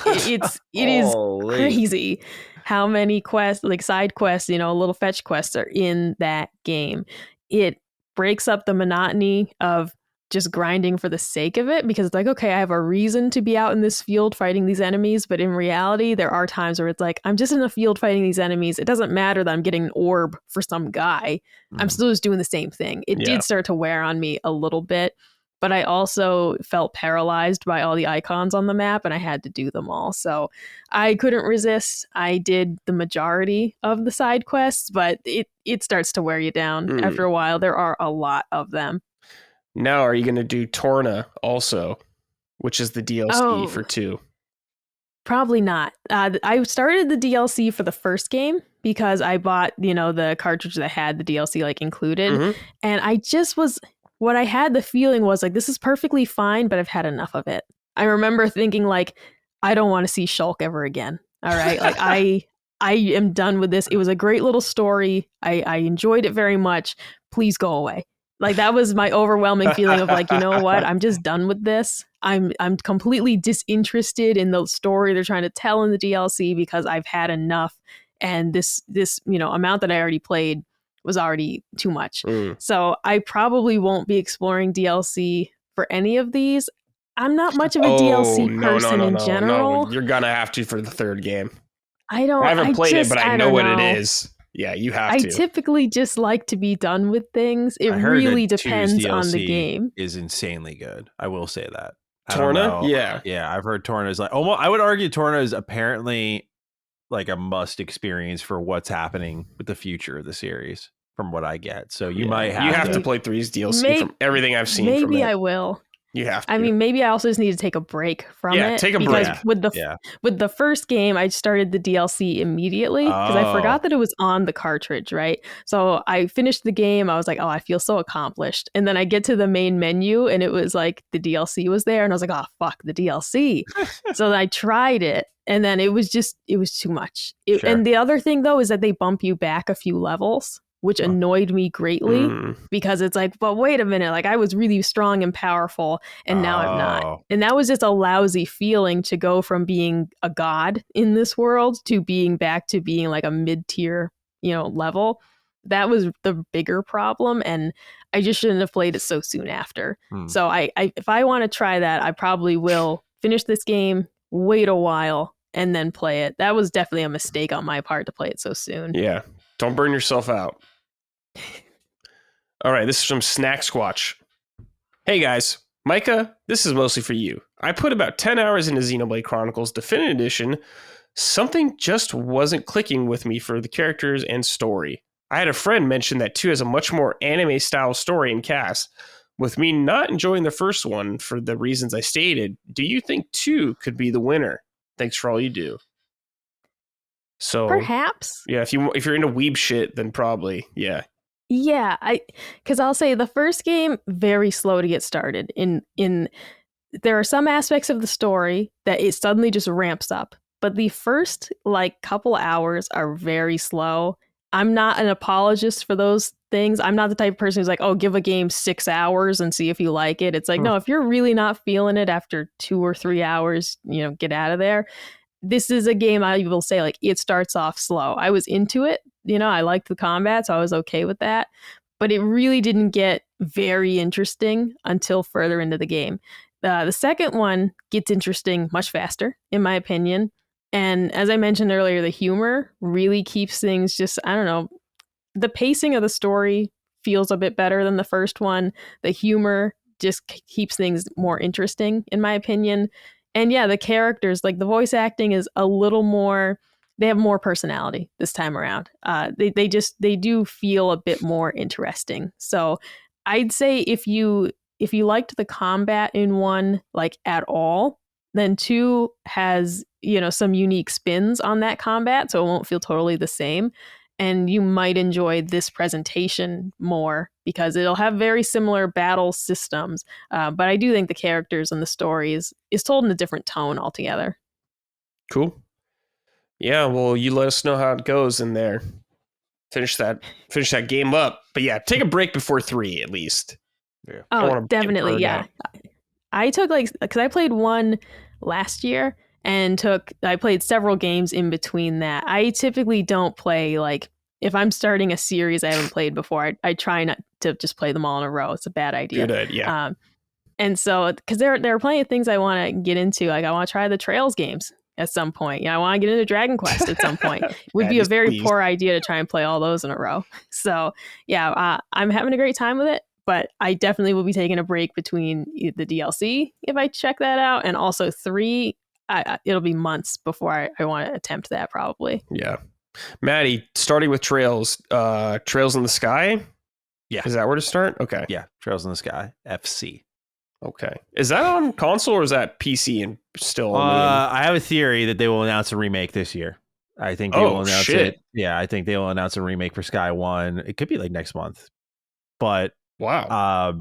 It is crazy how many quests, like side quests, little fetch quests are in that game. It breaks up the monotony of just grinding for the sake of it, because it's like, okay, I have a reason to be out in this field fighting these enemies. But in reality, there are times where it's like, I'm just in the field fighting these enemies. It doesn't matter that I'm getting an orb for some guy. I'm still just doing the same thing. It did start to wear on me a little bit, but I also felt paralyzed by all the icons on the map, and I had to do them all. So I couldn't resist. I did the majority of the side quests, but it starts to wear you down after a while. There are a lot of them.
Now, are you going to do Torna also, which is the DLC for 2?
Probably not. I started the DLC for the first game because I bought, the cartridge that had the DLC like included. And I just what I had the feeling was like, this is perfectly fine, but I've had enough of it. I remember thinking like, I don't want to see Shulk ever again. All right. Like I am done with this. It was a great little story. I enjoyed it very much. Please go away. Like that was my overwhelming feeling of like, you know what? I'm just done with this. I'm completely disinterested in the story they're trying to tell in the DLC because I've had enough. And this amount that I already played was already too much. So I probably won't be exploring DLC for any of these. I'm not much of a DLC person in general.
No, you're gonna have to for the third game.
I haven't
played it, but I know what it is. Yeah, you have to.
I typically just like to be done with things. It really depends on the game.
Is insanely good. I will say that.
Torna? Yeah,
I've heard Torna is like almost. I would argue Torna is apparently like a must experience for what's happening with the future of the series, from what I get. So you might have
to play 3's DLC from everything I've seen.
Maybe I will.
You have to.
I mean, maybe I also just need to take a break from it.
Yeah, take a break.
With the first game, I started the DLC immediately because I forgot that it was on the cartridge, right? So I finished the game. I was like, oh, I feel so accomplished. And then I get to the main menu and it was like the DLC was there. And I was like, oh, fuck, the DLC. So I tried it. And then it was too much. And the other thing, though, is that they bump you back a few levels, which annoyed me greatly because it's like, but wait a minute, like I was really strong and powerful and now I'm not. And that was just a lousy feeling to go from being a god in this world to being back to being like a mid-tier, level. That was the bigger problem. And I just shouldn't have played it so soon after. So I if I want to try that, I probably will finish this game, wait a while, and then play it. That was definitely a mistake on my part to play it so soon.
Yeah. Don't burn yourself out. All right, this is from Snack Squatch. Hey guys, Micah, this is mostly for you. I put about 10 hours into Xenoblade Chronicles Definitive Edition. Something just wasn't clicking with me for the characters and story. I had a friend mention that 2 has a much more anime-style story and cast. With me not enjoying the first one for the reasons I stated, do you think 2 could be the winner? Thanks for all you do. So
perhaps.
Yeah, if you're into weeb shit, then probably, yeah.
Yeah, because I'll say the first game, very slow to get started. In there are some aspects of the story that it suddenly just ramps up, but the first couple hours are very slow. I'm not an apologist for those things. I'm not the type of person who's like, oh, give a game 6 hours and see if you like it. It's like, no, if you're really not feeling it after 2 or 3 hours, get out of there. This is a game I will say, it starts off slow. I was into it. I liked the combat, so I was okay with that. But it really didn't get very interesting until further into the game. The second one gets interesting much faster, in my opinion. And as I mentioned earlier, the humor really keeps things just, I don't know, the pacing of the story feels a bit better than the first one. The humor just keeps things more interesting, in my opinion. And yeah, the characters, like the voice acting is a little more, they have more personality this time around. They do feel a bit more interesting. So I'd say if you liked the combat in one like at all, then two has, some unique spins on that combat, so it won't feel totally the same. And you might enjoy this presentation more because it'll have very similar battle systems. But I do think the characters and the stories is told in a different tone altogether.
Cool. Yeah, well, you let us know how it goes in there. Finish that game up. But yeah, take a break before 3 at least.
Yeah.
Oh, definitely. Yeah. I took because I played 1 last year and I played several games in between that. I typically don't play if I'm starting a series I haven't played before, I try not to just play them all in a row. It's a bad idea.
Good idea.
And so, because there are plenty of things I want to get into. Like I want to try the Trails games at some point. I want to get into Dragon Quest at some point. It would be a very poor idea to try and play all those in a row. So yeah, I'm having a great time with it. But I definitely will be taking a break between the DLC if I check that out, and also 3. It'll be months before I want to attempt that probably.
Yeah. Matty, starting with Trails in the Sky?
Yeah.
Is that where to start? Okay.
Yeah, Trails in the Sky, FC.
Okay. Is that on console or is that PC and still only
I have a theory that they will announce a remake this year. I think they will announce it. Yeah, I think they will announce a remake for Sky 1. It could be like next month. But
wow.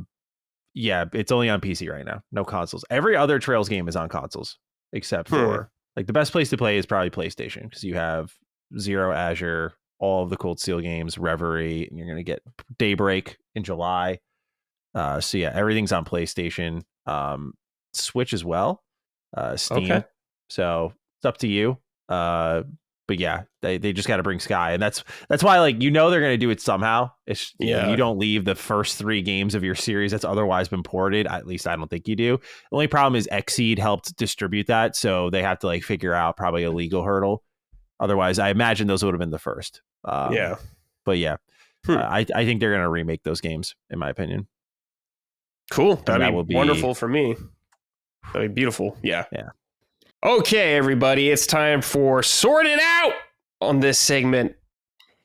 Yeah, it's only on PC right now. No consoles. Every other Trails game is on consoles except for the best place to play is probably PlayStation because you have Zero, Azure, all of the Cold Steel games, Reverie, and you're going to get Daybreak in July. So yeah, everything's on PlayStation, Switch as well, Steam. Okay. So it's up to you. But yeah, they just got to bring Sky, and that's why they're going to do it somehow. It's you don't leave the first 3 games of your series that's otherwise been ported. At least I don't think you do. The only problem is Xseed helped distribute that, so they have to figure out probably a legal hurdle. Otherwise, I imagine those would have been the first. But yeah, I think they're going to remake those games, in my opinion.
Cool. That'd be wonderful for me. That'd be beautiful. Yeah.
Yeah.
Okay, everybody, it's time for Sort It Out on this segment.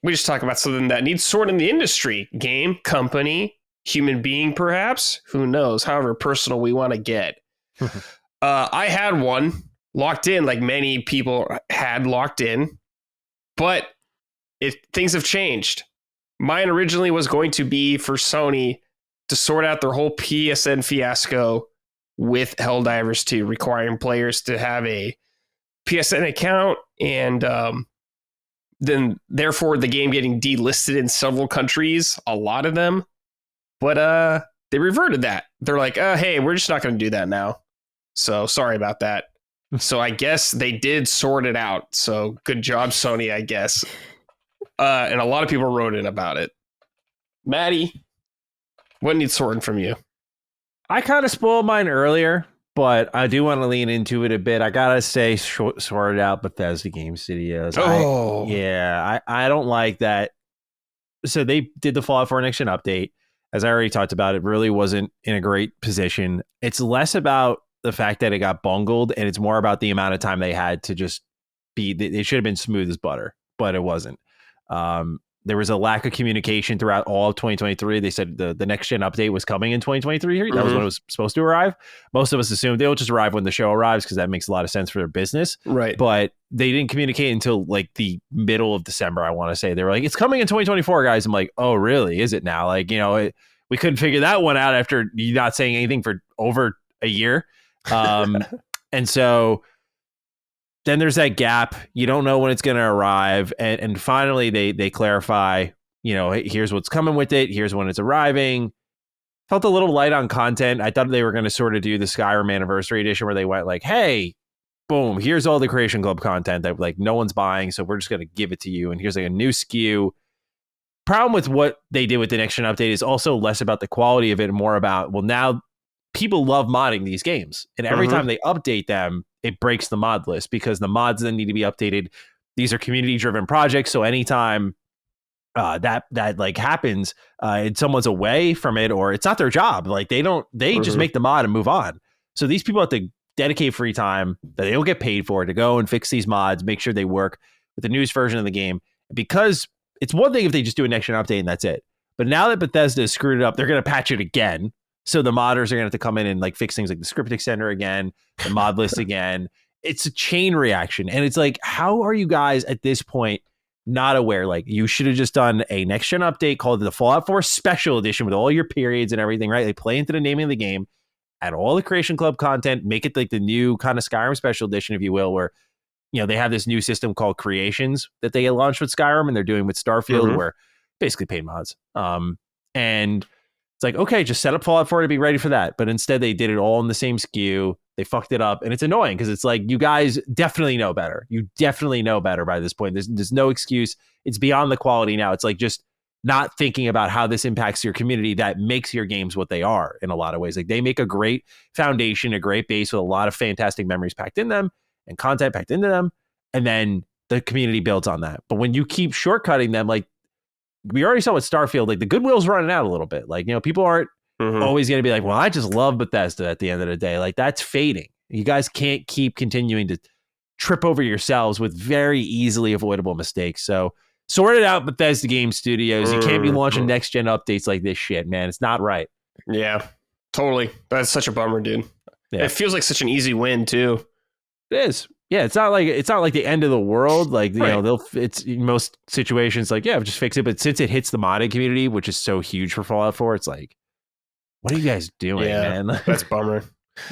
We just talk about something that needs sort in the industry. Game, company, human being, perhaps. Who knows? However personal we want to get. I had one locked in like many people had locked in, but things have changed. Mine originally was going to be for Sony to sort out their whole PSN fiasco with Helldivers 2, requiring players to have a PSN account and then therefore the game getting delisted in several countries, a lot of them. But they reverted that. They're like, hey, we're just not going to do that now. So sorry about that. So I guess they did sort it out. So good job, Sony, I guess. And a lot of people wrote in about it. Matty, what needs sorting from you?
I kind of spoiled mine earlier, but I do want to lean into it a bit. I gotta say, sorted out Bethesda Game Studios. I don't like that. So they did the Fallout 4 Next Gen update. As I already talked about, it really wasn't in a great position. It's less about the fact that it got bungled, and it's more about the amount of time they had to just be. They should have been smooth as butter, but it wasn't. There was a lack of communication throughout all of 2023. They said the next gen update was coming in 2023. That was when it was supposed to arrive. Most of us assumed they'll just arrive when the show arrives because that makes a lot of sense for their business.
Right.
But they didn't communicate until the middle of December, I want to say. They were like, it's coming in 2024, guys. I'm like, oh, really? Is it now? We couldn't figure that one out after you not saying anything for over a year. And so then there's that gap. You don't know when it's going to arrive. And finally, they clarify, here's what's coming with it. Here's when it's arriving. Felt a little light on content. I thought they were going to sort of do the Skyrim Anniversary Edition where they went hey, boom, here's all the Creation Club content that no one's buying. So we're just going to give it to you. And here's a new SKU. Problem with what they did with the next gen update is also less about the quality of it and more about, now people love modding these games. And every time they update them, it breaks the mod list because the mods then need to be updated. These are community driven projects. So anytime that happens and someone's away from it or it's not their job, they just make the mod and move on. So these people have to dedicate free time that they don't get paid for to go and fix these mods, make sure they work with the newest version of the game. Because it's one thing if they just do a next gen update and that's it. But now that Bethesda has screwed it up, they're going to patch it again. So the modders are going to have to come in and like fix things like the script extender again, the mod list again. It's a chain reaction. And it's like, how are you guys at this point not aware? Like, you should have just done a next gen update called the Fallout 4 Special Edition with all your periods and everything, right? They play into the naming of the game, add all the Creation Club content, make it like the new kind of Skyrim Special Edition, if you will, where, you know, they have this new system called Creations that they launched with Skyrim and they're doing with Starfield, where basically paid mods. And it's like, okay, just set up Fallout 4 to be ready for that. But instead they did it all in the same SKU. They fucked it up. And it's annoying because it's like, you guys definitely know better. You definitely know better by this point. There's no excuse. It's beyond the quality now. It's like just not thinking about how this impacts your community that makes your games what they are in a lot of ways. Like, they make a great foundation, a great base with a lot of fantastic memories packed in them and content packed into them. And then the community builds on that. But when you keep shortcutting them, like we already saw with Starfield, like the goodwill's running out a little bit. Like, you know, people aren't always going to be like, well, I just love Bethesda at the end of the day. Like, that's fading. You guys can't keep continuing to trip over yourselves with very easily avoidable mistakes. So sort it out, Bethesda Game Studios. You can't be launching next gen updates like this shit, man. It's not right.
Yeah, totally. That's such a bummer, dude. Yeah. It feels like such an easy win too.
It is. Yeah, it's not like the end of the world. Like, you know, it's in most situations like, yeah, just fix it. But since it hits the modding community, which is so huge for Fallout 4, it's like, what are you guys doing, man?
That's a bummer.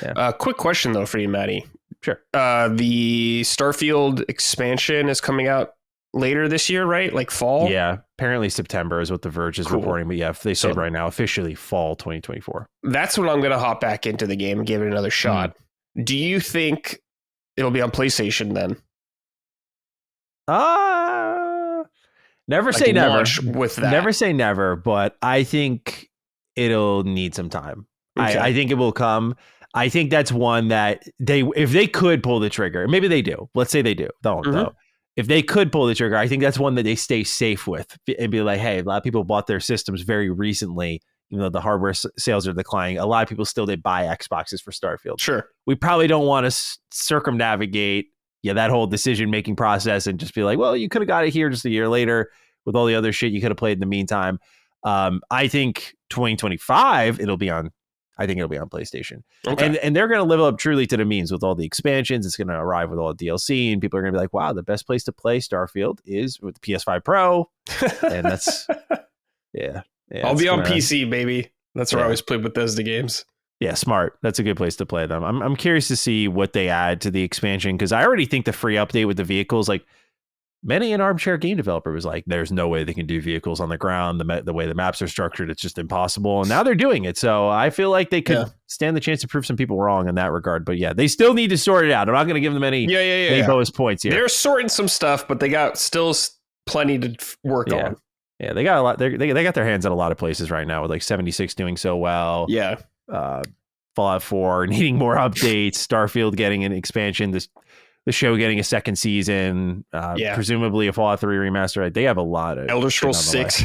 Yeah. Quick question though for you, Matty.
Sure.
The Starfield expansion is coming out later this year, right? Like fall?
Yeah. Apparently September is what The Verge is reporting. But yeah, they said right now, officially fall 2024. That's
when I'm going to hop back into the game and give it another shot. Do you think it'll be on PlayStation then?
Never say never.
With that.
Never say never, but I think it'll need some time. Okay. I think it will come. I think that's one that if they could pull the trigger, maybe they do. Let's say they do. Don't though. If they could pull the trigger, I think that's one that they stay safe with and be like, hey, a lot of people bought their systems very recently, even though the hardware sales are declining. A lot of people still did buy Xboxes for Starfield.
Sure.
We probably don't want to circumnavigate that whole decision-making process and just be like, well, you could have got it here just a year later with all the other shit you could have played in the meantime. I think 2025, it'll be on PlayStation. Okay. And they're going to live up truly to the means with all the expansions. It's going to arrive with all the DLC, and people are going to be like, wow, the best place to play Starfield is with the PS5 Pro. And that's, yeah.
I'll be on PC, baby. That's where I always play Bethesda games.
Yeah, smart. That's a good place to play them. I'm curious to see what they add to the expansion, because I already think the free update with the vehicles, like, many an armchair game developer was like, there's no way they can do vehicles on the ground. The way the maps are structured, it's just impossible. And now they're doing it. So I feel like they could stand the chance to prove some people wrong in that regard. But yeah, they still need to sort it out. I'm not going to give them any bonus points here.
They're sorting some stuff, but they got still plenty to work on.
Yeah, they got a lot. They got their hands at a lot of places right now with like 76 doing so well.
Yeah.
Fallout 4 needing more updates. Starfield getting an expansion. The show getting a second season, presumably a Fallout 3 remaster. They have a lot of
Elder Scrolls 6.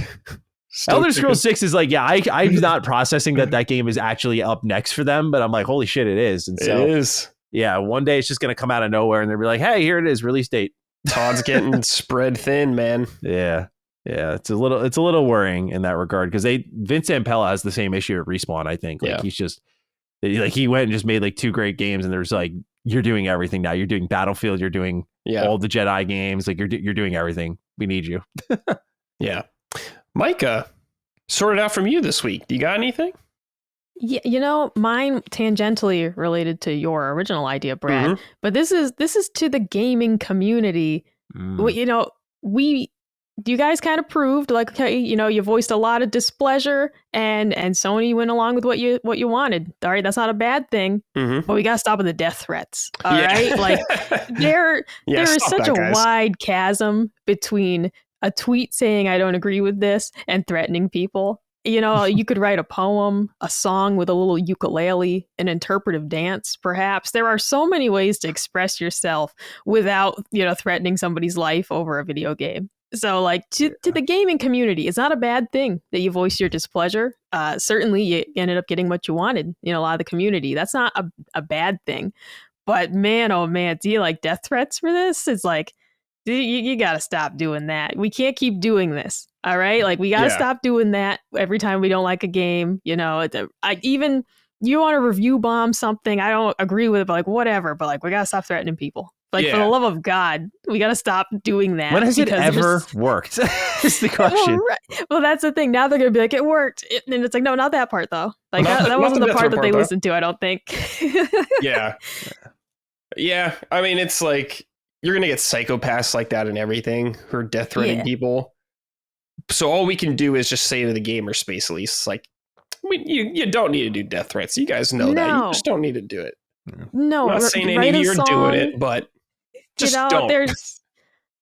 Elder Scrolls 6 is like, I'm not processing that game is actually up next for them, but I'm like, holy shit, it is. And so,
it is.
Yeah, one day it's just going to come out of nowhere and they'll be like, hey, here it is, release date.
Todd's getting spread thin, man.
Yeah. Yeah, it's a little worrying in that regard, because Vince Zampella has the same issue at Respawn, I think. Like, he's just, like, he went and just made like 2 great games, and there's like, you're doing everything now. You're doing Battlefield. You're doing all the Jedi games. Like, you're doing everything. We need you.
Yeah. Micah, sorted out from you this week. Do you got anything?
Yeah, mine tangentially related to your original idea, Brad. But this is to the gaming community. You guys kind of proved, like, okay, you voiced a lot of displeasure, and Sony went along with what you wanted. All right, that's not a bad thing, but we got to stop with the death threats. All right, like there is such a wide chasm between a tweet saying I don't agree with this and threatening people. You could write a poem, a song with a little ukulele, an interpretive dance, perhaps. There are so many ways to express yourself without, threatening somebody's life over a video game. So, like, to the gaming community, it's not a bad thing that you voiced your displeasure. Certainly, you ended up getting what you wanted, a lot of the community. That's not a bad thing. But man, oh man, do you like death threats for this? It's like, you got to stop doing that. We can't keep doing this. All right. Like, we got to stop doing that every time we don't like a game. You know, even you want to review bomb something. I don't agree with it, but like, whatever. But like, we got to stop threatening people. Like, for the love of God, we got to stop doing that.
When has it ever worked? Is the question.
Well, that's the thing. Now they're going to be like, it worked. And it's like, no, not that part, though. Like, that wasn't the part that they listened to, I don't think.
Yeah. Yeah. I mean, it's like, you're going to get psychopaths like that and everything who are death threatening people. So all we can do is just say to the gamer space, at least, like, you don't need to do death threats. You guys know that. You just don't need to do it.
No.
I'm not saying any of you are doing it, but just don't.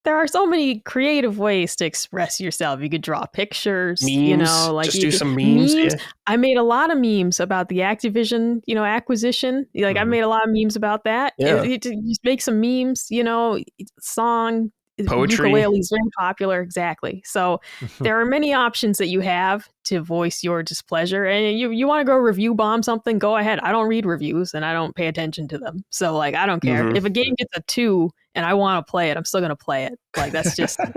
There are so many creative ways to express yourself. You could draw pictures,
memes,
like
just do some memes. Yeah.
I made a lot of memes about the Activision, acquisition. Like I made a lot of memes about that.
Yeah.
Just make some memes, song,
poetry.
Ukulele is very popular. Exactly. So there are many options that you have to voice your displeasure. And you want to go review bomb something, go ahead. I don't read reviews and I don't pay attention to them. So like, I don't care. If a game gets a 2 and I want to play it, I'm still going to play it. Like that's just, so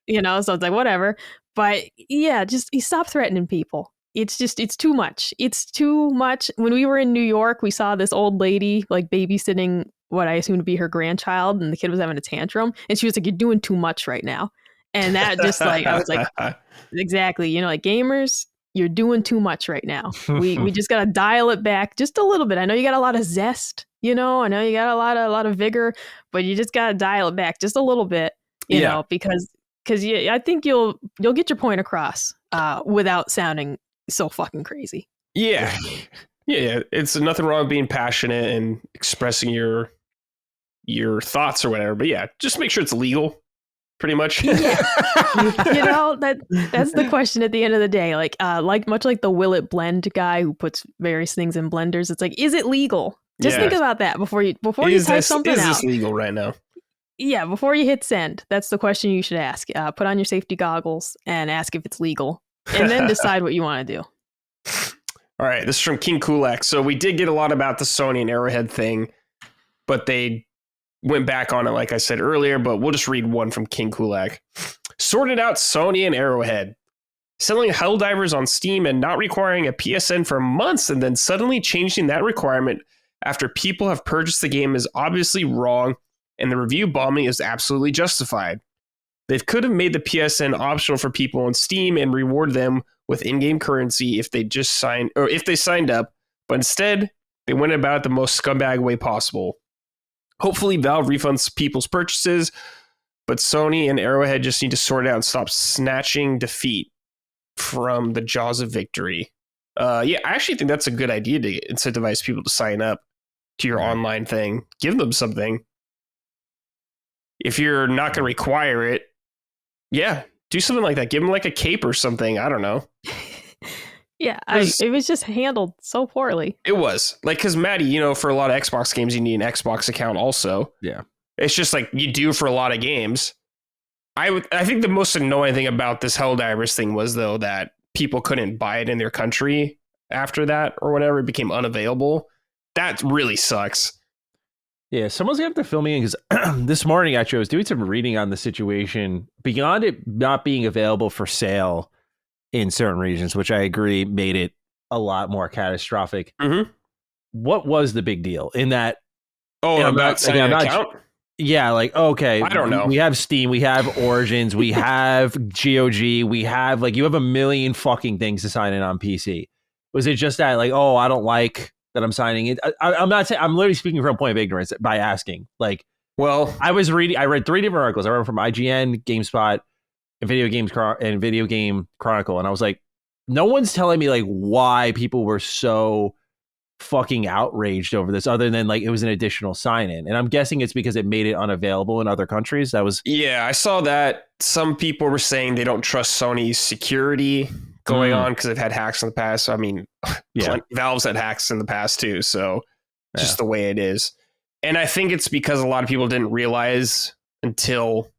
it's like, whatever. But yeah, just you stop threatening people. It's too much. It's too much. When we were in New York, we saw this old lady like babysitting what I assume to be her grandchild, and the kid was having a tantrum, and she was like, "You're doing too much right now," and that just like I was like, exactly, like gamers, you're doing too much right now. We just gotta dial it back just a little bit. I know you got a lot of zest, I know you got a lot of vigor, but you just gotta dial it back just a little bit, you know, because I think you'll get your point across without sounding so fucking crazy.
Yeah. It's nothing wrong with being passionate and expressing your thoughts or whatever, but just make sure it's legal, pretty much.
That's the question at the end of the day. Like much like the Will It Blend guy who puts various things in blenders, it's like, is it legal? Just think about that before you type something out. Is this
legal right now?
Yeah, before you hit send, that's the question you should ask. Put on your safety goggles and ask if it's legal, and then decide what you want to do.
All right, this is from King Kulak. So we did get a lot about the Sony and Arrowhead thing, but they went back on it, like I said earlier, but we'll just read one from King Kulak. Sorted out Sony and Arrowhead. Selling Helldivers on Steam and not requiring a PSN for months and then suddenly changing that requirement after people have purchased the game is obviously wrong, and the review bombing is absolutely justified. They could have made the PSN optional for people on Steam and reward them with in-game currency if they signed up, but instead they went about it the most scumbag way possible. Hopefully Valve refunds people's purchases, but Sony and Arrowhead just need to sort it out and stop snatching defeat from the jaws of victory. I actually think that's a good idea to incentivize people to sign up to your online thing. Give them something. If you're not going to require it, do something like that. Give them like a cape or something. I don't know.
It was just handled so poorly.
It was like, because Matty, for a lot of Xbox games, you need an Xbox account also.
Yeah.
It's just like you do for a lot of games. I think the most annoying thing about this Helldivers thing was, though, that people couldn't buy it in their country after that or whatever. It became unavailable. That really sucks.
Yeah, someone's going to have to fill me in, because this morning, actually, I was doing some reading on the situation. Beyond it not being available for sale in certain regions, which I agree made it a lot more catastrophic.
Mm-hmm.
What was the big deal in that?
About signing an account?
Yeah, like, okay.
I don't know.
We have Steam, we have Origins, we have GOG, we have, you have a million fucking things to sign in on PC. Was it just that, I don't like that I'm signing it? I'm not saying, I'm literally speaking from a point of ignorance by asking. I read 3 different articles. I read from IGN, GameSpot, and Video Game Chronicle, and I was like, no one's telling me why people were so fucking outraged over this, other than it was an additional sign-in, and I'm guessing it's because it made it unavailable in other countries. I saw that some people were saying they don't trust Sony's security going on because they've had hacks in the past. I mean, Valve's had hacks in the past too, so just the way it is. And I think it's because a lot of people didn't realize until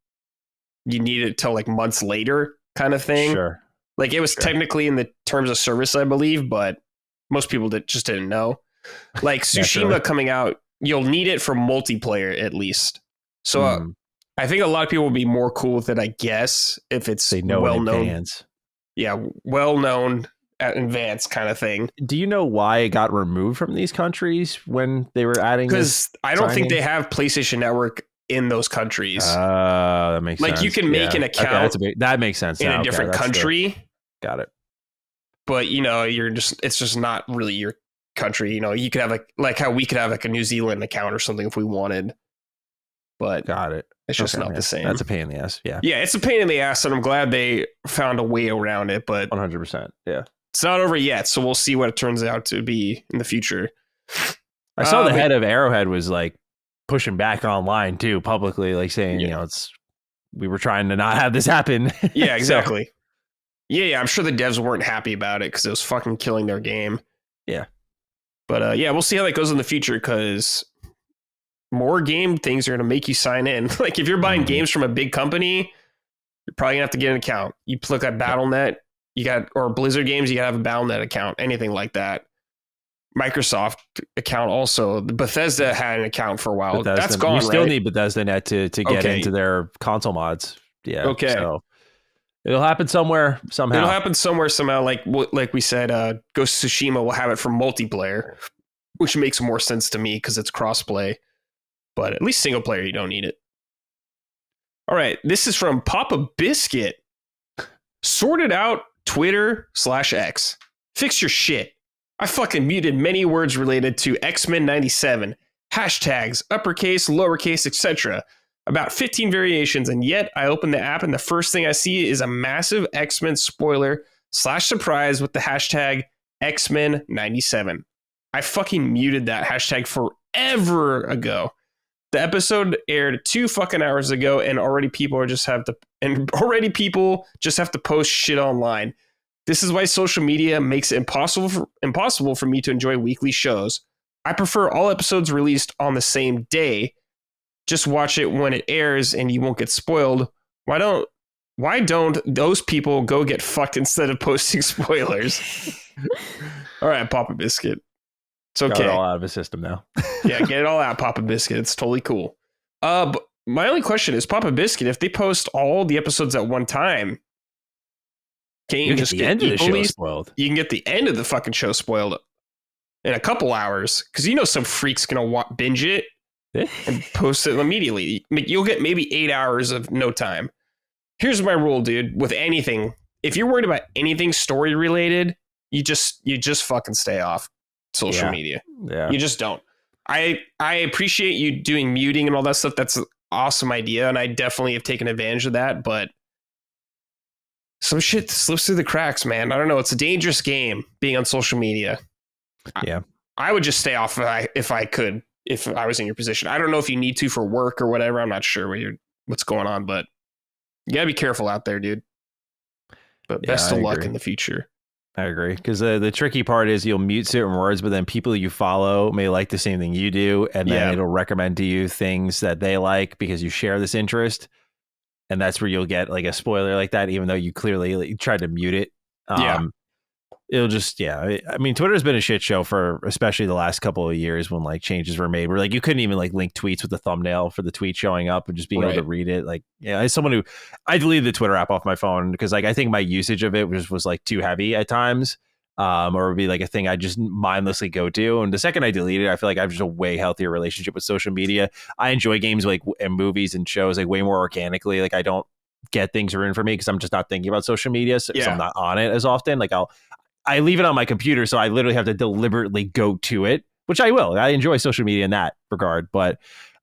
you need it till months later, kind of thing. Sure.
It was technically in the terms of service, I believe, but most people just didn't know. Tsushima coming out you'll need it for multiplayer at least. So I think a lot of people will be more cool with it, I guess, if it's well known. Yeah, well known at advance kind of thing.
Do you know why it got removed from these countries when they were adding?
Because I don't think they have PlayStation Network in those countries.
That makes sense.
Like you can make an account.
That makes sense
in a different country.
Got it.
But it's just not really your country. You could have like how we could have like a New Zealand account or something if we wanted. But
got it.
It's just not the same.
That's a pain in the ass. Yeah.
Yeah, it's a pain in the ass, and I'm glad they found a way around it. But
100%. Yeah.
It's not over yet, so we'll see what it turns out to be in the future.
I saw the head of Arrowhead was like pushing back online too, publicly, like saying, we were trying to not have this happen.
Yeah, exactly. So, yeah, I'm sure the devs weren't happy about it because it was fucking killing their game.
Yeah.
But we'll see how that goes in the future because more game things are going to make you sign in. Like if you're buying games from a big company, you're probably going to have to get an account. You look at Battle.net, or Blizzard games, you got to have a Battle.net account, anything like that. Microsoft account also. Bethesda had an account for a while. That's gone.
You still need Bethesda.net to get into their console mods. Yeah.
Okay.
So it'll happen somewhere somehow.
Like we said, Ghost of Tsushima will have it for multiplayer, which makes more sense to me because it's crossplay. But at least single player, you don't need it. All right. This is from Papa Biscuit. Sorted out Twitter/X. Fix your shit. I fucking muted many words related to X-Men 97, hashtags, uppercase, lowercase, etc. About 15 variations, and yet I open the app and the first thing I see is a massive X-Men spoiler / surprise with the hashtag X-Men 97. I fucking muted that hashtag forever ago. The episode aired 2 fucking hours ago, and already people just have to post shit online. This is why social media makes it impossible for me to enjoy weekly shows. I prefer all episodes released on the same day. Just watch it when it airs, and you won't get spoiled. Why don't those people go get fucked instead of posting spoilers? All right, Papa Biscuit. It's okay.
Got it all out of his system now.
Yeah, get it all out, Papa Biscuit. It's totally cool. But my only question is, Papa Biscuit, if they post all the episodes at one time, can't you just get the end of the show spoiled? You can get the end of the fucking show spoiled in a couple hours because some freak's gonna binge it and post it immediately. You'll get maybe 8 hours of no time. Here's my rule, dude. With anything, if you're worried about anything story related, you just fucking stay off social media. Yeah. You just don't. I appreciate you doing muting and all that stuff. That's an awesome idea, and I definitely have taken advantage of that, but some shit slips through the cracks, man. I don't know. It's a dangerous game being on social media.
Yeah.
I would just stay off if I could, if I was in your position. I don't know if you need to for work or whatever. I'm not sure what's going on, but you gotta be careful out there, dude. But best of luck in the future.
I agree. Because the tricky part is you'll mute certain words, but then people you follow may like the same thing you do. And then it'll recommend to you things that they like because you share this interest. And that's where you'll get like a spoiler like that, even though you clearly tried to mute it. It'll just, I mean, Twitter's been a shit show for especially the last couple of years when like changes were made where like you couldn't even like link tweets with the thumbnail for the tweet showing up and just being able to read it. Like, as someone who I deleted the Twitter app off my phone because like I think my usage of it was like too heavy at times. Or it would be like a thing I just mindlessly go to. And the second I delete it, I feel like I have just a way healthier relationship with social media. I enjoy games like and movies and shows like way more organically. Like I don't get things ruined for me because I'm just not thinking about social media. So I'm not on it as often. Like I leave it on my computer. So I literally have to deliberately go to it, which I will. I enjoy social media in that regard. But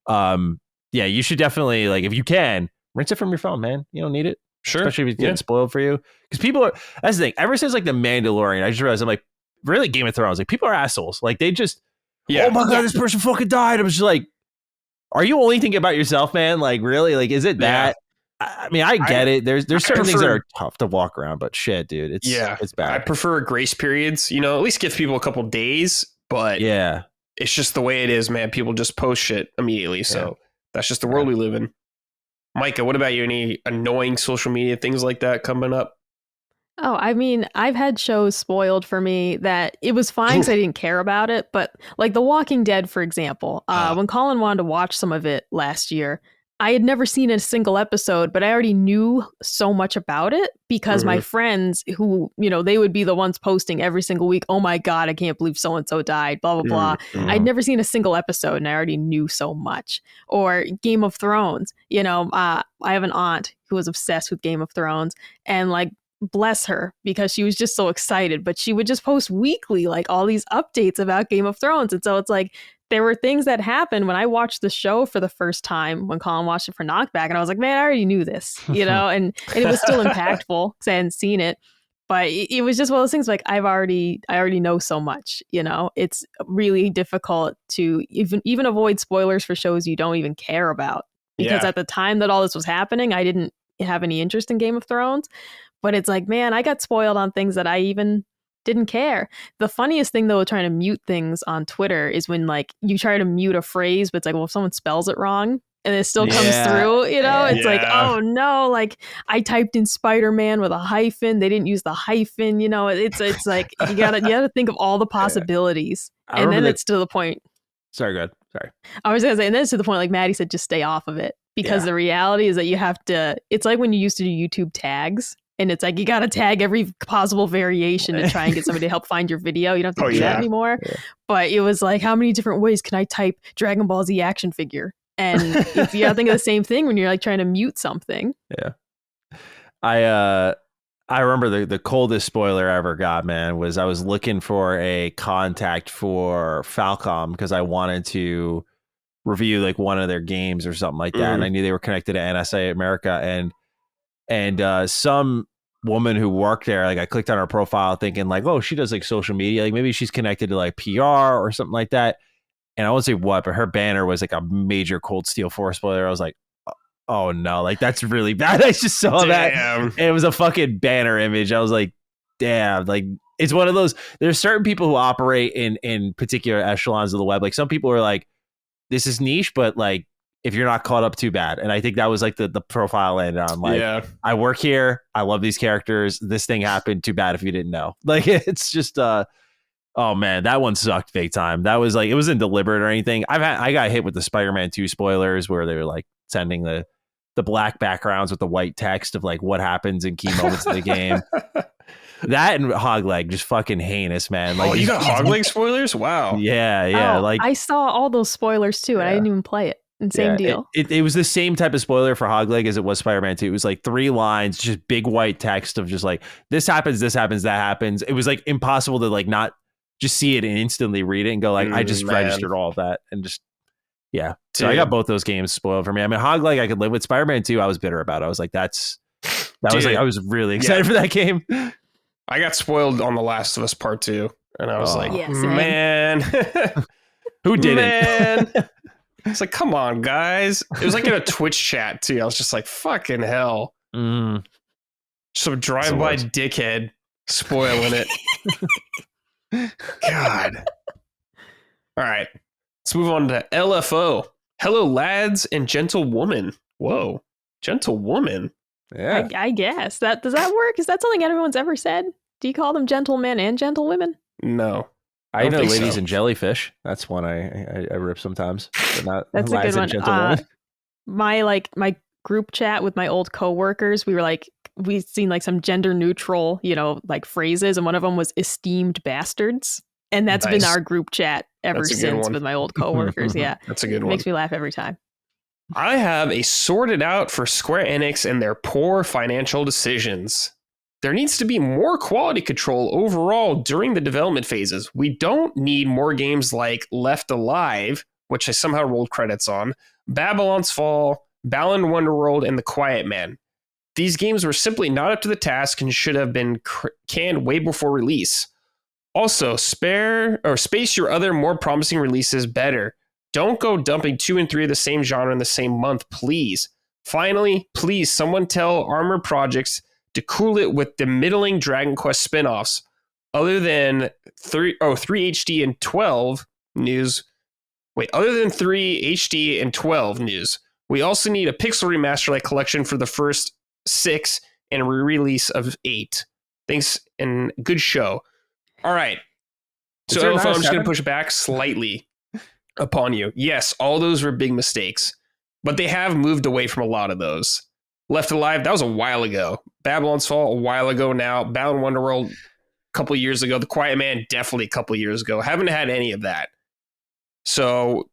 you should definitely, like, if you can, rinse it from your phone, man. You don't need it.
Sure.
Especially if it's getting spoiled for you. Because people are, that's the thing. Ever since like The Mandalorian, I just realized I'm like, really Game of Thrones, like people are assholes. Like they just, oh my God, this person fucking died. I was just like, are you only thinking about yourself, man? Like really? Like, is it that? I mean, I get it. There's certain things that are tough to walk around, but shit, dude, it's bad.
I prefer grace periods, at least give people a couple days, but it's just the way it is, man. People just post shit immediately. So that's just the world we live in. Micah, what about you? Any annoying social media things like that coming up?
Oh, I mean, I've had shows spoiled for me that it was fine because I didn't care about it. But like The Walking Dead, for example, when Colin wanted to watch some of it last year, I had never seen a single episode, but I already knew so much about it because my friends who, they would be the ones posting every single week, oh my God, I can't believe so-and-so died, blah, blah, blah. I'd never seen a single episode and I already knew so much. Or Game of Thrones, I have an aunt who was obsessed with Game of Thrones and like, bless her because she was just so excited, but she would just post weekly like all these updates about Game of Thrones. And so it's like there were things that happened when I watched the show for the first time when Colin watched it for Knockback, and I was like, man, I already knew this, and it was still impactful because I hadn't seen it, but it was just one of those things like I already know so much. It's really difficult to even avoid spoilers for shows you don't even care about because at the time that all this was happening, I didn't have any interest in Game of Thrones. But it's like, man, I got spoiled on things that I even didn't care. The funniest thing, though, trying to mute things on Twitter is when, like, you try to mute a phrase, but it's like, well, if someone spells it wrong and it still comes through, it's like, oh, no, like, I typed in Spider-Man with a hyphen. They didn't use the hyphen, it's like, you gotta think of all the possibilities. And then it's to the point.
Sorry, go ahead. Sorry.
I was going to say, and then it's to the point, like Maddie said, just stay off of it. Because the reality is that you have to, it's like when you used to do YouTube tags. And it's like, you got to tag every possible variation to try and get somebody to help find your video. You don't have to do that anymore. Yeah. But it was like, how many different ways can I type Dragon Ball Z action figure? And if you think of the same thing when you're like trying to mute something.
Yeah. I remember the coldest spoiler I ever got, man, was I was looking for a contact for Falcom because I wanted to review like one of their games or something like that. And I knew they were connected to NSA America, and some woman who worked there, like I clicked on her profile thinking like, oh, she does like social media, like maybe she's connected to like PR or something like that. And I won't say what, but her banner was like a major Cold Steel 4 spoiler. I was like, oh no, like that's really bad. I just saw that. And it was a fucking banner image. I was like, damn, like it's one of those, there's certain people who operate in particular echelons of the web. Like some people are like, this is niche, but like, if you're not caught up, too bad. And I think that was like the profile landed on. Like, I work here. I love these characters. This thing happened. Too bad if you didn't know. Like, it's just, oh man, that one sucked big time. That was like, it wasn't deliberate or anything. I got hit with the Spider-Man 2 spoilers where they were like sending the black backgrounds with the white text of like what happens in key moments of the game. That and Hogleg, just fucking heinous, man. Like,
you got Hogleg spoilers? Wow.
Yeah. Like
I saw all those spoilers too, and I didn't even play it. And same deal.
It was the same type of spoiler for Hogleg as it was Spider-Man 2. It was like 3 lines, just big white text of just like, this happens, that happens. It was like impossible to like not just see it and instantly read it and go like, I just registered all of that and just, yeah. So I got both those games spoiled for me. I mean, Hogleg I could live with. Spider-Man 2 I was bitter about. I was like, that was like, I was really excited for that game.
I got spoiled on The Last of Us Part 2. And I was like, man.
Who didn't?
Man. It's like, come on, guys. It was like in a Twitch chat, too. I was just like, fucking hell. Some drive-by dickhead spoiling it. God. All right. Let's move on to LFO. Hello, lads and gentlewoman. Whoa. Gentlewoman?
Yeah. I guess. Does that work? Is that something everyone's ever said? Do you call them gentlemen and gentlewomen?
No.
I know ladies and jellyfish. That's one I rip sometimes. But not
that's a good one. My group chat with my old coworkers, we've seen like some gender neutral, like phrases, and one of them was esteemed bastards. And that's been our group chat ever since with my old coworkers. Yeah.
That's a good one.
Makes me laugh every time.
I have a sorted out for Square Enix and their poor financial decisions. There needs to be more quality control overall during the development phases. We don't need more games like Left Alive, which I somehow rolled credits on, Babylon's Fall, Balan Wonderworld, and The Quiet Man. These games were simply not up to the task and should have been canned way before release. Also, space your other more promising releases better. Don't go dumping 2 and 3 of the same genre in the same month, please. Finally, please, someone tell Armor Projects to cool it with the middling Dragon Quest spin-offs. Other than 3 HD and 12 news. Other than 3 HD and 12 news, we also need a Pixel Remaster-like collection for the first 6 and a re-release of 8. Thanks and good show. All right. So
there
I'm
not a
just going
7?
to push back slightly upon you. Yes, all those were big mistakes, but they have moved away from a lot of those. Left Alive, that was a while ago. Babylon's Fall, a while ago now. Balan Wonderworld, a couple years ago. The Quiet Man, definitely a couple years ago. Haven't had any of that. So,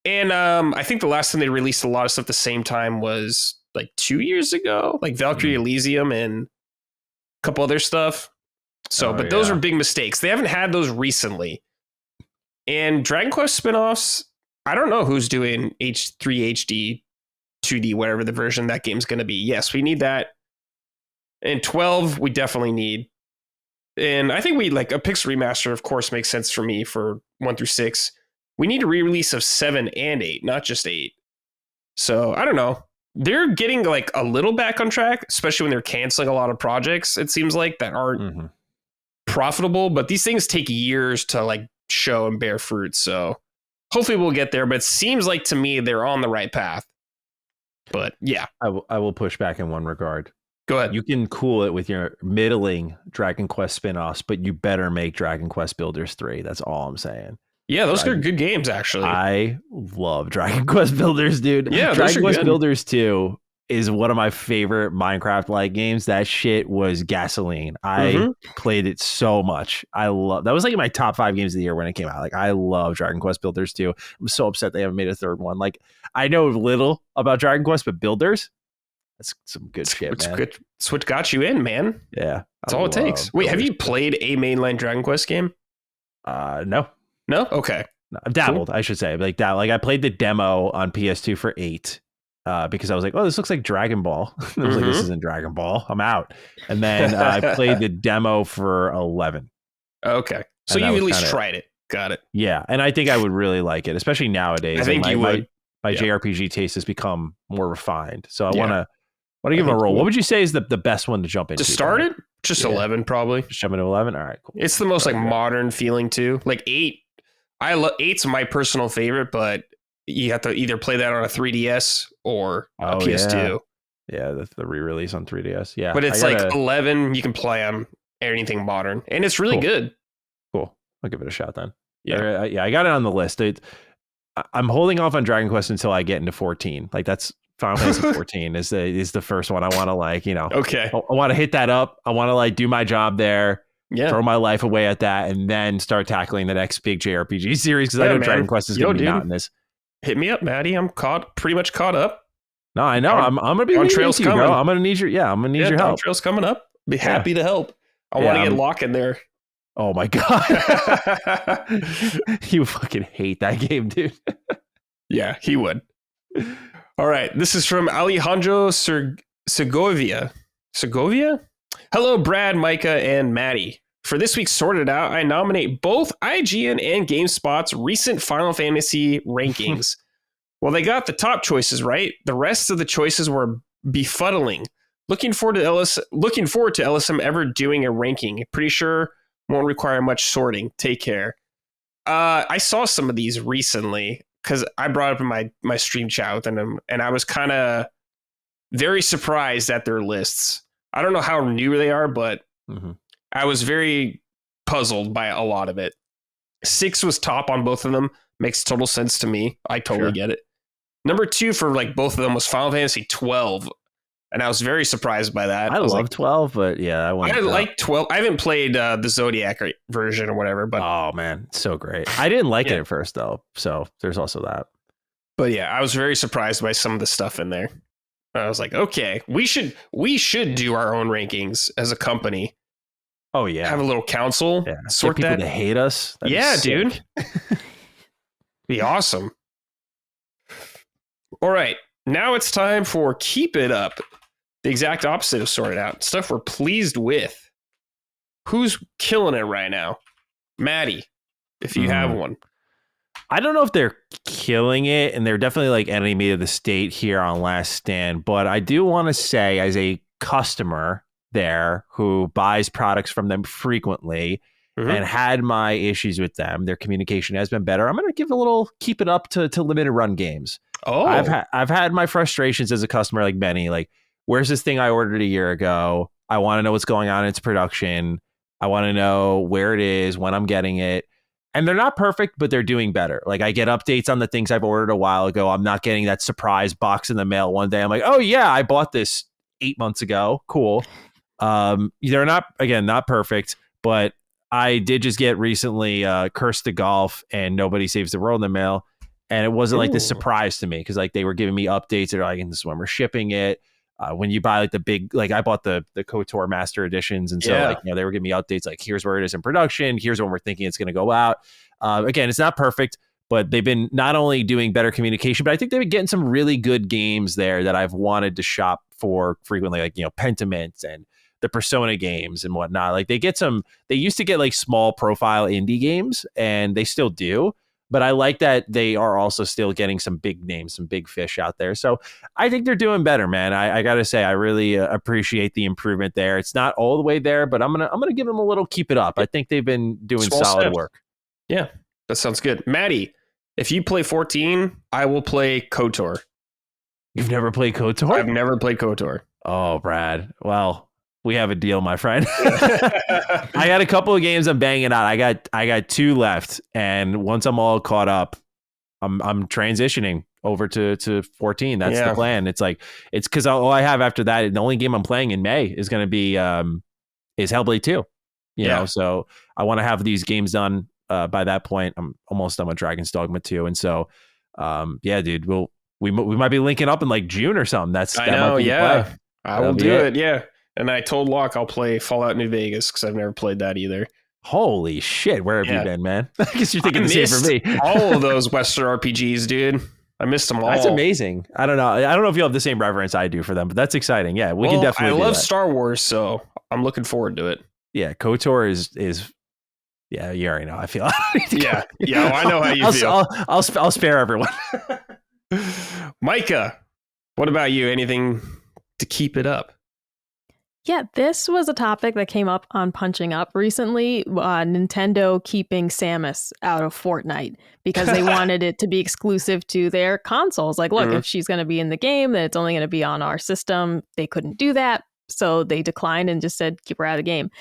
and I think the last time they released a lot of stuff at the same time was like 2 years ago, like Valkyrie Elysium and a couple other stuff. So, but those were big mistakes. They haven't had those recently. And Dragon Quest spinoffs, I don't know who's doing H3 HD, 2D, whatever the version that game's going to be. Yes, we need that. And 12, we definitely need. And I think we like a Pixel remaster, of course, makes sense for me for 1 through 6. We need a re-release of 7 and 8, not just 8. So I don't know. They're getting like a little back on track, especially when they're canceling a lot of projects, it seems like, that aren't profitable. But these things take years to like show and bear fruit. So hopefully we'll get there. But it seems like to me they're on the right path. But yeah.
I will push back in one regard.
Go ahead.
You can cool it with your middling Dragon Quest spinoffs, but you better make Dragon Quest Builders 3. That's all I'm saying.
Yeah, those are good games, actually.
I love Dragon Quest Builders, dude.
Yeah,
Dragon Quest
good.
Builders 2 is one of my favorite Minecraft-like games. That shit was gasoline. I played it so much. That was like in my top 5 games of the year when it came out. Like, I love Dragon Quest Builders 2. I'm so upset they haven't made a third one. Like, I know little about Dragon Quest, but Builders, that's some good shit, man.
Good. It's what got you in, man.
Yeah.
That's all it takes. Wait, have you played a mainline Dragon Quest game?
No.
No? Okay.
No, I've dabbled, I should say. Like that. Like I played the demo on PS2 for 8 because I was like, oh, this looks like Dragon Ball. I was like, this isn't Dragon Ball. I'm out. And then I played the demo for 11.
Okay. So you at least tried it. Got it.
Yeah. And I think I would really like it, especially nowadays.
I think you would.
My JRPG taste has become more refined. So I want to give it a roll. What would you say is the best one to jump into?
To start it? Just 11, probably.
Just jump into 11? All right, cool.
It's the most modern feeling too. Like 8. 8's my personal favorite, but you have to either play that on a 3DS or a PS2.
Yeah, the re-release on 3DS. Yeah.
But it's 11, you can play on anything modern. And it's really good.
Cool. I'll give it a shot then.
Yeah.
I got it on the list. I'm holding off on Dragon Quest until I get into 14. Like that's Final Fantasy 14 is the first one I want to
Okay.
I want to hit that up. I want to do my job there. Yeah. Throw my life away at that and then start tackling the next big JRPG series because I know Dragon Quest is going to be mountainous.
Hit me up, Matty. I'm pretty much caught up.
No, I know. I'm going to be
on trails
coming. Bro. I'm going to need your I'm going to need your help.
Trails coming up. Be happy to help. I want to get Locke in there.
Oh my god. You fucking hate that game, dude.
Yeah, he would. All right. This is from Alejandro Segovia. Segovia? Hello, Brad, Micah, and Matty. For this week's Sorted Out, I nominate both IGN and GameSpot's recent Final Fantasy rankings. Well, they got the top choices right. The rest of the choices were befuddling. Looking forward to LSM ever doing a ranking. Pretty sure won't require much sorting. Take care. I saw some of these recently because I brought up in my stream chat with them, and I was kind of very surprised at their lists. I don't know how new they are, but I was very puzzled by a lot of it. 6 was top on both of them. Makes total sense to me. I totally get it. Number 2 for both of them was Final Fantasy 12. And I was very surprised by that.
I love 12, but yeah, I
like 12. I haven't played the Zodiac version or whatever, but
oh man, it's so great. I didn't like it at first though, so there's also that.
But yeah, I was very surprised by some of the stuff in there. I was like, okay, we should do our own rankings as a company.
Oh yeah,
have a little council.
Yeah. Sort people to hate us.
Dude, be awesome. All right, now it's time for Keep It Up. The exact opposite of Sorted Out. Stuff we're pleased with. Who's killing it right now? Matty, if you have one.
I don't know if they're killing it, and they're definitely enemy of the state here on Last Stand, but I do want to say, as a customer there who buys products from them frequently and had my issues with them, their communication has been better. I'm going to give a little keep it up to limited run games. Oh, I've had my frustrations as a customer, like many, where's this thing I ordered a year ago? I want to know what's going on in its production. I want to know where it is, when I'm getting it. And they're not perfect, but they're doing better. Like I get updates on the things I've ordered a while ago. I'm not getting that surprise box in the mail one day. I'm like, oh yeah, I bought this 8 months ago. Cool. They're not perfect, but I did just get recently Curse to Golf and Nobody Saves the World in the mail. And it wasn't like this surprise to me because like they were giving me updates. They're like, this is when we're shipping it. When you buy like the big, like I bought the KOTOR Master Editions. And so like, they were giving me updates like, here's where it is in production. Here's when we're thinking it's going to go out. Again, it's not perfect, but they've been not only doing better communication, but I think they've been getting some really good games there that I've wanted to shop for frequently, like, Pentiment and the Persona games and whatnot. Like they used to get like small profile indie games and they still do. But I like that they are also still getting some big names, some big fish out there. So I think they're doing better, man. I got to say, I really appreciate the improvement there. It's not all the way there, but I'm gonna give them a little keep it up. I think they've been doing solid work.
Yeah, that sounds good. Matty, if you play 14, I will play KOTOR.
You've never played KOTOR?
I've never played KOTOR.
Oh, Brad. Well, we have a deal, my friend. I got a couple of games I'm banging out. I got 2 left, and once I'm all caught up, I'm transitioning over to 14. That's the plan. It's because all I have after that, the only game I'm playing in May is going to be is Hellblade 2. You know, so I want to have these games done by that point. I'm almost done with Dragon's Dogma 2, and so dude, we might be linking up in like June or something.
I will do it. Yeah. And I told Locke I'll play Fallout New Vegas because I've never played that either.
Holy shit, where have you been, man? I guess you're thinking the same for me.
All of those Western RPGs, dude. I missed them all.
That's amazing. I don't know if you have the same reverence I do for them, but that's exciting. Yeah, we can definitely.
I love Star Wars, so I'm looking forward to it.
Yeah, KOTOR is. Yeah, you already know. I feel.
Yeah, well, I know how you feel.
I'll spare everyone.
Micah, what about you? Anything to keep it up?
Yeah, this was a topic that came up on Punching Up recently. Nintendo keeping Samus out of Fortnite because they wanted it to be exclusive to their consoles. Like, look, if she's going to be in the game, then it's only going to be on our system. They couldn't do that. So they declined and just said, keep her out of the game.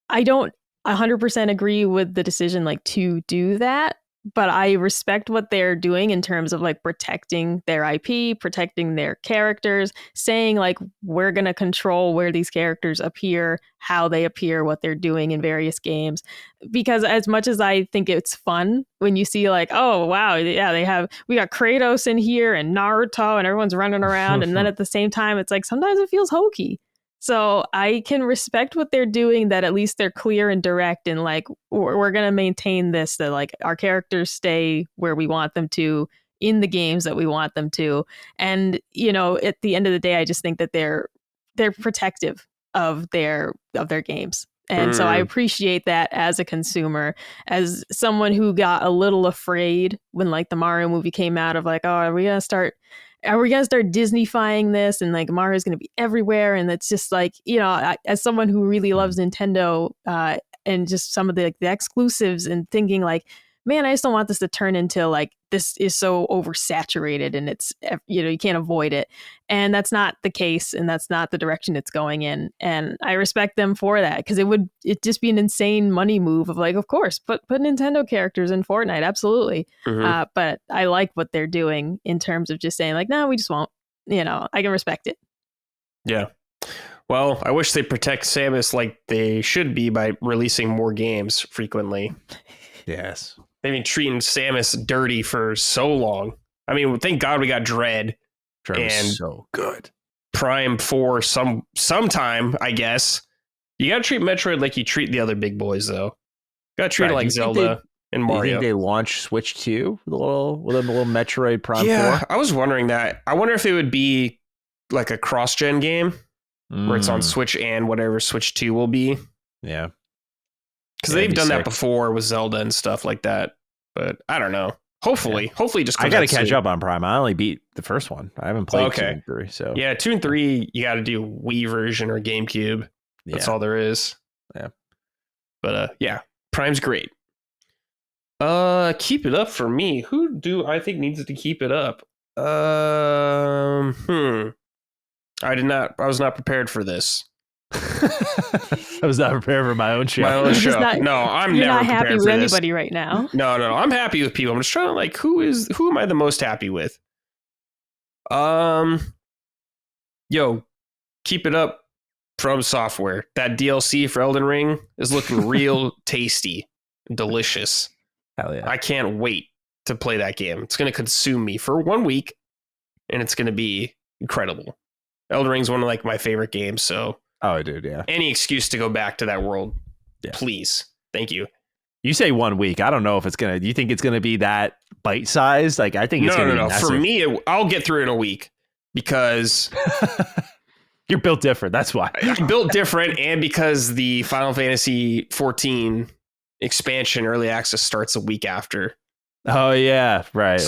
I don't 100% agree with the decision to do that. But I respect what they're doing in terms of protecting their IP, protecting their characters, saying we're going to control where these characters appear, how they appear, what they're doing in various games. Because as much as I think it's fun when you see oh, wow, yeah, we got Kratos in here and Naruto and everyone's running around. And then at the same time, it's sometimes it feels hokey. So I can respect what they're doing, that at least they're clear and direct and we're going to maintain this, that our characters stay where we want them to in the games that we want them to. And, at the end of the day, I just think that they're protective of their games. And so I appreciate that as a consumer, as someone who got a little afraid when the Mario movie came out of are we going to start Disney-fying this and Mario's going to be everywhere? And it's just as someone who really loves Nintendo and just some of the exclusives and thinking man, I just don't want this to turn into this is so oversaturated and it's, you can't avoid it. And that's not the case. And that's not the direction it's going in. And I respect them for that because it'd just be an insane money move of of course, put Nintendo characters in Fortnite. Absolutely. But I like what they're doing in terms of just saying no, we just won't, I can respect it.
Yeah. Well, I wish they protect Samus like they should be by releasing more games frequently.
Yes.
They've been treating Samus dirty for so long. I mean, thank God we got Dread.
And so good.
Prime 4 sometime, I guess. You got to treat Metroid like you treat the other big boys, though. Got to treat it like Zelda and Mario.
Do you think they launch Switch 2 with a little Metroid Prime 4?
Yeah, I was wondering that. I wonder if it would be a cross-gen game where it's on Switch and whatever Switch 2 will be.
Yeah.
Because they've done that before with Zelda and stuff like that. But I don't know. Hopefully just
I got to catch up on Prime. I only beat the first one. I haven't played 2 and 3. So
yeah, 2 and 3, you got to do Wii version or GameCube. That's all there is.
Yeah.
But Prime's great. Keep it up for me. Who do I think needs to keep it up? I was not prepared for this.
I was not prepared for my own show.
My own show. I'm
you're
never
not happy
prepared
with
for this.
anybody right now.
No. I'm happy with people. I'm just trying to like, who am I the most happy with? Yo, keep it up. From Software. That DLC for Elden Ring is looking real tasty, delicious.
Hell yeah.
I can't wait to play that game. It's going to consume me for 1 week, and it's going to be incredible. Elden Ring's one of like my favorite games, so
dude, yeah.
Any excuse to go back to that world, please. Thank you.
You say 1 week. I don't know if it's gonna. Do you think it's gonna be that bite sized? Like I think it's gonna be massive.
For me, I'll get through it in a week because
you're built different. That's why.
I'm built different, and because the Final Fantasy 14 expansion early access starts a week after.
Oh yeah, right.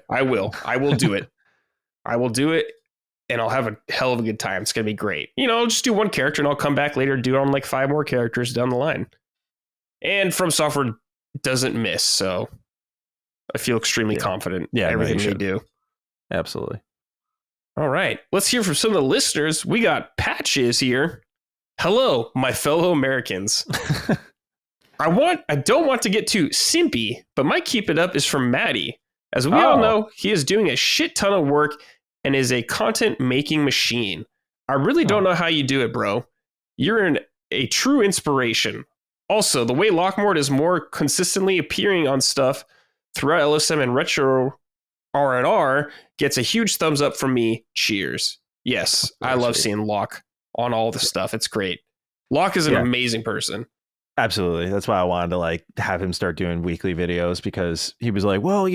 I will do it. I will do it, and I'll have a hell of a good time. It's gonna be great. I'll just do one character, and I'll come back later and do it on like 5 more characters down the line. And From Software doesn't miss, so I feel extremely confident in everything they do.
Absolutely.
All right, let's hear from some of the listeners. We got Patches here. Hello, my fellow Americans. I don't want to get too simpy, but my keep it up is from Matty. As we all know, he is doing a shit ton of work and is a content making machine. I really don't know how you do it, bro. You're a true inspiration. Also, the way Lockmort is more consistently appearing on stuff throughout LSM and Retro R&R gets a huge thumbs up from me. Cheers. Yes, I love seeing Locke on all the stuff. It's great. Locke is an amazing person.
Absolutely. That's why I wanted to like have him start doing weekly videos, because he was like, well,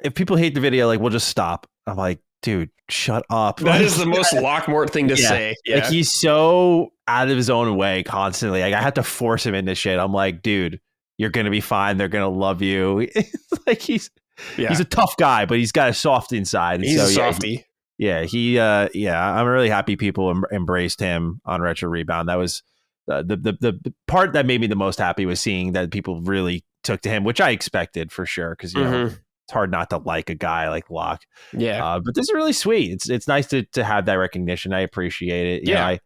if people hate the video, like we'll just stop. I'm like, dude, shut up.
That is the most Lockmort thing to say. Yeah.
Like he's so out of his own way constantly. Like I have to force him into shit. I'm like, dude, you're going to be fine. They're going to love you. It's like he's a tough guy, but he's got a soft inside.
He's a softie.
I'm really happy people embraced him on Retro Rebound. That was the part that made me the most happy, was seeing that people really took to him, which I expected for sure. Cause it's hard not to like a guy like Locke.
Yeah.
But this is really sweet. It's nice to have that recognition. I appreciate it.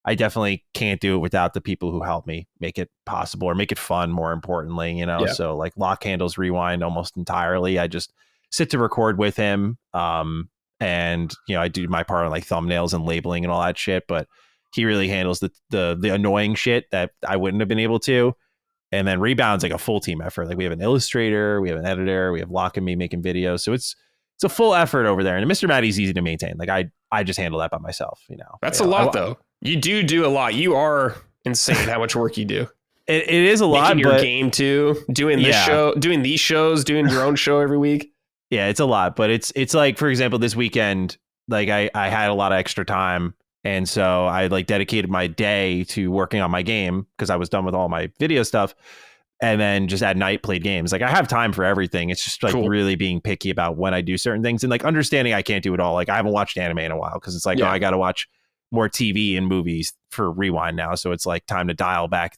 I definitely can't do it without the people who help me make it possible or make it fun, more importantly, So like Locke handles Rewind almost entirely. I just sit to record with him. And I do my part on like thumbnails and labeling and all that shit, but he really handles the annoying shit that I wouldn't have been able to. And then Rebound's like a full team effort. Like we have an illustrator, we have an editor, we have Locke and me making videos. So it's a full effort over there. And Mr. Matty's easy to maintain. Like I just handle that by myself,
That's a lot though. You do a lot. You are insane how much work you do.
It is a lot.
Making your game too, doing this show, doing these shows, doing your own show every week.
Yeah, it's a lot, but it's like, for example, this weekend, like I had a lot of extra time. And so I like dedicated my day to working on my game because I was done with all my video stuff. And then just at night played games. Like I have time for everything. It's just like really being picky about when I do certain things and like understanding I can't do it all. Like I haven't watched anime in a while because it's like, I got to watch more TV and movies for Rewind now. So it's like time to dial back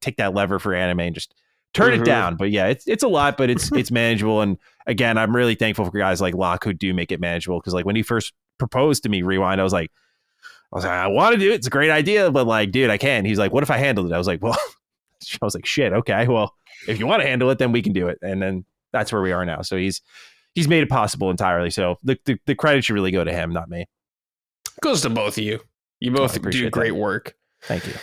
take that lever for anime and just turn it down. But yeah, it's a lot, but it's manageable. And again, I'm really thankful for guys like Locke who do make it manageable. Cause like when he first proposed to me Rewind, I was like, I want to do it. It's a great idea, but like, dude, I can't. He's like, what if I handled it? I was like, well, shit. Okay. Well, if you want to handle it, then we can do it. And then that's where we are now. So he's made it possible entirely. So the credit should really go to him, not me.
Goes to both of you. You both do great work.
Thank you.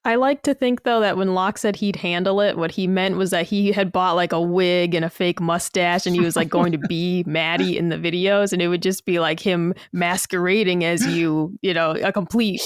I like to think, though, that when Locke said he'd handle it, what he meant was that he had bought like a wig and a fake mustache and he was like going to be Matty in the videos, and it would just be like him masquerading as a complete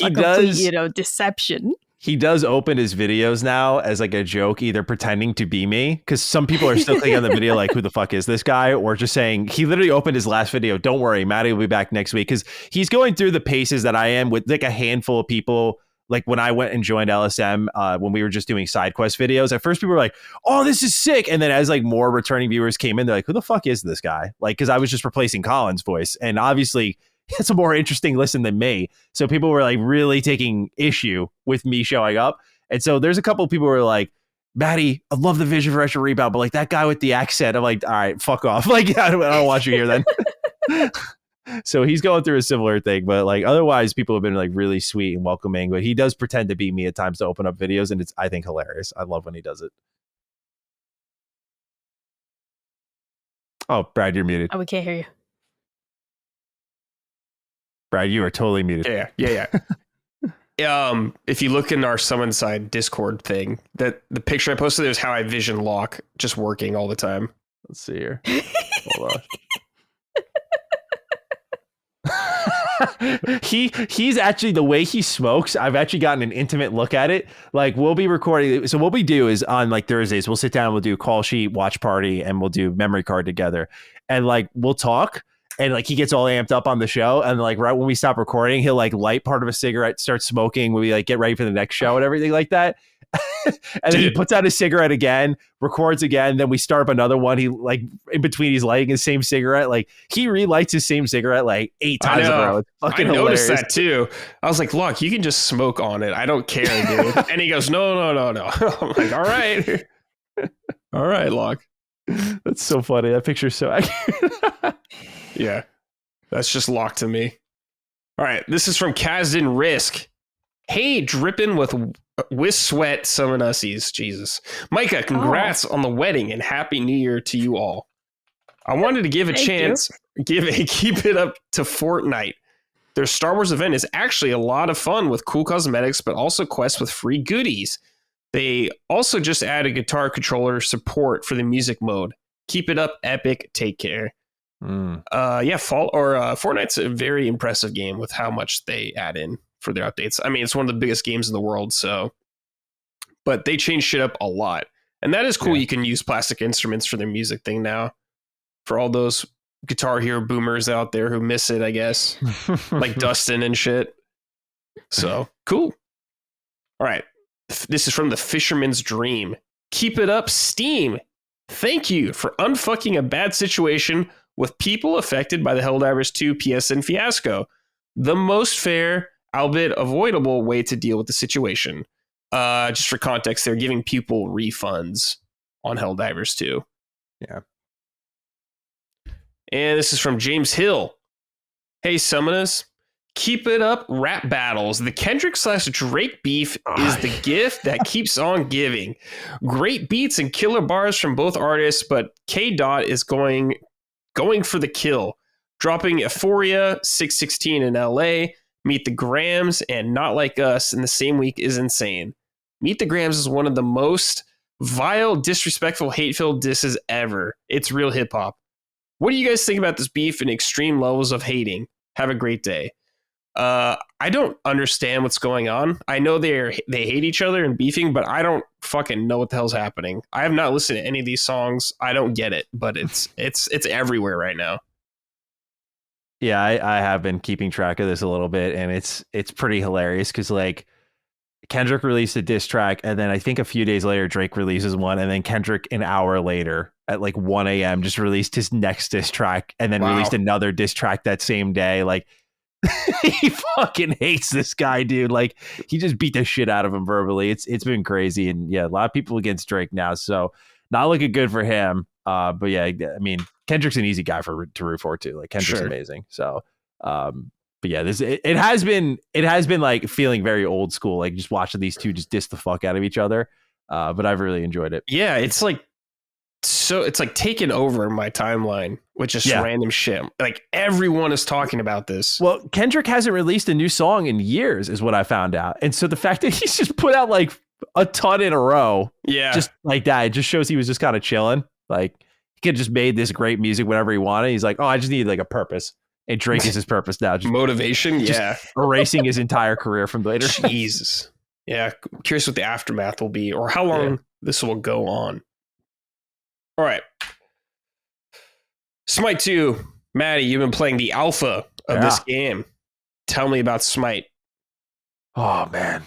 deception. He
does open his videos now as like a joke, either pretending to be me, because some people are still clicking on the video like, who the fuck is this guy? Or just saying, he literally opened his last video, don't worry, Matty will be back next week, because he's going through the paces that I am with like a handful of people. Like when I went and joined LSM, when we were just doing side quest videos, at first people were like, oh, this is sick. And then as like more returning viewers came in, they're like, who the fuck is this guy? Like, because I was just replacing Colin's voice. And obviously it's a more interesting listen than me. So people were like really taking issue with me showing up. And so there's a couple of people who were like, Matty, I love the vision for Retro Rebound, but like that guy with the accent, I'm like, all right, fuck off. Like, I don't want you here then. So he's going through a similar thing, but like otherwise people have been like really sweet and welcoming, but he does pretend to be me at times to open up videos, and it's, I think, hilarious. I love when he does it. Oh, Brad, you're muted.
Oh, we can't hear you.
Brad, you are totally muted.
Yeah. If you look in our Summon Side Discord thing, that the picture I posted there is how I vision Locke just working all the time.
Let's see here. Hold on. He's actually, the way he smokes, I've actually gotten an intimate look at it. Like, we'll be recording. So what we do is on like Thursdays, we'll sit down, we'll do call sheet, watch party, and we'll do memory card together. And like, we'll talk, and like he gets all amped up on the show. And like right when we stop recording, he'll like light part of a cigarette, start smoking when we like get ready for the next show and everything like that. And then he puts out his cigarette again, records again, then we start up another one. He like in between he's lighting his same cigarette. Like he relights his same cigarette like 8 times in a row. It's fucking hilarious.
I noticed that too. I was like, look, you can just smoke on it. I don't care, dude. And he goes, no. I'm like, all right. All right, Locke.
That's so funny. That picture's so accurate.
Yeah. That's just Locke to me. All right. This is from Kazden Risk. Hey, dripping with sweat, summon ussies. Jesus. Micah, congrats on the wedding and happy new year to you all. I wanted to give a chance, keep it up to Fortnite. Their Star Wars event is actually a lot of fun with cool cosmetics, but also quests with free goodies. They also just added guitar controller support for the music mode. Keep it up, Epic. Take care. Fortnite's a very impressive game with how much they add in for their updates. I mean, it's one of the biggest games in the world, but they change shit up a lot. And that is cool. Yeah. You can use plastic instruments for their music thing now. For all those Guitar Hero boomers out there who miss it, I guess. Like Dustin and shit. So, cool. All right. This is from the Fisherman's Dream. Keep it up, Steam. Thank you for unfucking a bad situation with people affected by the Helldivers 2 PSN fiasco. The most fair, albeit avoidable, way to deal with the situation. Just for context, they're giving people refunds on Helldivers 2.
Yeah.
And this is from James Hill. Hey, Summoners. Keep it up, rap battles. The Kendrick/Drake beef is the gift that keeps on giving. Great beats and killer bars from both artists, but K. Dot is going for the kill. Dropping Euphoria, 616 in LA, Meet the Grams, and Not Like Us in the same week is insane. Meet the Grams is one of the most vile, disrespectful, hate-filled disses ever. It's real hip-hop. What do you guys think about this beef and extreme levels of hating? Have a great day. I don't understand what's going on. I know they hate each other and beefing, but I don't fucking know what the hell's happening. I have not listened to any of these songs. I don't get it, but it's everywhere right now.
Yeah, I have been keeping track of this a little bit, and it's pretty hilarious because like Kendrick released a diss track, and then I think a few days later Drake releases one, and then Kendrick an hour later at like 1 a.m. just released his next diss track, and then released another diss track that same day. Like he fucking hates this guy, dude. Like he just beat the shit out of him verbally. It's been crazy, and yeah, a lot of people against Drake now, so not looking good for him. But yeah, I mean, Kendrick's an easy guy to root for too. Like Kendrick's amazing. So, but yeah, it has been like feeling very old school, like just watching these two just diss the fuck out of each other. But I've really enjoyed it.
Yeah, it's like taken over my timeline with just random shit. Like everyone is talking about this.
Well, Kendrick hasn't released a new song in years, is what I found out. And so the fact that he's just put out like a ton in a row, just like that, it just shows he was just kind of chilling. Like he could just made this great music whenever he wanted. He's like, oh, I just need like a purpose. And Drake is his purpose now. Just
motivation.
Just erasing his entire career from later.
Jesus. Yeah. I'm curious what the aftermath will be or how long this will go on. All right. Smite 2. Matty, you've been playing the alpha of this game. Tell me about Smite.
Oh, man.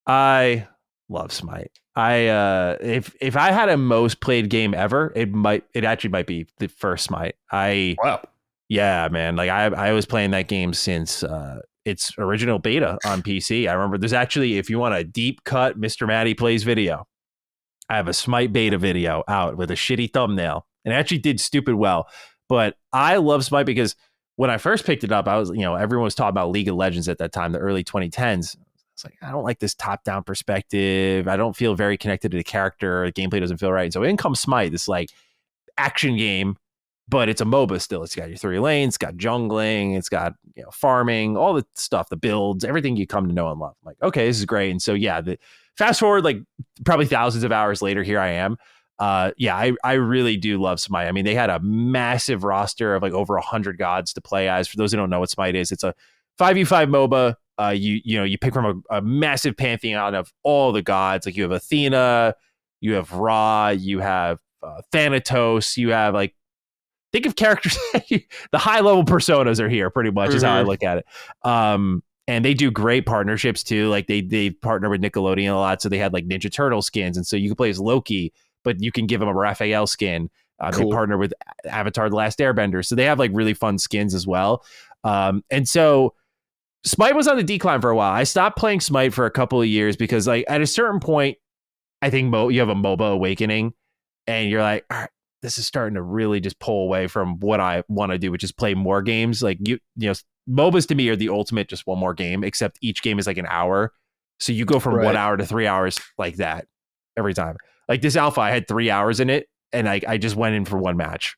I love Smite. If I had a most played game ever, it actually might be the first Smite. Yeah, man. Like I was playing that game since its original beta on PC. I remember there's actually, if you want a deep cut Mr. Matty Plays video, I have a Smite beta video out with a shitty thumbnail, and it actually did stupid well. But I love Smite because when I first picked it up, I was, everyone was talking about League of Legends at that time, the early 2010s. It's like, I don't like this top-down perspective. I don't feel very connected to the character. The gameplay doesn't feel right. And so in comes Smite, this like action game, but it's a MOBA still. It's got your 3 lanes, it's got jungling, it's got farming, all the stuff, the builds, everything you come to know and love. I'm like, okay, this is great. And so fast forward like probably thousands of hours later, here I am. I really do love Smite. I mean, they had a massive roster of like over 100 gods to play as. For those who don't know what Smite is, it's a 5v5 MOBA. You pick from a massive pantheon of all the gods. Like you have Athena, you have Ra, you have Thanatos, you have like, think of characters. The high level personas are here pretty much is how I look at it. And they do great partnerships too. Like they partner with Nickelodeon a lot. So they had like Ninja Turtle skins. And so you can play as Loki, but you can give him a Raphael skin. Cool. They partner with Avatar: The Last Airbender. So they have like really fun skins as well. And so Smite was on the decline for a while. I stopped playing Smite for a couple of years because like at a certain point, I think you have a MOBA awakening and you're like, all right, this is starting to really just pull away from what I want to do, which is play more games. Like MOBAs to me are the ultimate, just one more game, except each game is like an hour. So you go from 1 hour to 3 hours like that every time. Like this alpha, I had 3 hours in it and I just went in for one match.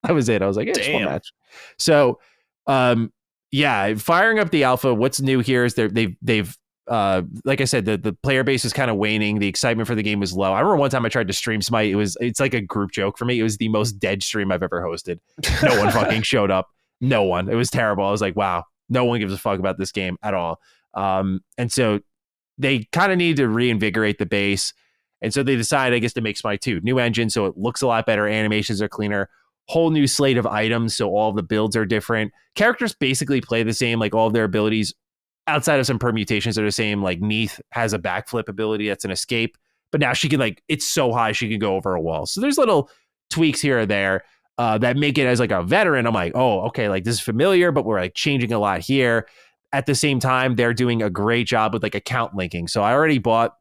That was it. I was like, it's one match. So, firing up the alpha. What's new here is they've like I said, the player base is kind of waning. The excitement for the game was low. I remember one time I tried to stream Smite. It's like a group joke for me. It was the most dead stream I've ever hosted. No one fucking showed up. No one. It was terrible. I was like, wow, no one gives a fuck about this game at all. And so they kind of need to reinvigorate the base. And so they decided, I guess, to make Smite 2. New engine, so it looks a lot better. Animations are cleaner. Whole new slate of items, so all of the builds are different. Characters basically play the same, like all of their abilities outside of some permutations are the same. Like Neith has a backflip ability that's an escape, but now she can it's so high she can go over a wall. So there's little tweaks here or there that make it as like a veteran. I'm like, oh, okay, like this is familiar, but we're like changing a lot here. At the same time, they're doing a great job with like account linking. So I already bought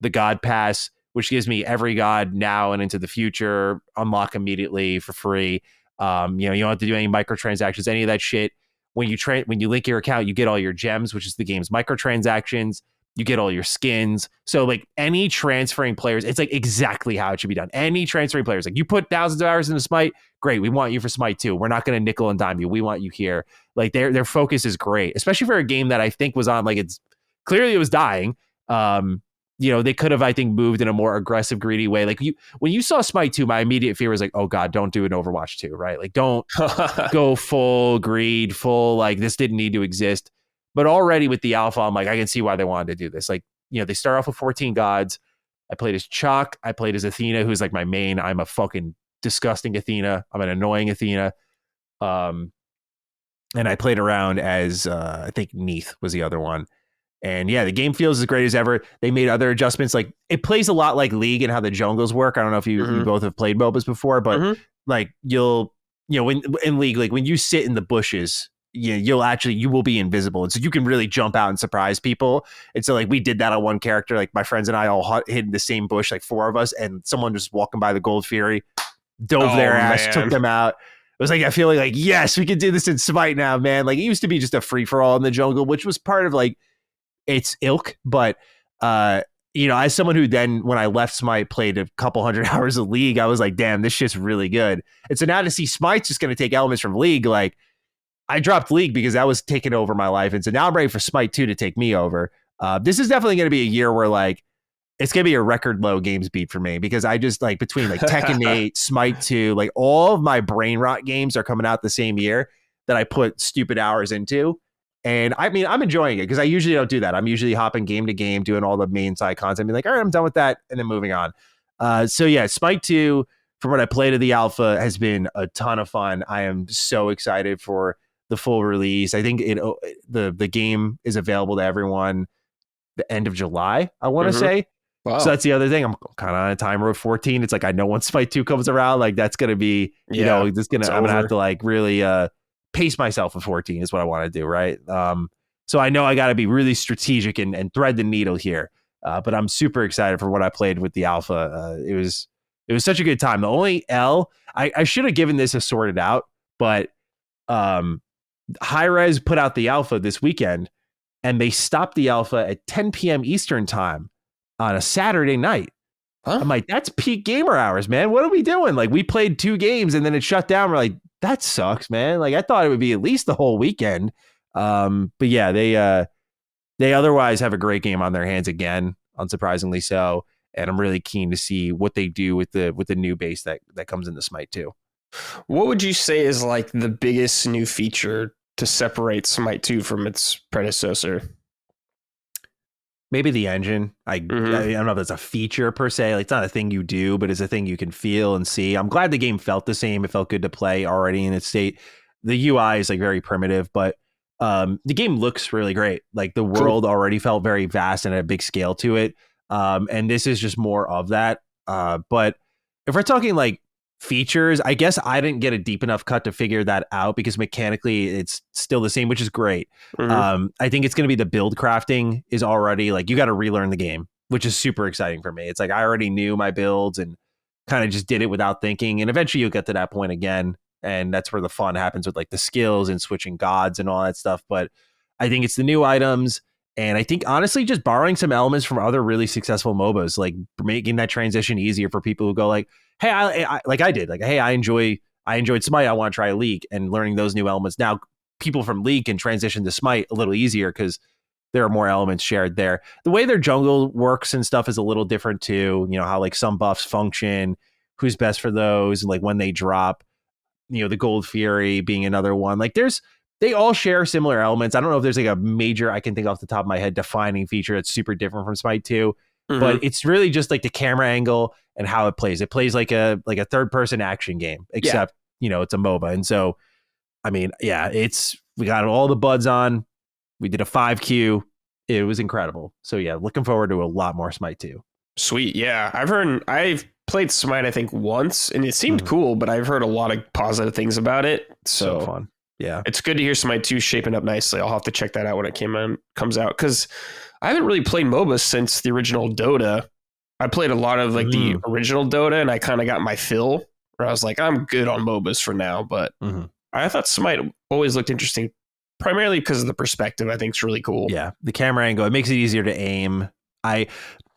the God Pass, which gives me every god now and into the future, unlock immediately for free. You don't have to do any microtransactions, any of that shit. When you link your account, you get all your gems, which is the game's microtransactions. You get all your skins. So like any transferring players, it's like exactly how it should be done. Any transferring players, like you put thousands of hours into Smite, great. We want you for Smite 2. We're not going to nickel and dime you. We want you here. Like their focus is great, especially for a game that I think was on it was dying. They could have, I think, moved in a more aggressive, greedy way. Like when you saw Smite 2, my immediate fear was like, oh God, don't do an Overwatch 2, right? Like don't go full greed, full, like this didn't need to exist. But already with the alpha, I'm like, I can see why they wanted to do this. Like, they start off with 14 gods. I played as Chuck. I played as Athena, who's like my main. I'm a fucking disgusting Athena. I'm an annoying Athena. And I played around as, I think Neith was the other one. And yeah, the game feels as great as ever. They made other adjustments. Like it plays a lot like League and how the jungles work. I don't know if you both have played MOBAs before, but like when in League, like when you sit in the bushes, you will be invisible. And so you can really jump out and surprise people. And so like we did that on one character, like my friends and I all hid in the same bush, like 4 of us, and someone just walking by the Gold Fury, dove their ass, took them out. It was like, I feel like, yes, we can do this in Smite now, man. Like it used to be just a free for all in the jungle, which was part of like its ilk. But, as someone who then, when I left Smite, played a couple hundred hours of League, I was like, damn, this shit's really good. And so now to see Smite's just going to take elements from League, like I dropped League because that was taking over my life. And so now I'm ready for Smite 2 to take me over. This is definitely going to be a year where like, it's going to be a record low games beat for me because I just like between like Tekken 8, Smite 2, like all of my brain rot games are coming out the same year that I put stupid hours into. And I mean, I'm enjoying it because I usually don't do that. I'm usually hopping game to game, doing all the main side content, being like, all right, I'm done with that. And then moving on. So yeah, Smite 2, from what I played of the alpha, has been a ton of fun. I am so excited for the full release. I think the game is available to everyone the end of July, I want to say. Wow. So that's the other thing. I'm kind of on a timer of 14. It's like, I know once Smite 2 comes around, like that's going to be, I'm going to have to like really pace myself with 14 is what I want to do. Right. So I know I got to be really strategic and thread the needle here. But I'm super excited for what I played with the alpha. It was such a good time. The only I should have given this a sorted out, but Hi-Rez put out the alpha this weekend, and they stopped the alpha at 10 p.m. Eastern time on a Saturday night.
Huh?
I'm like, that's peak gamer hours, man. What are we doing? Like, we played 2 games and then it shut down. We're like, that sucks, man. Like, I thought it would be at least the whole weekend. But yeah, they otherwise have a great game on their hands again, unsurprisingly so. And I'm really keen to see what they do with the new base that comes into Smite 2.
What would you say is like the biggest new feature to separate Smite 2 from its predecessor?
Maybe the engine. I don't know if that's a feature per se. Like, it's not a thing you do, but it's a thing you can feel and see. I'm glad the game felt the same. It felt good to play already in its state. The UI is like very primitive, but the game looks really great. Like, the world already felt very vast and had a big scale to it. And this is just more of that. But if we're talking like features, I guess I didn't get a deep enough cut to figure that out because mechanically it's still the same, which is great. I think it's going to be the build crafting is already like, you got to relearn the game, which is super exciting for me. It's like I already knew my builds and kind of just did it without thinking, and eventually you'll get to that point again, and that's where the fun happens with like the skills and switching gods and all that stuff. But I think it's the new items, and I think honestly just borrowing some elements from other really successful MOBAs, like making that transition easier for people who go like, hey, I like I did, like, hey, I enjoyed Smite, I want to try League, and learning those new elements. Now people from League can transition to Smite a little easier because there are more elements shared there. The way their jungle works and stuff is a little different too. You know, how like some buffs function, who's best for those, and like when they drop, you know, the Gold Fury being another one. Like they all share similar elements. I don't know if there's like a major, I can think off the top of my head, defining feature that's super different from Smite 2. But it's really just like the camera angle and how it plays. It plays like a third person action game, except, you know, it's a MOBA. And so, I mean, yeah, we got all the buds on. We did a 5Q. It was incredible. So yeah, looking forward to a lot more Smite 2.
Sweet. Yeah. I've played Smite, I think, once, and it seemed cool, but I've heard a lot of positive things about it. So
fun. Yeah.
It's good to hear Smite 2 shaping up nicely. I'll have to check that out when it comes out, because I haven't really played MOBA since the original Dota. I played a lot of like the original Dota, and I kind of got my fill where I was like, I'm good on MOBAs for now. But I thought Smite always looked interesting, primarily because of the perspective. I think it's really cool.
Yeah, the camera angle, it makes it easier to aim. I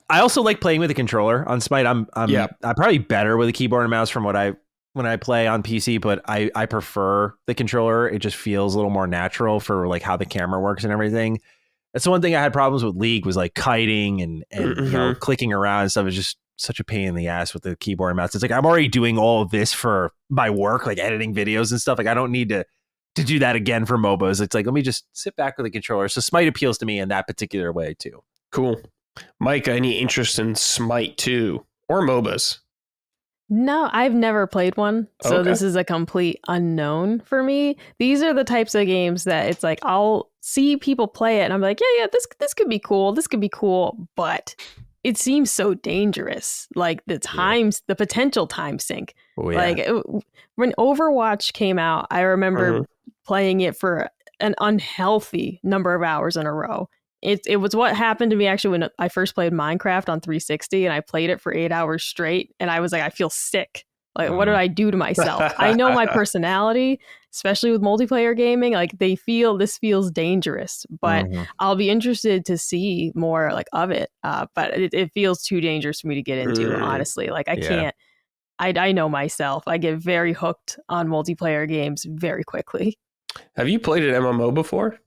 also like playing with a controller on Smite. I'm probably better with a keyboard and mouse from when I play on PC, but I prefer the controller. It just feels a little more natural for like how the camera works and everything. That's the one thing I had problems with League was like kiting and you know, clicking around and stuff is just such a pain in the ass with the keyboard and mouse. It's like, I'm already doing all of this for my work, like editing videos and stuff. Like, I don't need to do that again for MOBAs. It's like, let me just sit back with the controller. So Smite appeals to me in that particular way too.
Cool. Micah, any interest in Smite 2 or MOBAs?
No, I've never played one. So This is a complete unknown for me. These are the types of games that it's like, I'll see people play it and I'm like, yeah, this could be cool. This could be cool. But it seems so dangerous. Like the potential time sink. Oh, yeah. Like when Overwatch came out, I remember playing it for an unhealthy number of hours in a row. It was what happened to me actually when I first played Minecraft on 360 and I played it for 8 hours straight. And I was like, I feel sick. Like, what did I do to myself? I know my personality, especially with multiplayer gaming, like this feels dangerous, but I'll be interested to see more like of it. But it feels too dangerous for me to get into, honestly. Like I can't, I know myself. I get very hooked on multiplayer games very quickly.
Have you played an MMO before?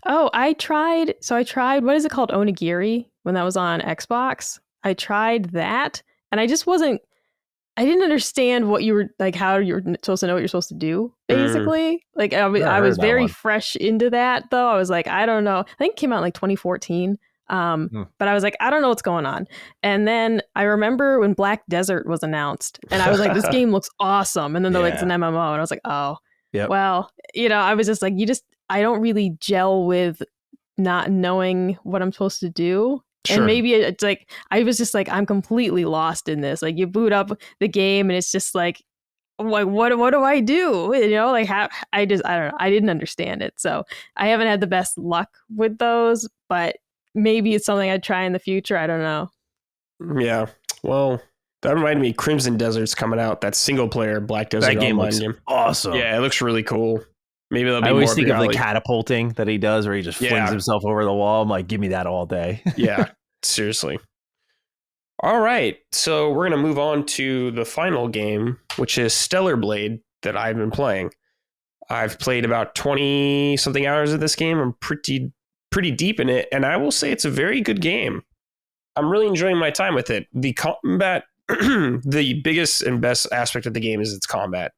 Oh, I tried, what is it called? Onigiri, when that was on Xbox. I tried that, and I didn't understand what you were, like, how you were supposed to know what you're supposed to do, basically. Like, I was very fresh into that, though. I was like, I don't know. I think it came out in, like, 2014. But I was like, I don't know what's going on. And then I remember when Black Desert was announced, and I was like, this game looks awesome. And then they're like, it's an MMO. And I was like, oh, well, you know, I was just like, I don't really gel with not knowing what I'm supposed to do. Sure. And maybe it's like, I was just like, I'm completely lost in this. Like, you boot up the game and it's just like what do I do? You know, like I don't know. I didn't understand it. So I haven't had the best luck with those, but maybe it's something I'd try in the future. I don't know.
Yeah. Well, that reminded me, Crimson Desert's coming out. That single player Black Desert
that game
online
looks
game.
Awesome.
Yeah, it looks really cool. Maybe that'll be
I always
more
think of the
alley.
catapulting that he does where he just flings himself over the wall. I'm like, give me that all day.
Yeah, seriously. All right, so we're going to move on to the final game, which is Stellar Blade that I've been playing. I've played about 20-something hours of this game. I'm pretty deep in it, and I will say it's a very good game. I'm really enjoying my time with it. The combat, the biggest and best aspect of the game is its combat.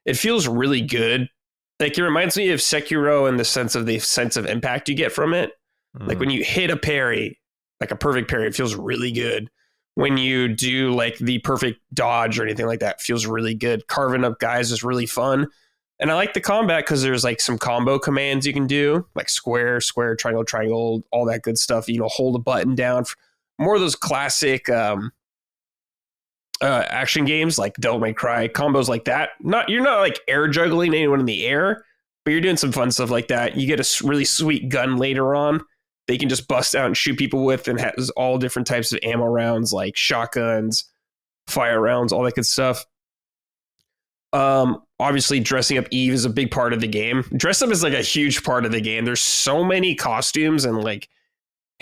It feels really good. Like, it reminds me of Sekiro in the sense of impact you get from it. Like, when you hit a parry, like a perfect parry, it feels really good. When you do like the perfect dodge or anything like that, it feels really good. Carving up guys is really fun. And I like the combat because there's like some combo commands you can do, like square, triangle, all that good stuff. Hold a button down. More of those classic action games like Devil May Cry, combos like that. You're not like air juggling anyone in the air, but you're doing some fun stuff like that. You get a really sweet gun later on they can just bust out and shoot people with, and has all different types of ammo rounds like shotguns, fire rounds, all that good stuff. Obviously dressing up Eve is a big part of the game. Dress up is like a huge part of the game. There's so many costumes and like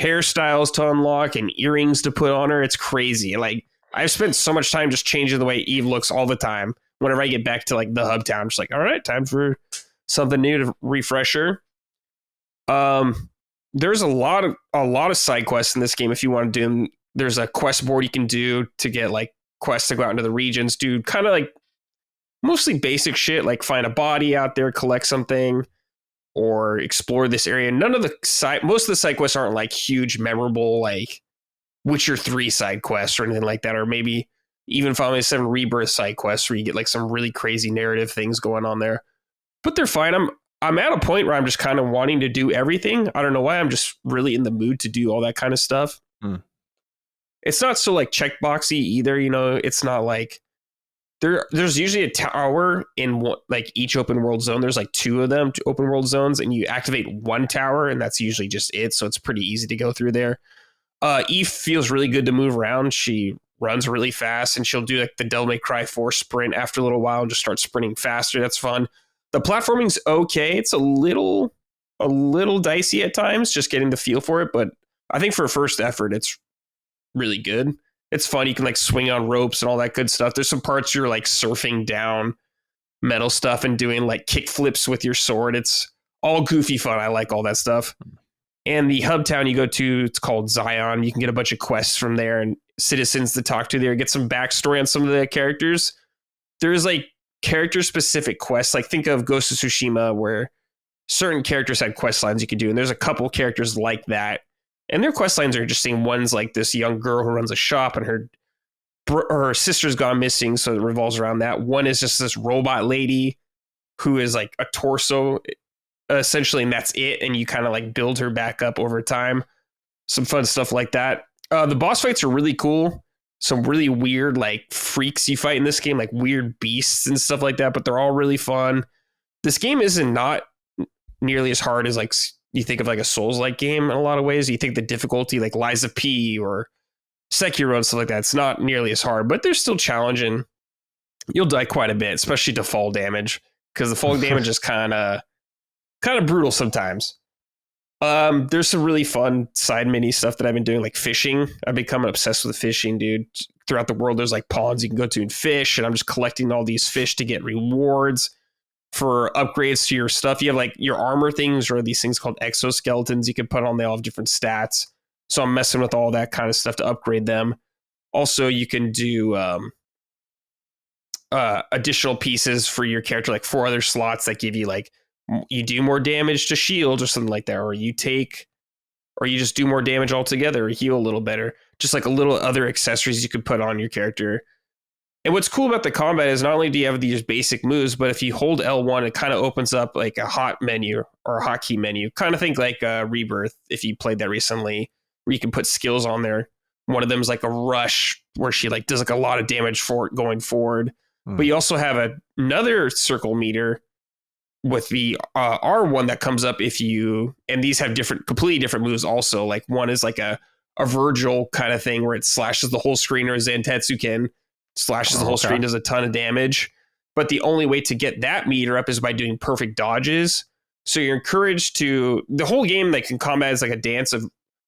hairstyles to unlock and earrings to put on her. It's crazy. Like, I've spent so much time just changing the way Eve looks all the time. Whenever I get back to like the hub town, I'm just like, all right, time for something new to refresh her. There's a lot of side quests in this game if you want to do them. There's a quest board you can do to get like quests to go out into the regions, do kind of like mostly basic shit, like find a body out there, collect something, or explore this area. Most of the side quests aren't like huge, memorable, like Witcher 3 side quests or anything like that, or maybe even Final Fantasy 7 Rebirth side quests where you get like some really crazy narrative things going on there. But they're fine. I'm at a point where I'm just kind of wanting to do everything. I don't know why. I'm just really in the mood to do all that kind of stuff. It's not so like checkboxy either. It's not like there's usually a tower in like each open world zone. There's like two of them, two open world zones, and you activate one tower, and that's usually just it. So it's pretty easy to go through there. Eve feels really good to move around. She runs really fast, and she'll do like the Devil May Cry 4 sprint after a little while and just start sprinting faster. That's fun. The platforming's okay. It's a little dicey at times, just getting the feel for it. But I think for a first effort, it's really good. It's fun. You can like swing on ropes and all that good stuff. There's some parts you're like surfing down metal stuff and doing like kick flips with your sword. It's all goofy fun. I like all that stuff. And the hub town you go to, it's called Zion. You can get a bunch of quests from there and citizens to talk to there, get some backstory on some of the characters. There's like character specific quests. Like think of Ghost of Tsushima where certain characters had quest lines you could do. And there's a couple characters like that. And their quest lines are interesting. One's like this young girl who runs a shop and her sister's gone missing. So it revolves around that. One is just this robot lady who is like a torso essentially, and that's it. And you kind of like build her back up over time. Some fun stuff like that. The boss fights are really cool. Some really weird like freaks you fight in this game, like weird beasts and stuff like that, but they're all really fun. This game isn't not nearly as hard as like you think of like a Souls-like game in a lot of ways. You think the difficulty like Lies of P or Sekiro and stuff like that, it's not nearly as hard, but they're still challenging. You'll die quite a bit, especially to fall damage, because the fall damage is kind of brutal sometimes. There's some really fun side mini stuff that I've been doing, like fishing. I've become obsessed with fishing, dude. Throughout the world, there's like ponds you can go to and fish, and I'm just collecting all these fish to get rewards for upgrades to your stuff. You have like your armor things or these things called exoskeletons you can put on. They all have different stats. So I'm messing with all that kind of stuff to upgrade them. Also, you can do additional pieces for your character, like 4 other slots that give you like, you do more damage to shield or something like that, or you just do more damage altogether or heal a little better. Just like a little other accessories you could put on your character. And what's cool about the combat is not only do you have these basic moves, but if you hold L1, it kind of opens up like a hot menu or a hotkey menu. Kind of think like Rebirth, if you played that recently, where you can put skills on there. One of them is like a rush where she like does like a lot of damage for it going forward. But you also have another circle meter with the R1 that comes up if you, and these have completely different moves also. Like one is like a Virgil kind of thing where it slashes the whole screen, or Zantetsu slashes the whole screen, does a ton of damage. but the only way to get that meter up is by doing perfect dodges. So you're encouraged to, the whole game, like in combat, is like a dance of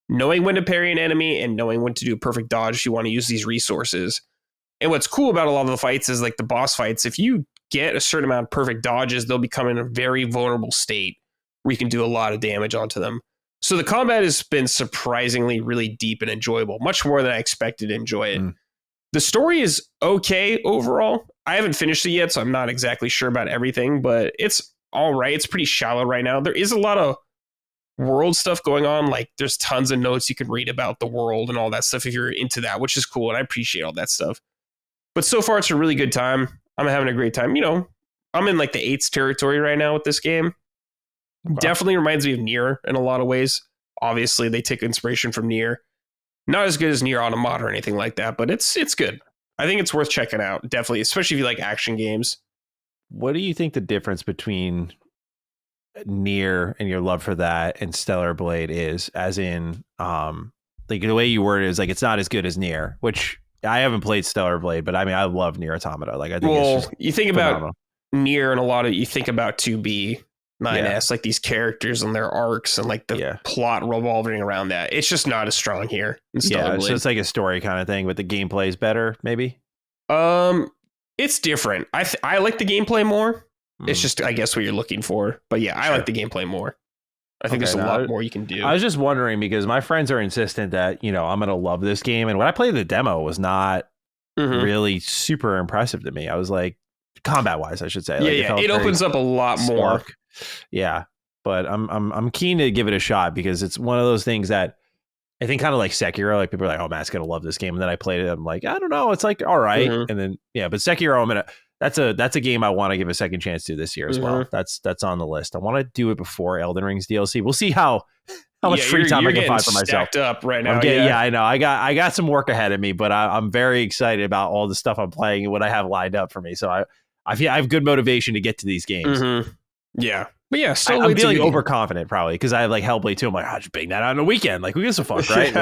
knowing when to parry an enemy and knowing when to do a perfect dodge if you want to use these resources. And what's cool about a lot of the fights is like the boss fights, if you get a certain amount of perfect dodges, they'll become in a very vulnerable state where you can do a lot of damage onto them. So the combat has been surprisingly really deep and enjoyable, much more than I expected to enjoy it. The story is okay overall. I haven't finished it yet, so I'm not exactly sure about everything, but it's all right. It's pretty shallow right now. There is a lot of world stuff going on. Like there's tons of notes you can read about the world and all that stuff if you're into that, which is cool. And I appreciate all that stuff. But so far, it's a really good time. I'm having a great time. You know, I'm in like the 8s territory right now with this game. Wow. Definitely reminds me of Nier in a lot of ways. Obviously, they take inspiration from Nier. Not as good as Nier Automata or anything like that, but it's good. I think it's worth checking out, definitely, especially if you like action games.
What do you think the difference between Nier and your love for that and Stellar Blade is? As in, like the way you word it is like it's not as good as Nier, which I haven't played Stellar Blade, but I mean I love Nier Automata. Like I think it's just
you think phenomenal. About Nier and a lot of you think about 2B. 9S, like these characters and their arcs and like the plot revolving around that. It's just not as strong here.
So it's like a story kind of thing, but the gameplay is better, maybe.
It's different. I like the gameplay more. It's just, I guess, what you're looking for. But yeah, I like the gameplay more. I think there's a lot more you can do.
I was just wondering because my friends are insistent that, you know, I'm going to love this game. And when I played the demo, it was not really super impressive to me. I was like, combat wise, I should say. Like,
it opens up a lot more.
Yeah, but I'm keen to give it a shot because it's one of those things that I think kind of like Sekiro. Like people are like, "Oh, Matt's gonna love this game," and then I played it. I'm like, I don't know, it's like all right, and then but Sekiro, that's a game I want to give a second chance to this year as well. That's on the list. I want to do it before Elden Ring's DLC. We'll see how much free time I can find for myself.
Stacked up right now.
I know. I got some work ahead of me, but I'm very excited about all the stuff I'm playing and what I have lined up for me. So I feel I have good motivation to get to these games.
Yeah. But yeah, still
I'm feeling overconfident probably because I have like Hellblade 2. I'm like, I'll just bang that out on a weekend. Like, who gives a fuck, right?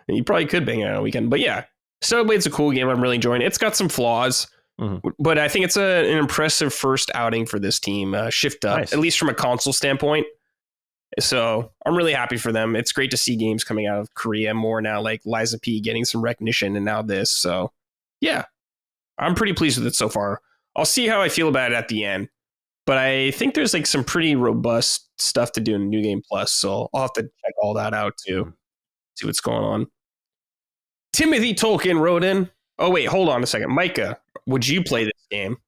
You probably could bang it on a weekend. But yeah, Xenoblade's a cool game. I'm really enjoying it. It's got some flaws, but I think it's an impressive first outing for this team. Shift up, at least from a console standpoint. So I'm really happy for them. It's great to see games coming out of Korea more now, like Liza P getting some recognition and now this. So yeah, I'm pretty pleased with it so far. I'll see how I feel about it at the end. But I think there's like some pretty robust stuff to do in New Game Plus, so I'll have to check all that out too. See what's going on. Timothy Tolkien wrote in. Oh wait, hold on a second. Micah, would you play this game?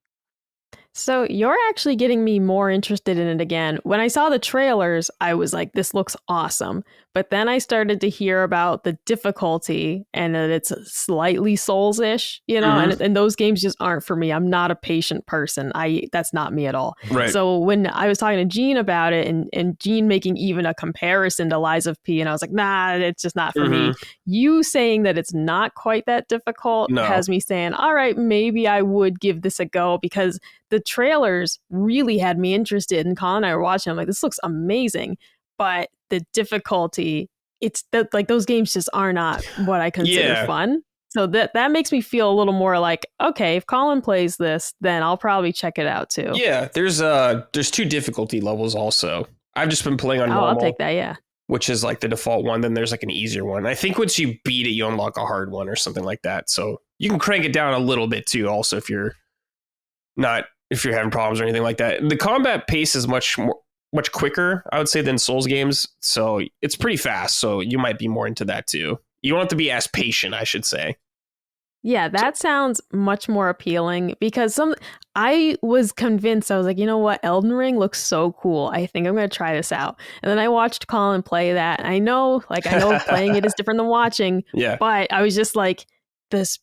So you're actually getting me more interested in it again. When I saw the trailers, I was like, this looks awesome. But then I started to hear about the difficulty and that it's slightly Souls-ish, you know, and those games just aren't for me. I'm not a patient person. That's not me at all.
Right.
So when I was talking to Gene about it and Gene making even a comparison to Liza P, and I was like, nah, it's just not for me. You saying that it's not quite that difficult has me saying, all right, maybe I would give this a go because the trailers really had me interested, and Colin and I were watching. I'm like, this looks amazing, but the difficulty, it's that like those games just are not what I consider fun. So that makes me feel a little more like, okay, if Colin plays this, then I'll probably check it out too.
Yeah, there's 2 difficulty levels also. I've just been playing on normal.
I'll take that, yeah.
Which is like the default one. Then there's like an easier one. I think once you beat it, you unlock a hard one or something like that. So you can crank it down a little bit too. Also, if you're having problems or anything like that. The combat pace is much quicker, I would say, than Souls games. So it's pretty fast. So you might be more into that too. You don't have to be as patient, I should say.
Yeah, that sounds much more appealing because I was convinced. I was like, you know what? Elden Ring looks so cool. I think I'm going to try this out. And then I watched Colin play that. I know playing it is different than watching.
Yeah.
But I was just like, this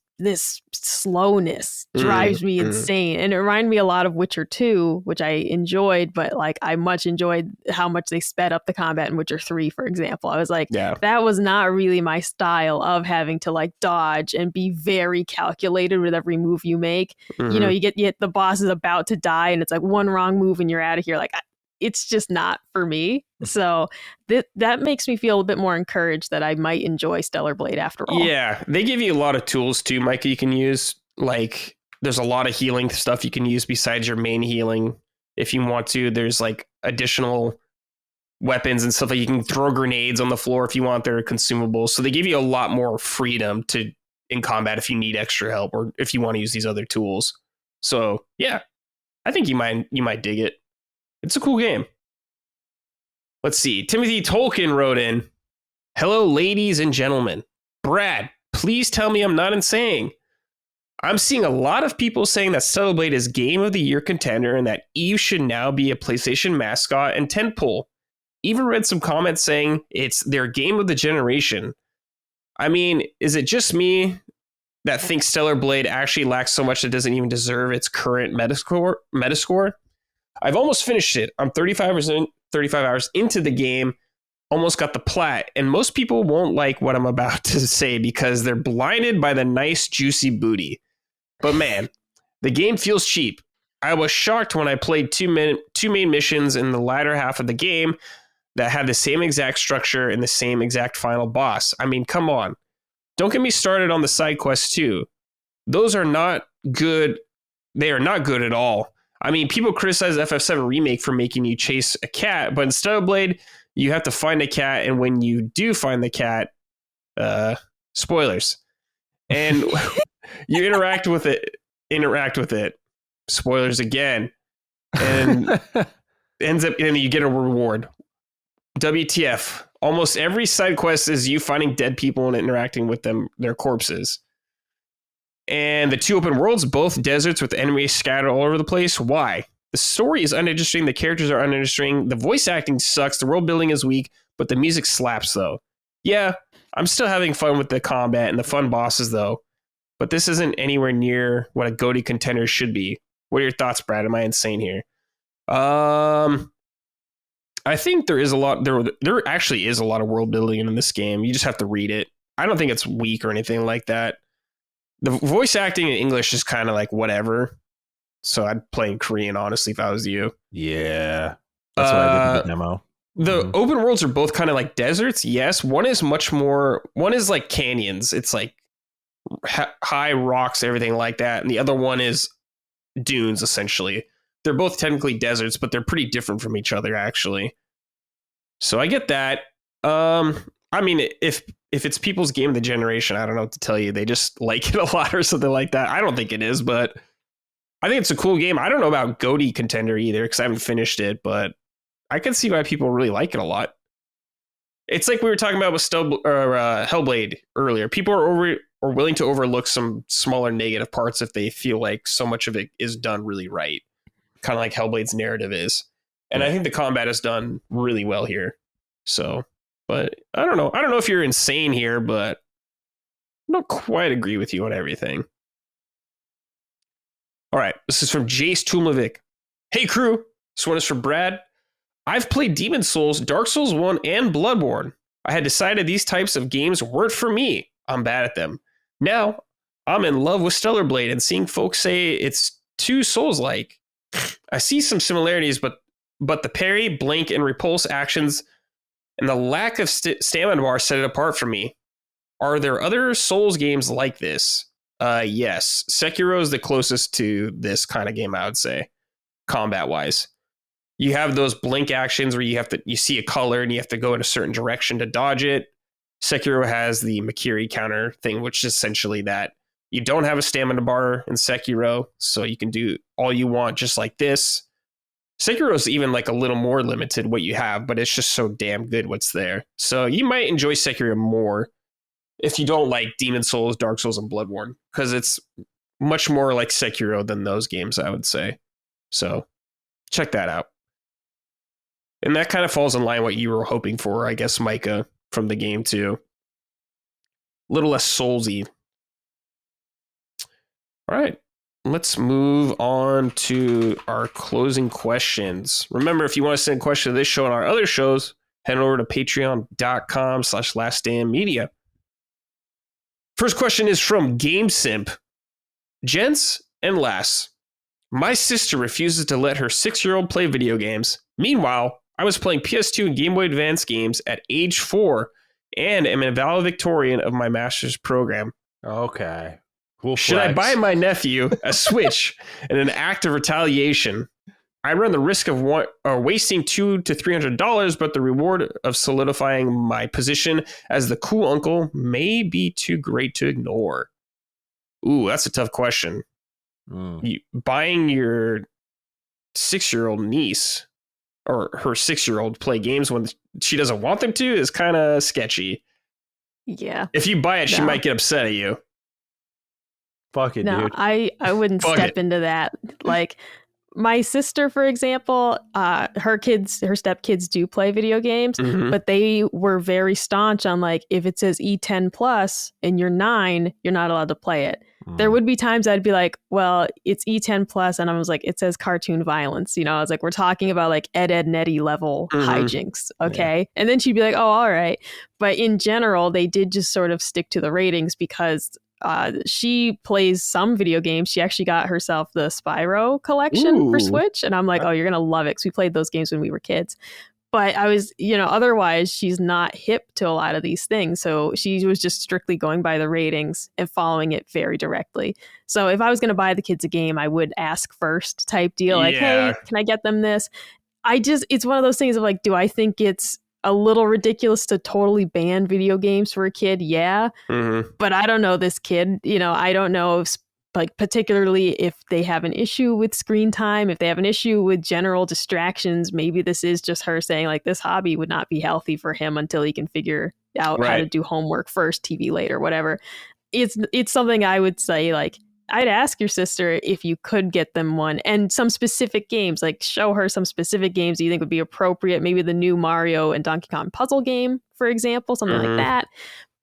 slowness drives me insane. And it reminded me a lot of Witcher 2, which I enjoyed, but like I much enjoyed how much they sped up the combat in Witcher 3, for example. I was like, that was not really my style of having to like dodge and be very calculated with every move you make. You know, you get the boss is about to die and it's like one wrong move and you're out of here. Like it's just not for me. So that makes me feel a bit more encouraged that I might enjoy Stellar Blade after all.
Yeah, they give you a lot of tools too, Micah, you can use. Like There's a lot of healing stuff you can use besides your main healing. If you want to, there's like additional weapons and stuff. Like you can throw grenades on the floor if you want. They're consumables. So they give you a lot more freedom in combat if you need extra help or if you want to use these other tools. So yeah, I think you might dig it. It's a cool game. Let's see. Timothy Tolkien wrote in, "Hello, ladies and gentlemen. Brad, please tell me I'm not insane. I'm seeing a lot of people saying that Xenoblade is Game of the Year contender and that Eve should now be a PlayStation mascot and tentpole. Even read some comments saying it's their game of the generation. I mean, is it just me that thinks Stellar Blade actually lacks so much that doesn't even deserve its current Metascore? I've almost finished it. I'm 35 hours into the game, almost got the plat, and most people won't like what I'm about to say because they're blinded by the nice, juicy booty. But man, the game feels cheap. I was shocked when I played two main missions in the latter half of the game that had the same exact structure and the same exact final boss. I mean, come on. Don't get me started on the side quests too. Those are not good. They are not good at all. I mean, people criticize FF7 Remake for making you chase a cat, but in Xenoblade, you have to find a cat, and when you do find the cat, spoilers, and you interact with it, spoilers again, and ends up, and you get a reward. WTF. Almost every side quest is you finding dead people and interacting with them, their corpses. And the two open worlds, both deserts with enemies scattered all over the place. Why? The story is uninteresting. The characters are uninteresting. The voice acting sucks. The world building is weak, but the music slaps, though. Yeah, I'm still having fun with the combat and the fun bosses, though. But this isn't anywhere near what a GOTY contender should be. What are your thoughts, Brad? Am I insane here? I think there is a lot. There actually is a lot of world building in this game. You just have to read it. I don't think it's weak or anything like that. The voice acting in English is kind of like whatever. So I'd play in Korean, honestly, if I was you.
Yeah. That's what I did in the demo.
The open worlds are both kind of like deserts. Yes. One is like canyons. It's like high rocks, everything like that. And the other one is dunes, essentially. They're both technically deserts, but they're pretty different from each other, actually. So I get that. I mean, if it's people's game of the generation, I don't know what to tell you. They just like it a lot or something like that. I don't think it is, but I think it's a cool game. I don't know about GOTY contender either because I haven't finished it, but I can see why people really like it a lot. It's like we were talking about with Hellblade earlier. People are willing to overlook some smaller negative parts if they feel like so much of it is done really right. Kind of like Hellblade's narrative is. And I think the combat is done really well here. So, but I don't know. I don't know if you're insane here, but I don't quite agree with you on everything. All right. This is from Jace Tumlovic. Hey, crew. This one is for Brad. I've played Demon Souls, Dark Souls 1, and Bloodborne. I had decided these types of games weren't for me. I'm bad at them. Now, I'm in love with Stellar Blade, and seeing folks say it's too Souls-like. I see some similarities, but the parry, blink, and repulse actions and the lack of stamina bar set it apart for me. Are there other Souls games like this? Yes. Sekiro is the closest to this kind of game, I would say, combat-wise. You have those blink actions where you see a color and you have to go in a certain direction to dodge it. Sekiro has the Makiri counter thing, which is essentially that. You don't have a stamina bar in Sekiro, so you can do all you want just like this. Sekiro is even like a little more limited what you have, but it's just so damn good what's there. So you might enjoy Sekiro more if you don't like Demon Souls, Dark Souls, and Bloodborne, because it's much more like Sekiro than those games, I would say. So check that out. And that kind of falls in line with what you were hoping for, I guess, Micah, from the game too. A little less Soulsy. All right, let's move on to our closing questions. Remember, if you want to send a question to this show and our other shows, head over to patreon.com/laststandmedia. First question is from GameSimp. Gents and lass, my sister refuses to let her 6-year-old play video games. Meanwhile, I was playing PS2 and Game Boy Advance games at age 4 and am a valedictorian of my master's program.
Okay. Cool
Should I buy my nephew a Switch in an act of retaliation? I run the risk of wasting $200 to $300, but the reward of solidifying my position as the cool uncle may be too great to ignore. Ooh, that's a tough question. Buying your 6-year-old niece or her 6-year-old play games when she doesn't want them to is kind of sketchy.
Yeah.
If you buy it, she might get upset at you.
Fuck it,
no,
dude.
I wouldn't step into that. Like, my sister, for example, her stepkids do play video games, but they were very staunch on, like, if it says E10 plus and you're 9, you're not allowed to play it. There would be times I'd be like, well, it's E10 plus, and I was like, it says cartoon violence. You know, I was like, we're talking about like Ed Netty level hijinks, okay? Yeah. And then she'd be like, oh, all right. But in general, they did just sort of stick to the ratings because she plays some video games. She actually got herself the Spyro collection for Switch. And I'm like, oh, you're going to love it because we played those games when we were kids. But I was, otherwise she's not hip to a lot of these things. So she was just strictly going by the ratings and following it very directly. So if I was going to buy the kids a game, I would ask first type deal. Like, hey, can I get them this? It's one of those things of like, do I think it's a little ridiculous to totally ban video games for a kid? Yeah. But I don't know this kid, I don't know if, like, particularly if they have an issue with screen time, if they have an issue with general distractions, maybe this is just her saying like this hobby would not be healthy for him until he can figure out how to do homework first, TV later, whatever. It's something I would say, like, I'd ask your sister if you could get them one and some specific games, like show her some specific games you think would be appropriate. Maybe the new Mario and Donkey Kong puzzle game, for example, something like that.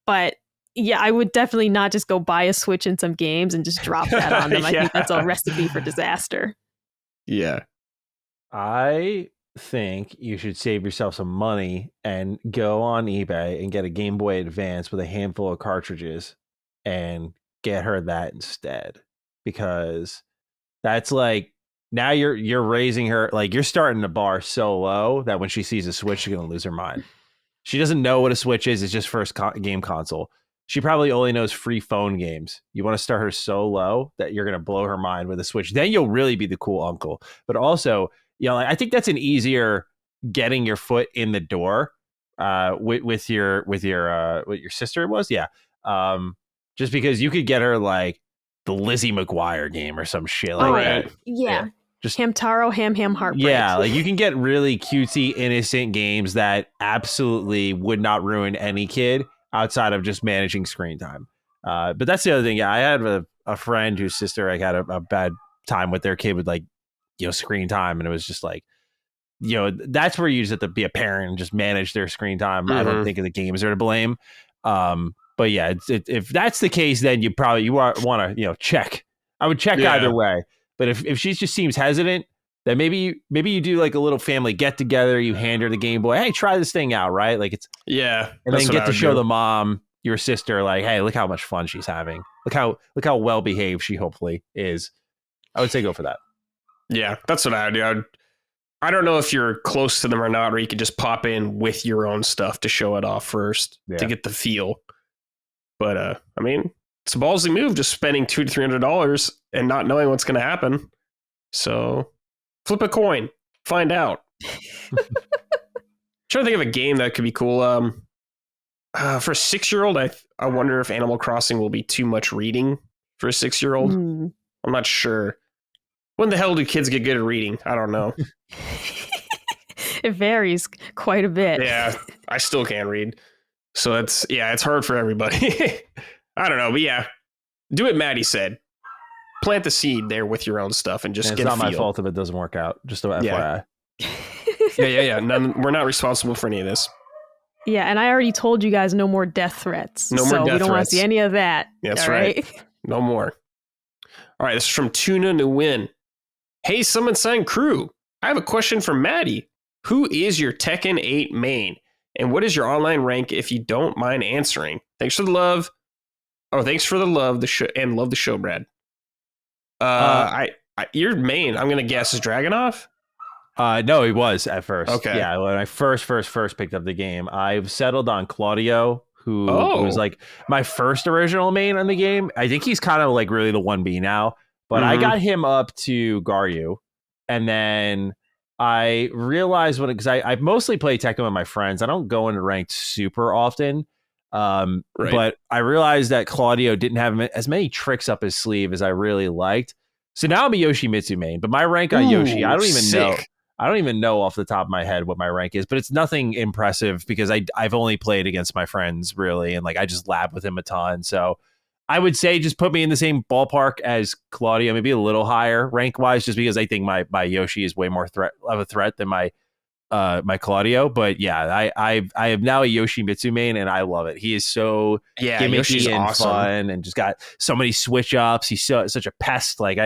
But yeah, I would definitely not just go buy a Switch and some games and just drop that on them. I think that's a recipe for disaster.
Yeah.
I think you should save yourself some money and go on eBay and get a Game Boy Advance with a handful of cartridges and get her that instead, because that's like, now you're raising her, like, you're starting the bar so low that when she sees a Switch, she's going to lose her mind. She doesn't know what a Switch is. It's just first game console. She probably only knows free phone games. You want to start her so low that you're going to blow her mind with a Switch. Then you'll really be the cool uncle. But also, I think that's an easier getting your foot in the door with your sister it was. Yeah. Just because you could get her like the Lizzie McGuire game or some shit like that.
Yeah. Just Hamtaro, Ham Heartbreak.
Yeah, like you can get really cutesy, innocent games that absolutely would not ruin any kid outside of just managing screen time. But that's the other thing. Yeah, I had a friend whose sister had a bad time with their kid with screen time, and it was just like, that's where you just have to be a parent and just manage their screen time. I don't think the games are to blame. But yeah, if that's the case, then you want to check. I would check either way. But if she just seems hesitant, then maybe you do like a little family get together. You hand her the Game Boy. Hey, try this thing out, right? Like it's and then get to show the mom, your sister, like, hey, look how much fun she's having. Look how well behaved she hopefully is. I would say go for that.
Yeah, that's what I would do. I don't know if you're close to them or not, or you could just pop in with your own stuff to show it off first to get the feel. But I mean, it's a ballsy move, just spending $200 to $300 and not knowing what's going to happen. So flip a coin, find out. Trying to think of a game that could be cool. For a 6-year-old, I wonder if Animal Crossing will be too much reading for a 6-year-old. I'm not sure. When the hell do kids get good at reading? I don't know.
It varies quite a bit.
Yeah, I still can't read. So it's hard for everybody. I don't know, but yeah, do what Matty said. Plant the seed there with your own stuff and just get a feel.
It's not my fault if it doesn't work out. Just a FYI.
Yeah. We're not responsible for any of this.
Yeah, and I already told you guys no more death threats.
No more death threats. We
don't want to see any of that.
That's right. No more. All right, this is from Tuna Nguyen. Hey, Summon Sign crew. I have a question for Matty. Who is your Tekken 8 main? And what is your online rank if you don't mind answering? Thanks for the love. Oh, thanks for the love, and love the show, Brad. Your main, I'm gonna guess, is Dragunov.
No, he was at first.
Okay.
Yeah, when I first picked up the game, I've settled on Claudio, who was
Oh.
like my first original main on the game. I think he's kind of like really the 1B now, but I got him up to Garyu, and then I realized because I mostly play Tekken with my friends. I don't go into ranked super often. But I realized that Claudio didn't have as many tricks up his sleeve as I really liked. So now I'm a Yoshimitsu main, but my rank on Yoshi, I don't even know. I don't even know off the top of my head what my rank is, but it's nothing impressive because I've only played against my friends really, and like I just lab with him a ton. So I would say just put me in the same ballpark as Claudio, maybe a little higher rank wise, just because I think my Yoshi is way more of a threat than my Claudio. But yeah, I am now a Yoshimitsu main, and I love it. He is so gimmicky
Yoshi's
and
awesome.
fun, and just got so many switch ups. He's such a pest. Like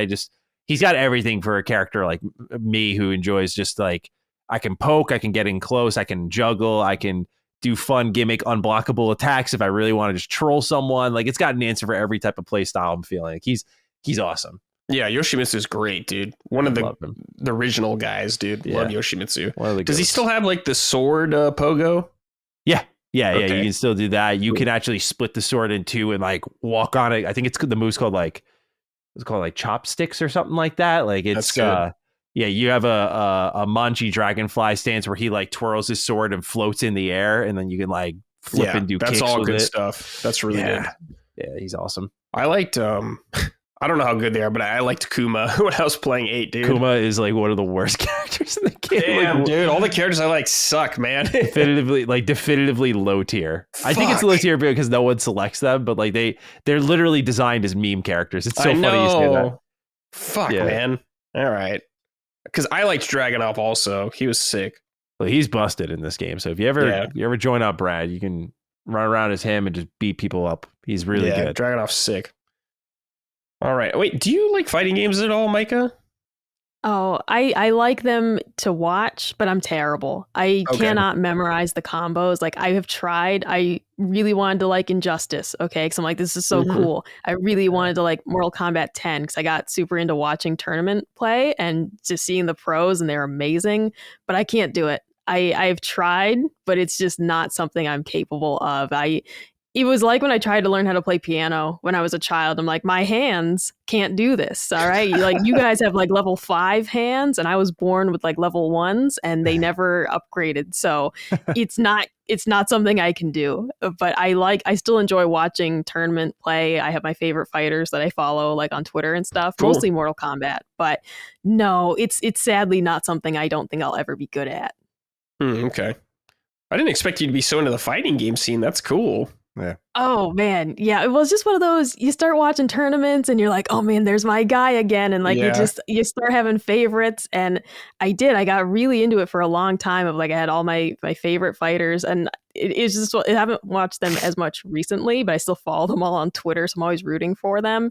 he's got everything for a character like me who enjoys just like I can poke, I can get in close, I can juggle, I can do fun gimmick unblockable attacks if I really want to just troll someone. Like it's got an answer for every type of play style I'm feeling. Like he's awesome.
Yeah, Yoshimitsu is great, dude. One of the original guys, dude. Yeah. Love Yoshimitsu. Does he still have like the sword pogo?
Yeah. You can still do that. You can actually split the sword in two and like walk on it. I think the move's called like chopsticks or something like that. Like it's you have a Manji dragonfly stance where he like twirls his sword and floats in the air, and then you can like flip and do kicks.
That's all
with
good
it.
Stuff. That's really good.
Yeah, he's awesome.
I liked I don't know how good they are, but I liked Kuma when I was playing 8, dude.
Kuma is like one of the worst characters in the game.
Damn,
like,
dude. All the characters I like suck, man.
definitively low tier. Fuck. I think it's low tier because no one selects them, but like they're literally designed as meme characters. It's so funny you say that.
Fuck, man. All right. Because I liked Dragunov also. He was sick.
Well, he's busted in this game. So if you ever join up Brad, you can run around as him and just beat people up. He's really good.
Dragunov's sick. All right. Wait, do you like fighting games at all, Micah?
Oh, I like them to watch, but I'm terrible. I cannot memorize the combos. Like I have tried. I really wanted to like Injustice, okay? Because I'm like, this is so cool. I really wanted to like Mortal Kombat 10 because I got super into watching tournament play and just seeing the pros, and they're amazing. But I can't do it. I've tried, but it's just not something I'm capable of. It was like when I tried to learn how to play piano when I was a child. I'm like, my hands can't do this. All right. Like you guys have like level 5 hands, and I was born with like level 1s, and they never upgraded. So it's not something I can do, but I still enjoy watching tournament play. I have my favorite fighters that I follow like on Twitter and stuff, mostly Mortal Kombat, but no, it's sadly not something I don't think I'll ever be good at.
Okay. I didn't expect you to be so into the fighting game scene. That's cool.
Yeah.
Oh man. Yeah. It was just one of those, you start watching tournaments and you're like, oh man, there's my guy again. And like, you start having favorites. And I got really into it for a long time of like, I had all my favorite fighters, and it's just, I haven't watched them as much recently, but I still follow them all on Twitter. So I'm always rooting for them.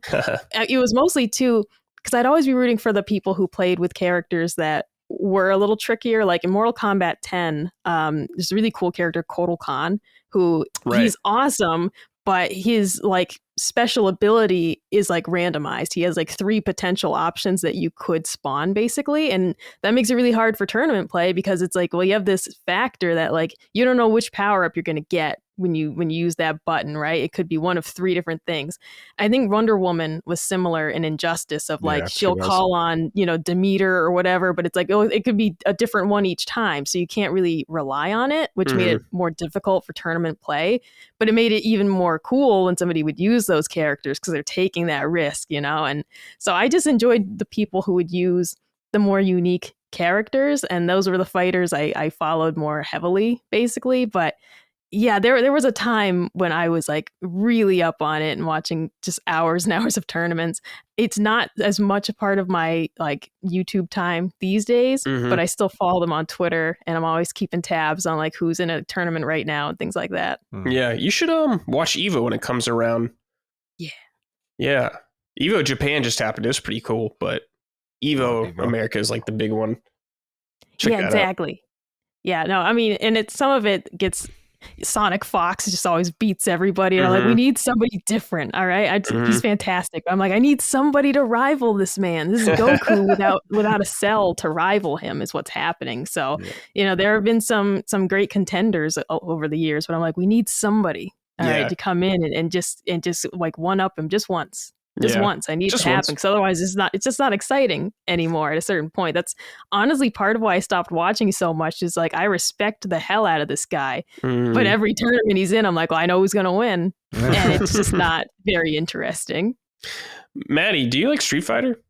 It was mostly too, because I'd always be rooting for the people who played with characters that were a little trickier. Like in Mortal Kombat 10, there's a really cool character, Kotal Khan, who he's awesome, but his like special ability is like randomized. He has like 3 potential options that you could spawn basically, and that makes it really hard for tournament play because it's like, well, you have this factor that like you don't know which power up you're going to get when you use that button, right? It could be one of 3 different things. I think Wonder Woman was similar in Injustice of like she'll call on, Demeter or whatever, but it's like, oh, it could be a different one each time, so you can't really rely on it, which made it more difficult for tournament play. But it made it even more cool when somebody would use those characters because they're taking that risk, and so I just enjoyed the people who would use the more unique characters, and those were the fighters I followed more heavily basically. But yeah, there was a time when I was like really up on it and watching just hours and hours of tournaments. It's not as much a part of my like YouTube time these days, but I still follow them on Twitter, and I'm always keeping tabs on like who's in a tournament right now and things like that.
Yeah, you should watch EVO when it comes around. Yeah. EVO Japan just happened. It was pretty cool, but EVO America is like the big one. Check that
exactly.
out.
Yeah, no, I mean, and some of it gets Sonic Fox just always beats everybody. And I'm like, we need somebody different. All right. He's fantastic. I'm like, I need somebody to rival this man. This is Goku without a cell to rival him is what's happening. So, there have been some great contenders over the years, but I'm like, we need somebody. All right, to come in and just like one up him just once. Just once. I need it to happen because otherwise it's just not exciting anymore at a certain point. That's honestly part of why I stopped watching so much is like I respect the hell out of this guy. But every tournament he's in, I'm like, well, I know who's gonna win. And it's just not very interesting.
Matty, do you like Street Fighter?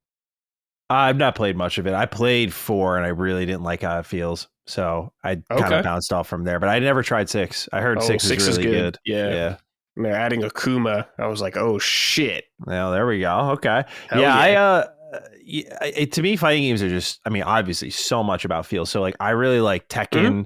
I've not played much of it. I played 4 and I really didn't like how it feels. So I kind of bounced off from there. But I never tried 6. I heard 6 is really good.
Yeah. And they're adding Akuma. I was like, oh shit.
Well, there we go. Okay. To me, fighting games are just, I mean, obviously so much about feel. So like, I really like Tekken.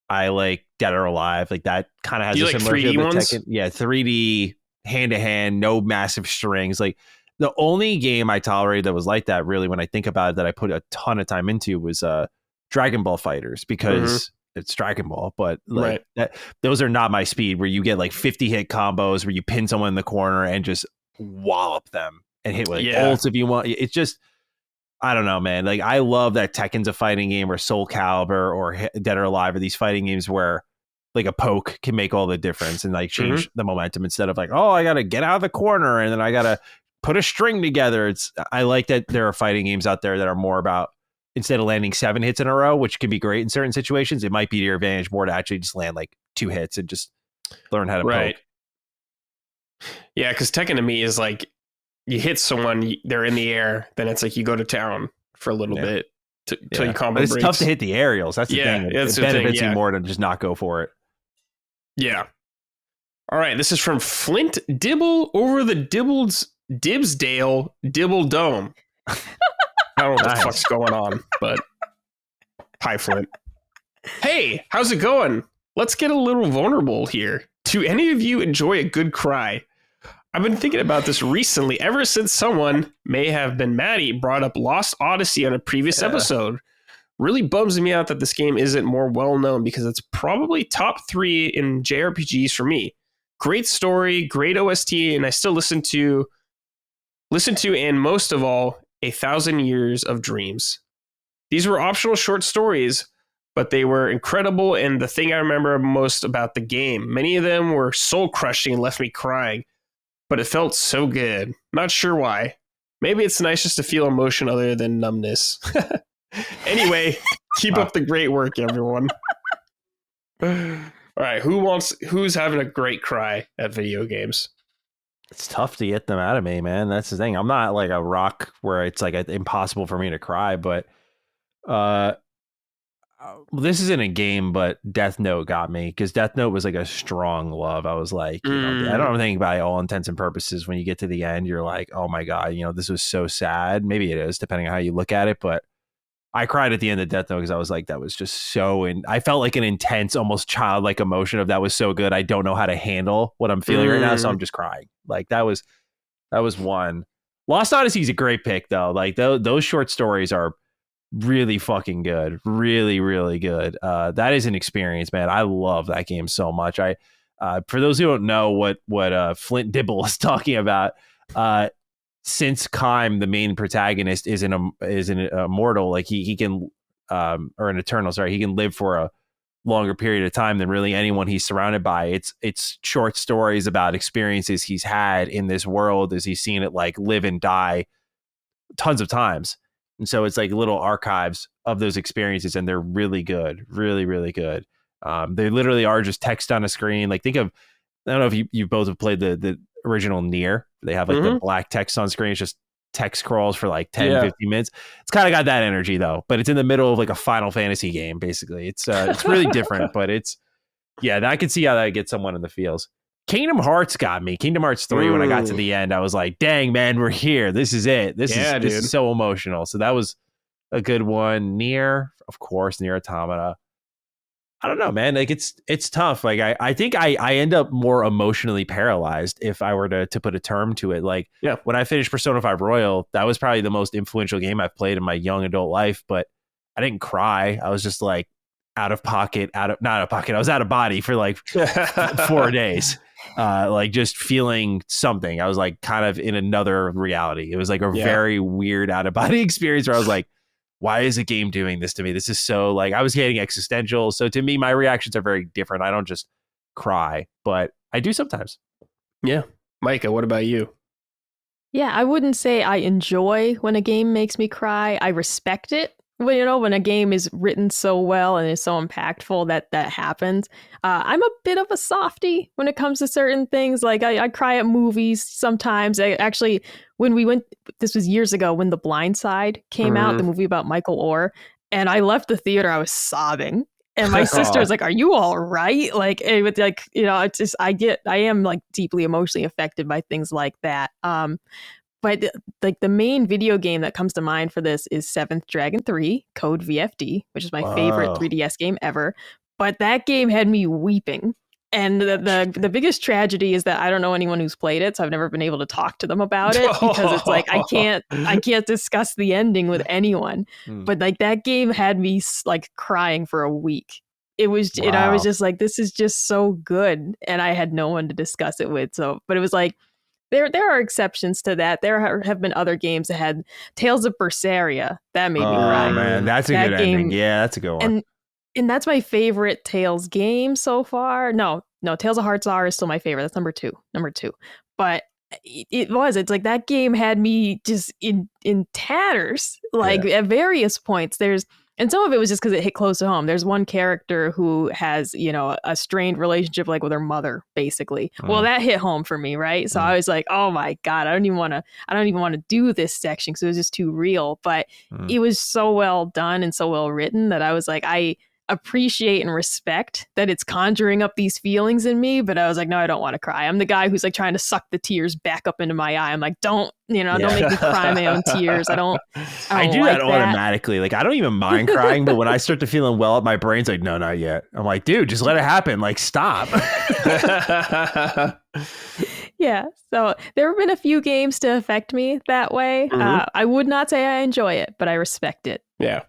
I like Dead or Alive. Like that kind of has a similar
3D ones?
Tekken. Yeah, 3D, hand to hand, no massive strings. Like the only game I tolerated that was like that, really, when I think about it, that I put a ton of time into was Dragon Ball Fighters because it's Dragon Ball, but like those are not my speed. Where you get like 50 hit combos where you pin someone in the corner and just wallop them and hit with ults if you want. It's just, I don't know, man. Like I love that Tekken's a fighting game, or Soul Calibur or Dead or Alive, or these fighting games where like a poke can make all the difference and like change the momentum instead of like, oh, I gotta get out of the corner and then I gotta put a string together. I like that there are fighting games out there that are more about, instead of landing 7 hits in a row, which can be great in certain situations, it might be to your advantage more to actually just land like 2 hits and just learn how to poke.
Yeah, because Tekken to me is like, you hit someone, they're in the air, then it's like you go to town for a little bit till you combo breaks.
It's tough to hit the aerials. That's the thing. It benefits you more to just not go for it.
Yeah. All right, this is from Flint Dibble over the Dibsdale Dibble Dome. I don't know what the fuck's going on, but hi, Flint. Hey, how's it going? Let's get a little vulnerable here. Do any of you enjoy a good cry? I've been thinking about this recently, ever since someone, may have been Matty, brought up Lost Odyssey on a previous episode. Really bums me out that this game isn't more well-known because it's probably top 3 in JRPGs for me. Great story, great OST, and I still listen to, and most of all, 1,000 Years of Dreams. These were optional short stories, but they were incredible, and the thing I remember most about the game, many of them were soul-crushing and left me crying, but it felt so good. Not sure why. Maybe it's nice just to feel emotion other than numbness. Anyway, keep up the great work, everyone. All right, who's having a great cry at video games?
It's tough to get them out of me, man. That's the thing. I'm not like a rock where it's like impossible for me to cry, but this isn't a game, but Death Note got me because Death Note was like a strong love. I was like, you know, I don't think by all intents and purposes, when you get to the end, you're like, oh my God, you know, this was so sad. Maybe it is, depending on how you look at it, but I cried at the end of Death Note because I was like, that was just so, and I felt like an intense, almost childlike emotion of that was so good. I don't know how to handle what I'm feeling right now, so I'm just crying. Like that was one. Lost Odyssey is a great pick though. Like those short stories are really fucking good, really, really good. That is an experience, man. I love that game so much. For those who don't know what Flint Dibble is talking about, since Kime, the main protagonist, is an immortal, like he can or an eternal, sorry, he can live for a longer period of time than really anyone he's surrounded by. It's short stories about experiences he's had in this world as he's seen it like live and die tons of times. And so it's like little archives of those experiences, and they're really good, really, really good. They literally are just text on a screen. Like think of, I don't know if you both have played the original Nier. They have like the black text on screen. It's just text scrolls for like 10, 15 minutes. It's kind of got that energy though, but it's in the middle of like a Final Fantasy game, basically. It's really different, but I could see how that gets someone in the feels. Kingdom Hearts got me. Kingdom Hearts 3, when I got to the end, I was like, dang, man, we're here. This is it. This is so emotional. So that was a good one. Nier, of course, Nier Automata. I don't know, man. Like it's tough. Like I think I end up more emotionally paralyzed if I were to put a term to it. Like when I finished Persona 5 Royal, that was probably the most influential game I've played in my young adult life, but I didn't cry. I was just like not out of pocket. I was out of body for like 4 days. Like just feeling something. I was like kind of in another reality. It was like a very weird out of body experience where I was like, why is a game doing this to me? This is so like, I was getting existential. So to me, my reactions are very different. I don't just cry, but I do sometimes.
Yeah. Micah, what about you?
Yeah, I wouldn't say I enjoy when a game makes me cry. I respect it. Well, when a game is written so well and is so impactful that happens. I'm a bit of a softie when it comes to certain things. Like I cry at movies sometimes. When we went, this was years ago when The Blind Side came out, the movie about Michael Orr, and I left the theater, I was sobbing. And my sister was like, "Are you all right?" Like, it would, like, it's just I am like deeply emotionally affected by things like that. But like the main video game that comes to mind for this is Seventh Dragon 3 Code VFD, which is my favorite 3DS game ever. But that game had me weeping. And the biggest tragedy is that I don't know anyone who's played it, so I've never been able to talk to them about it because it's like I can't discuss the ending with anyone. But like that game had me like crying for a week. It was, and I was just like, this is just so good, and I had no one to discuss it with. So, but it was like there are exceptions to that. There have been other games that had Tales of Berseria that made me cry.
Oh man, that's a good ending. Yeah, that's a good one.
And that's my favorite Tales game so far. No, Tales of Hearts-R is still my favorite. That's number two. But it's like that game had me just in tatters, like at various points. And some of it was just because it hit close to home. There's one character who has, a strained relationship like with her mother, basically. Well, that hit home for me, right? So I was like, oh my God, I don't even want to do this section because it was just too real. But it was so well done and so well written that I was like, I appreciate and respect that it's conjuring up these feelings in me, but I was like, no, I don't want to cry. I'm the guy who's like trying to suck the tears back up into my eye. I'm like, don't make me cry my own tears. I do
that automatically. Like I don't even mind crying, but when I start to feeling well up, my brain's like, no, not yet. I'm like, dude, just let it happen. Like, stop.
Yeah. So there have been a few games to affect me that way. I would not say I enjoy it, but I respect it.
Yeah.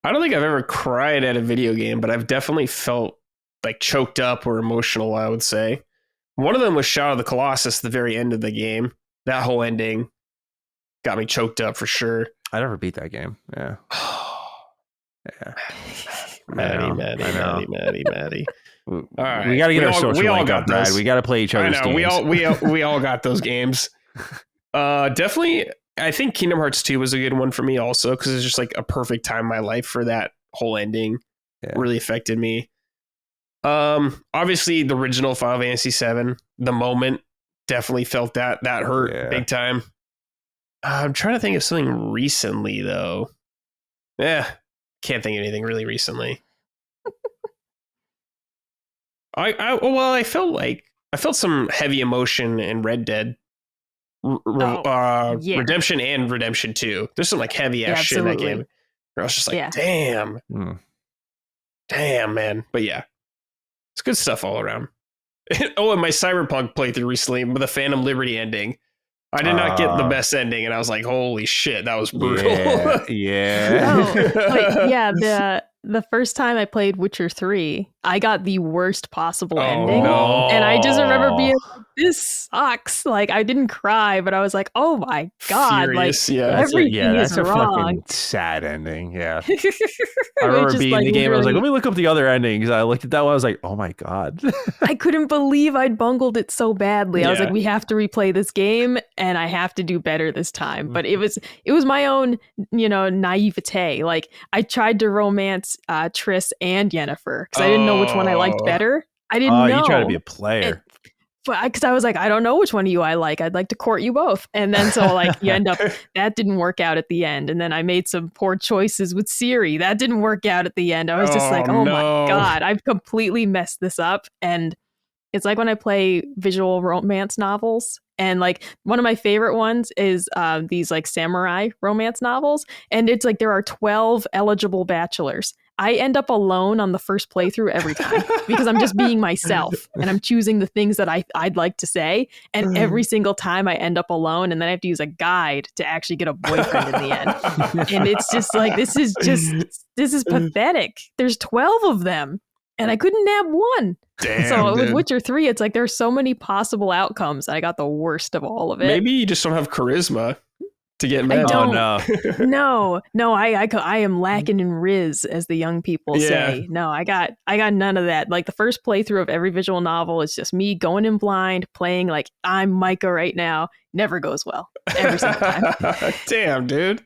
I don't think I've ever cried at a video game, but I've definitely felt like choked up or emotional, I would say. One of them was Shadow of the Colossus, the very end of the game. That whole ending got me choked up for sure.
I never beat that game. Yeah.
Yeah. Maddie. All right.
We got to get our social
we all
link
got
up, Brad.
those.
We got to play each other's games.
We all got those games. Definitely. I think Kingdom Hearts 2 was a good one for me also because it's just like a perfect time in my life for that whole ending. Yeah. Really affected me. Obviously the original Final Fantasy 7, the moment definitely felt that hurt big time. I'm trying to think of something recently though. Yeah, can't think of anything really recently. I felt some heavy emotion in Red Dead. Redemption and Redemption 2. There's some like heavy ass shit in that game. I was just like, damn, man. But yeah, it's good stuff all around. And my Cyberpunk playthrough recently with the Phantom Liberty ending. I did not get the best ending, and I was like, holy shit, that was brutal.
The first time I played Witcher 3, I got the worst possible ending.
No.
And I just remember being like, this sucks. Like, I didn't cry, but I was like, oh my God.
Furious,
like, everything is
that's
wrong.
A fucking sad ending. Yeah. I remember being in the game. I was like, let me look up the other endings. I looked at that one. I was like, oh my God.
I couldn't believe I'd bungled it so badly. I was like, we have to replay this game and I have to do better this time. But it was my own, naivete. Like, I tried to romance Triss and Yennefer because I didn't know which one I liked better. I didn't know.
You try to be a player.
Because I was like, I don't know which one of you I like. I'd like to court you both. And then so like you end up, that didn't work out at the end. And then I made some poor choices with Ciri. That didn't work out at the end. I was just like, oh my God, I've completely messed this up. And it's like when I play visual romance novels. And like one of my favorite ones is these like samurai romance novels. And it's like there are 12 eligible bachelors. I end up alone on the first playthrough every time because I'm just being myself and I'm choosing the things that I'd like to say. And every single time I end up alone, and then I have to use a guide to actually get a boyfriend in the end. And it's just like, this is pathetic. There's 12 of them and I couldn't nab one.
Damn,
so
dude.
With Witcher 3, it's like there's so many possible outcomes. I got the worst of all of it.
Maybe you just don't have charisma. to get
I
men.
don't.
Oh,
No, I am lacking in Riz, as the young people say. No, I got none of that. Like the first playthrough of every visual novel is just me going in blind, playing like I'm Micah right now. Never goes well every single time.
Damn, dude.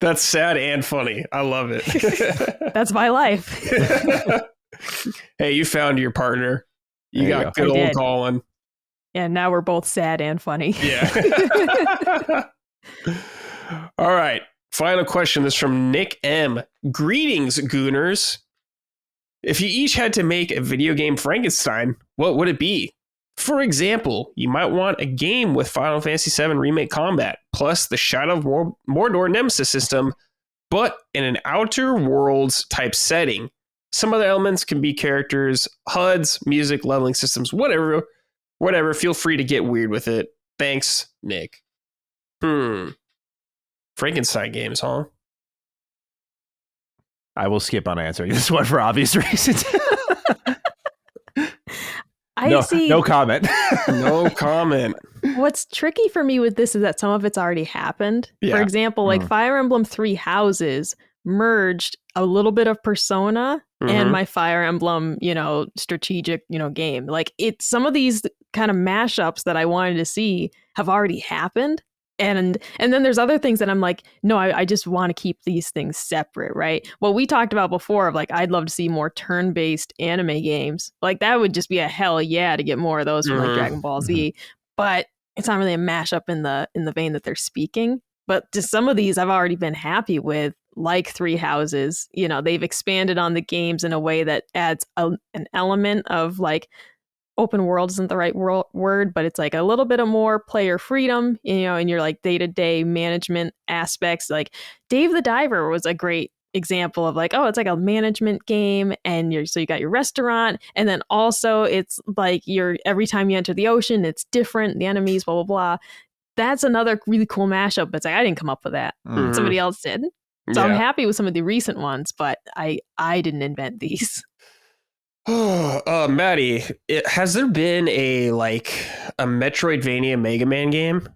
That's sad and funny. I love it.
That's my life.
Hey, you found your partner. You
There you
got
go.
good
I
old
did.
Colin.
And now we're both sad and funny.
Yeah. All right. Final question. This is from Nick M. Greetings, Gooners. If you each had to make a video game Frankenstein, what would it be? For example, you might want a game with Final Fantasy VII Remake combat, plus the Shadow of Mordor Nemesis system, but in an Outer Worlds type setting. Some other elements can be characters, HUDs, music, leveling systems, whatever. Feel free to get weird with it. Thanks, Nick. Frankenstein games, huh?
I will skip on answering this one for obvious reasons. No comment.
No comment.
What's tricky for me with this is that some of it's already happened.
Yeah.
For example, like Fire Emblem Three Houses merged a little bit of Persona and my Fire Emblem, strategic, game. Like some of these kind of mashups that I wanted to see have already happened. And then there's other things that I'm like, no, I just want to keep these things separate, right? What we talked about before of like, I'd love to see more turn-based anime games. Like that would just be a hell yeah to get more of those from like Dragon Ball Z. But it's not really a mashup in the vein that they're speaking. But to some of these I've already been happy with, like Three Houses. They've expanded on the games in a way that adds an element of like, open world isn't the right word, but it's like a little bit of more player freedom, in your like day-to-day management aspects. Like Dave the Diver was a great example of like, oh, it's like a management game, and you got your restaurant, and then also it's like every time you enter the ocean, it's different, the enemies, blah blah blah. That's another really cool mashup. But it's like I didn't come up with that. Somebody else did. So I'm happy with some of the recent ones, but I didn't invent these.
Matty, has there been a Metroidvania Mega Man game?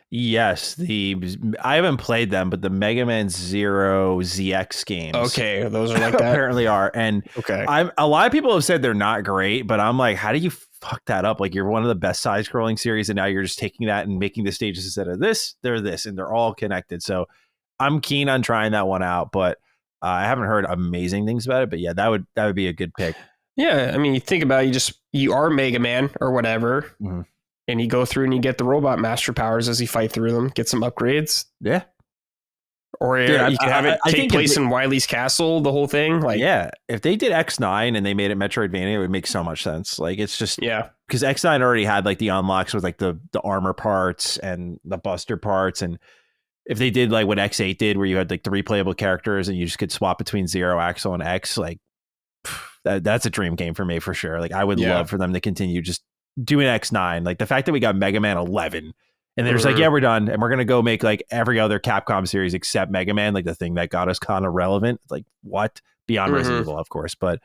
Yes, I haven't played them, but the Mega Man Zero ZX games.
Okay, those are like that.
Apparently are, and
okay.
A lot of people have said they're not great, but I'm like, how do you fuck that up? Like you're one of the best side-scrolling series, and now you're just taking that and making the stages instead of this, they're this, and they're all connected. So I'm keen on trying that one out, but I haven't heard amazing things about it. But yeah, that would be a good pick.
Yeah, I mean, you think about it, you are Mega Man or whatever, and you go through and you get the robot master powers as you fight through them, get some upgrades.
Yeah.
Or you can have it take place in Wily's castle, the whole thing. Like,
yeah, if they did X9 and they made it Metroidvania, it would make so much sense. Like, it's just because X9 already had like the unlocks with like the armor parts and the buster parts, and if they did like what X8 did, where you had like 3 playable characters and you just could swap between Zero, Axel, and X, like that's a dream game for me for sure. Like, I would love for them to continue just doing X9. Like the fact that we got Mega Man 11. And they're just like, yeah, we're done. And we're going to go make like every other Capcom series except Mega Man, like the thing that got us kind of relevant. Like, what? Beyond Resident Evil, of course. But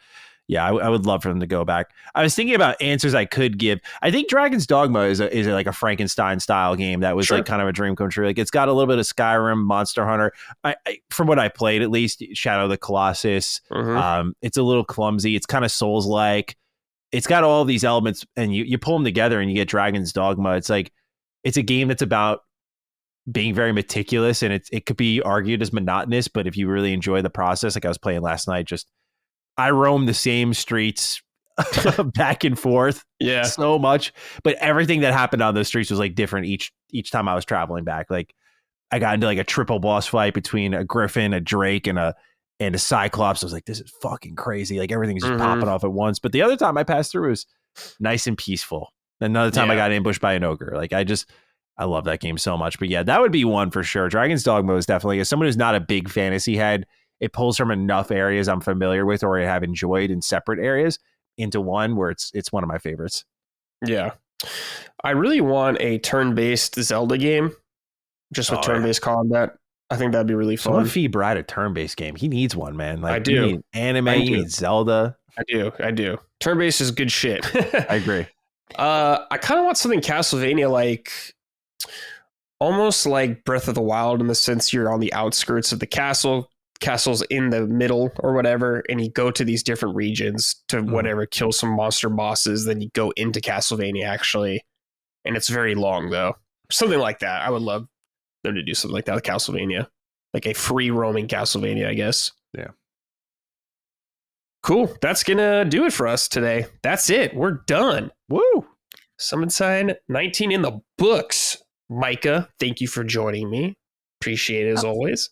yeah, I would love for them to go back. I was thinking about answers I could give. I think Dragon's Dogma is like a Frankenstein style game that was like kind of a dream come true. Like, it's got a little bit of Skyrim, Monster Hunter. I from what I played, at least, Shadow of the Colossus. It's a little clumsy. It's kind of Souls-like. It's got all these elements, and you pull them together and you get Dragon's Dogma. It's like, it's a game that's about being very meticulous, and it could be argued as monotonous, but if you really enjoy the process, like I was playing last night, I roamed the same streets back and forth so much, but everything that happened on those streets was like different each time I was traveling back. Like, I got into like a triple boss fight between a griffin, a drake, and a cyclops. I was like, this is fucking crazy. Like, everything's just popping off at once. But the other time I passed through was nice and peaceful. Another time I got ambushed by an ogre. Like, I love that game so much. But yeah, that would be one for sure. Dragon's Dogma is definitely, as someone who's not a big fantasy head, it pulls from enough areas I'm familiar with or I have enjoyed in separate areas into one where it's one of my favorites. Yeah.
I really want a turn-based Zelda game, just with turn-based combat. I think that'd be really fun.
Someone feed Brad a turn-based game. He needs one, man. Like,
I do.
You need anime, you need Zelda.
I do. Turn-based is good shit.
I agree.
I kind of want something Castlevania like. almost like Breath of the Wild in the sense you're on the outskirts of the castle's in the middle or whatever, and you go to these different regions to whatever, kill some monster bosses, then you go into Castlevania actually, and it's very long though. Something like that. I would love them to do something like that with Castlevania, like a free roaming Castlevania, I guess.
Yeah.
Cool. That's gonna do it for us today. That's it. We're done.
Woo!
Summon Sign 19 in the books. Micah, thank you for joining me. Appreciate it as always.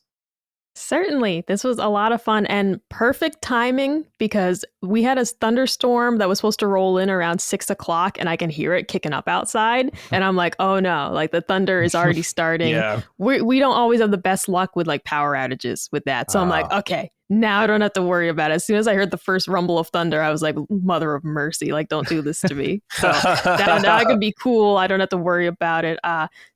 Certainly. This was a lot of fun and perfect timing because we had a thunderstorm that was supposed to roll in around 6 o'clock and I can hear it kicking up outside. And I'm like, oh no, like the thunder is already starting.
Yeah.
We don't always have the best luck with like power outages with that. So I'm like, okay, now I don't have to worry about it. As soon as I heard the first rumble of thunder, I was like, mother of mercy, like don't do this to me. So now I can be cool. I don't have to worry about it.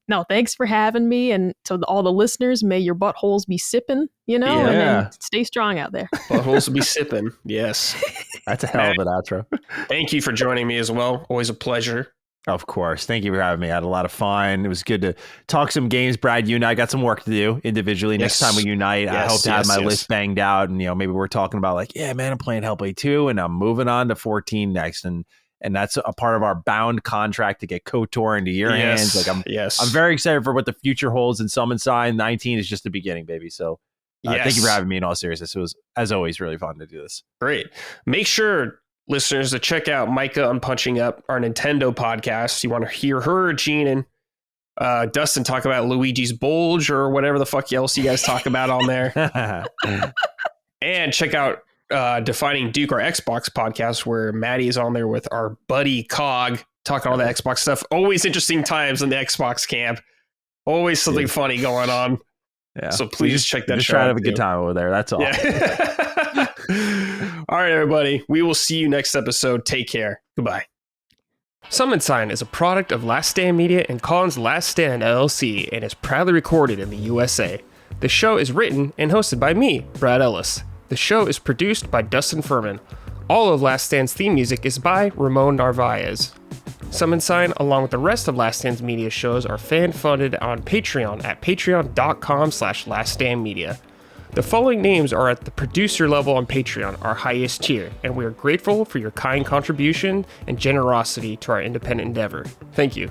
No, thanks for having me. And to all the listeners, may your buttholes be sipping, and then stay strong out there.
Buttholes will be sipping. Yes.
That's a hell of an outro.
Thank you for joining me as well. Always a pleasure.
Of course. Thank you for having me. I had a lot of fun. It was good to talk some games. Brad, you and I got some work to do individually. Next time we unite, I hope to have my list banged out. And, maybe we're talking about like, yeah, man, I'm playing Hellblade 2 and I'm moving on to 14 next. And that's a part of our bound contract to get KOTOR into your hands. Like I'm very excited for what the future holds, and Summon Sign 19 is just the beginning, baby. So thank you for having me in all seriousness. It was, as always, really fun to do this.
Great. Make sure, listeners, to check out Micah on Punching Up, our Nintendo podcast. You want to hear her, Gene, and Dustin talk about Luigi's Bulge or whatever the fuck else you guys talk about on there. And check out Defining Duke, our Xbox podcast, where Matty is on there with our buddy Cog, talking all the Xbox stuff. Always interesting times in the Xbox camp. Always something funny going on.
Yeah.
So please check that
just
show
try to
out
have a good time over there. That's all.
Yeah. All right, everybody. We will see you next episode. Take care. Goodbye. Summon Sign is a product of Last Stand Media and Collins Last Stand LLC and is proudly recorded in the USA. The show is written and hosted by me, Brad Ellis. The show is produced by Dustin Furman. All of Last Stand's theme music is by Ramon Narvaez. Summon Sign, along with the rest of Last Stand's media shows, are fan-funded on Patreon at patreon.com/laststandmedia. The following names are at the producer level on Patreon, our highest tier, and we are grateful for your kind contribution and generosity to our independent endeavor. Thank you.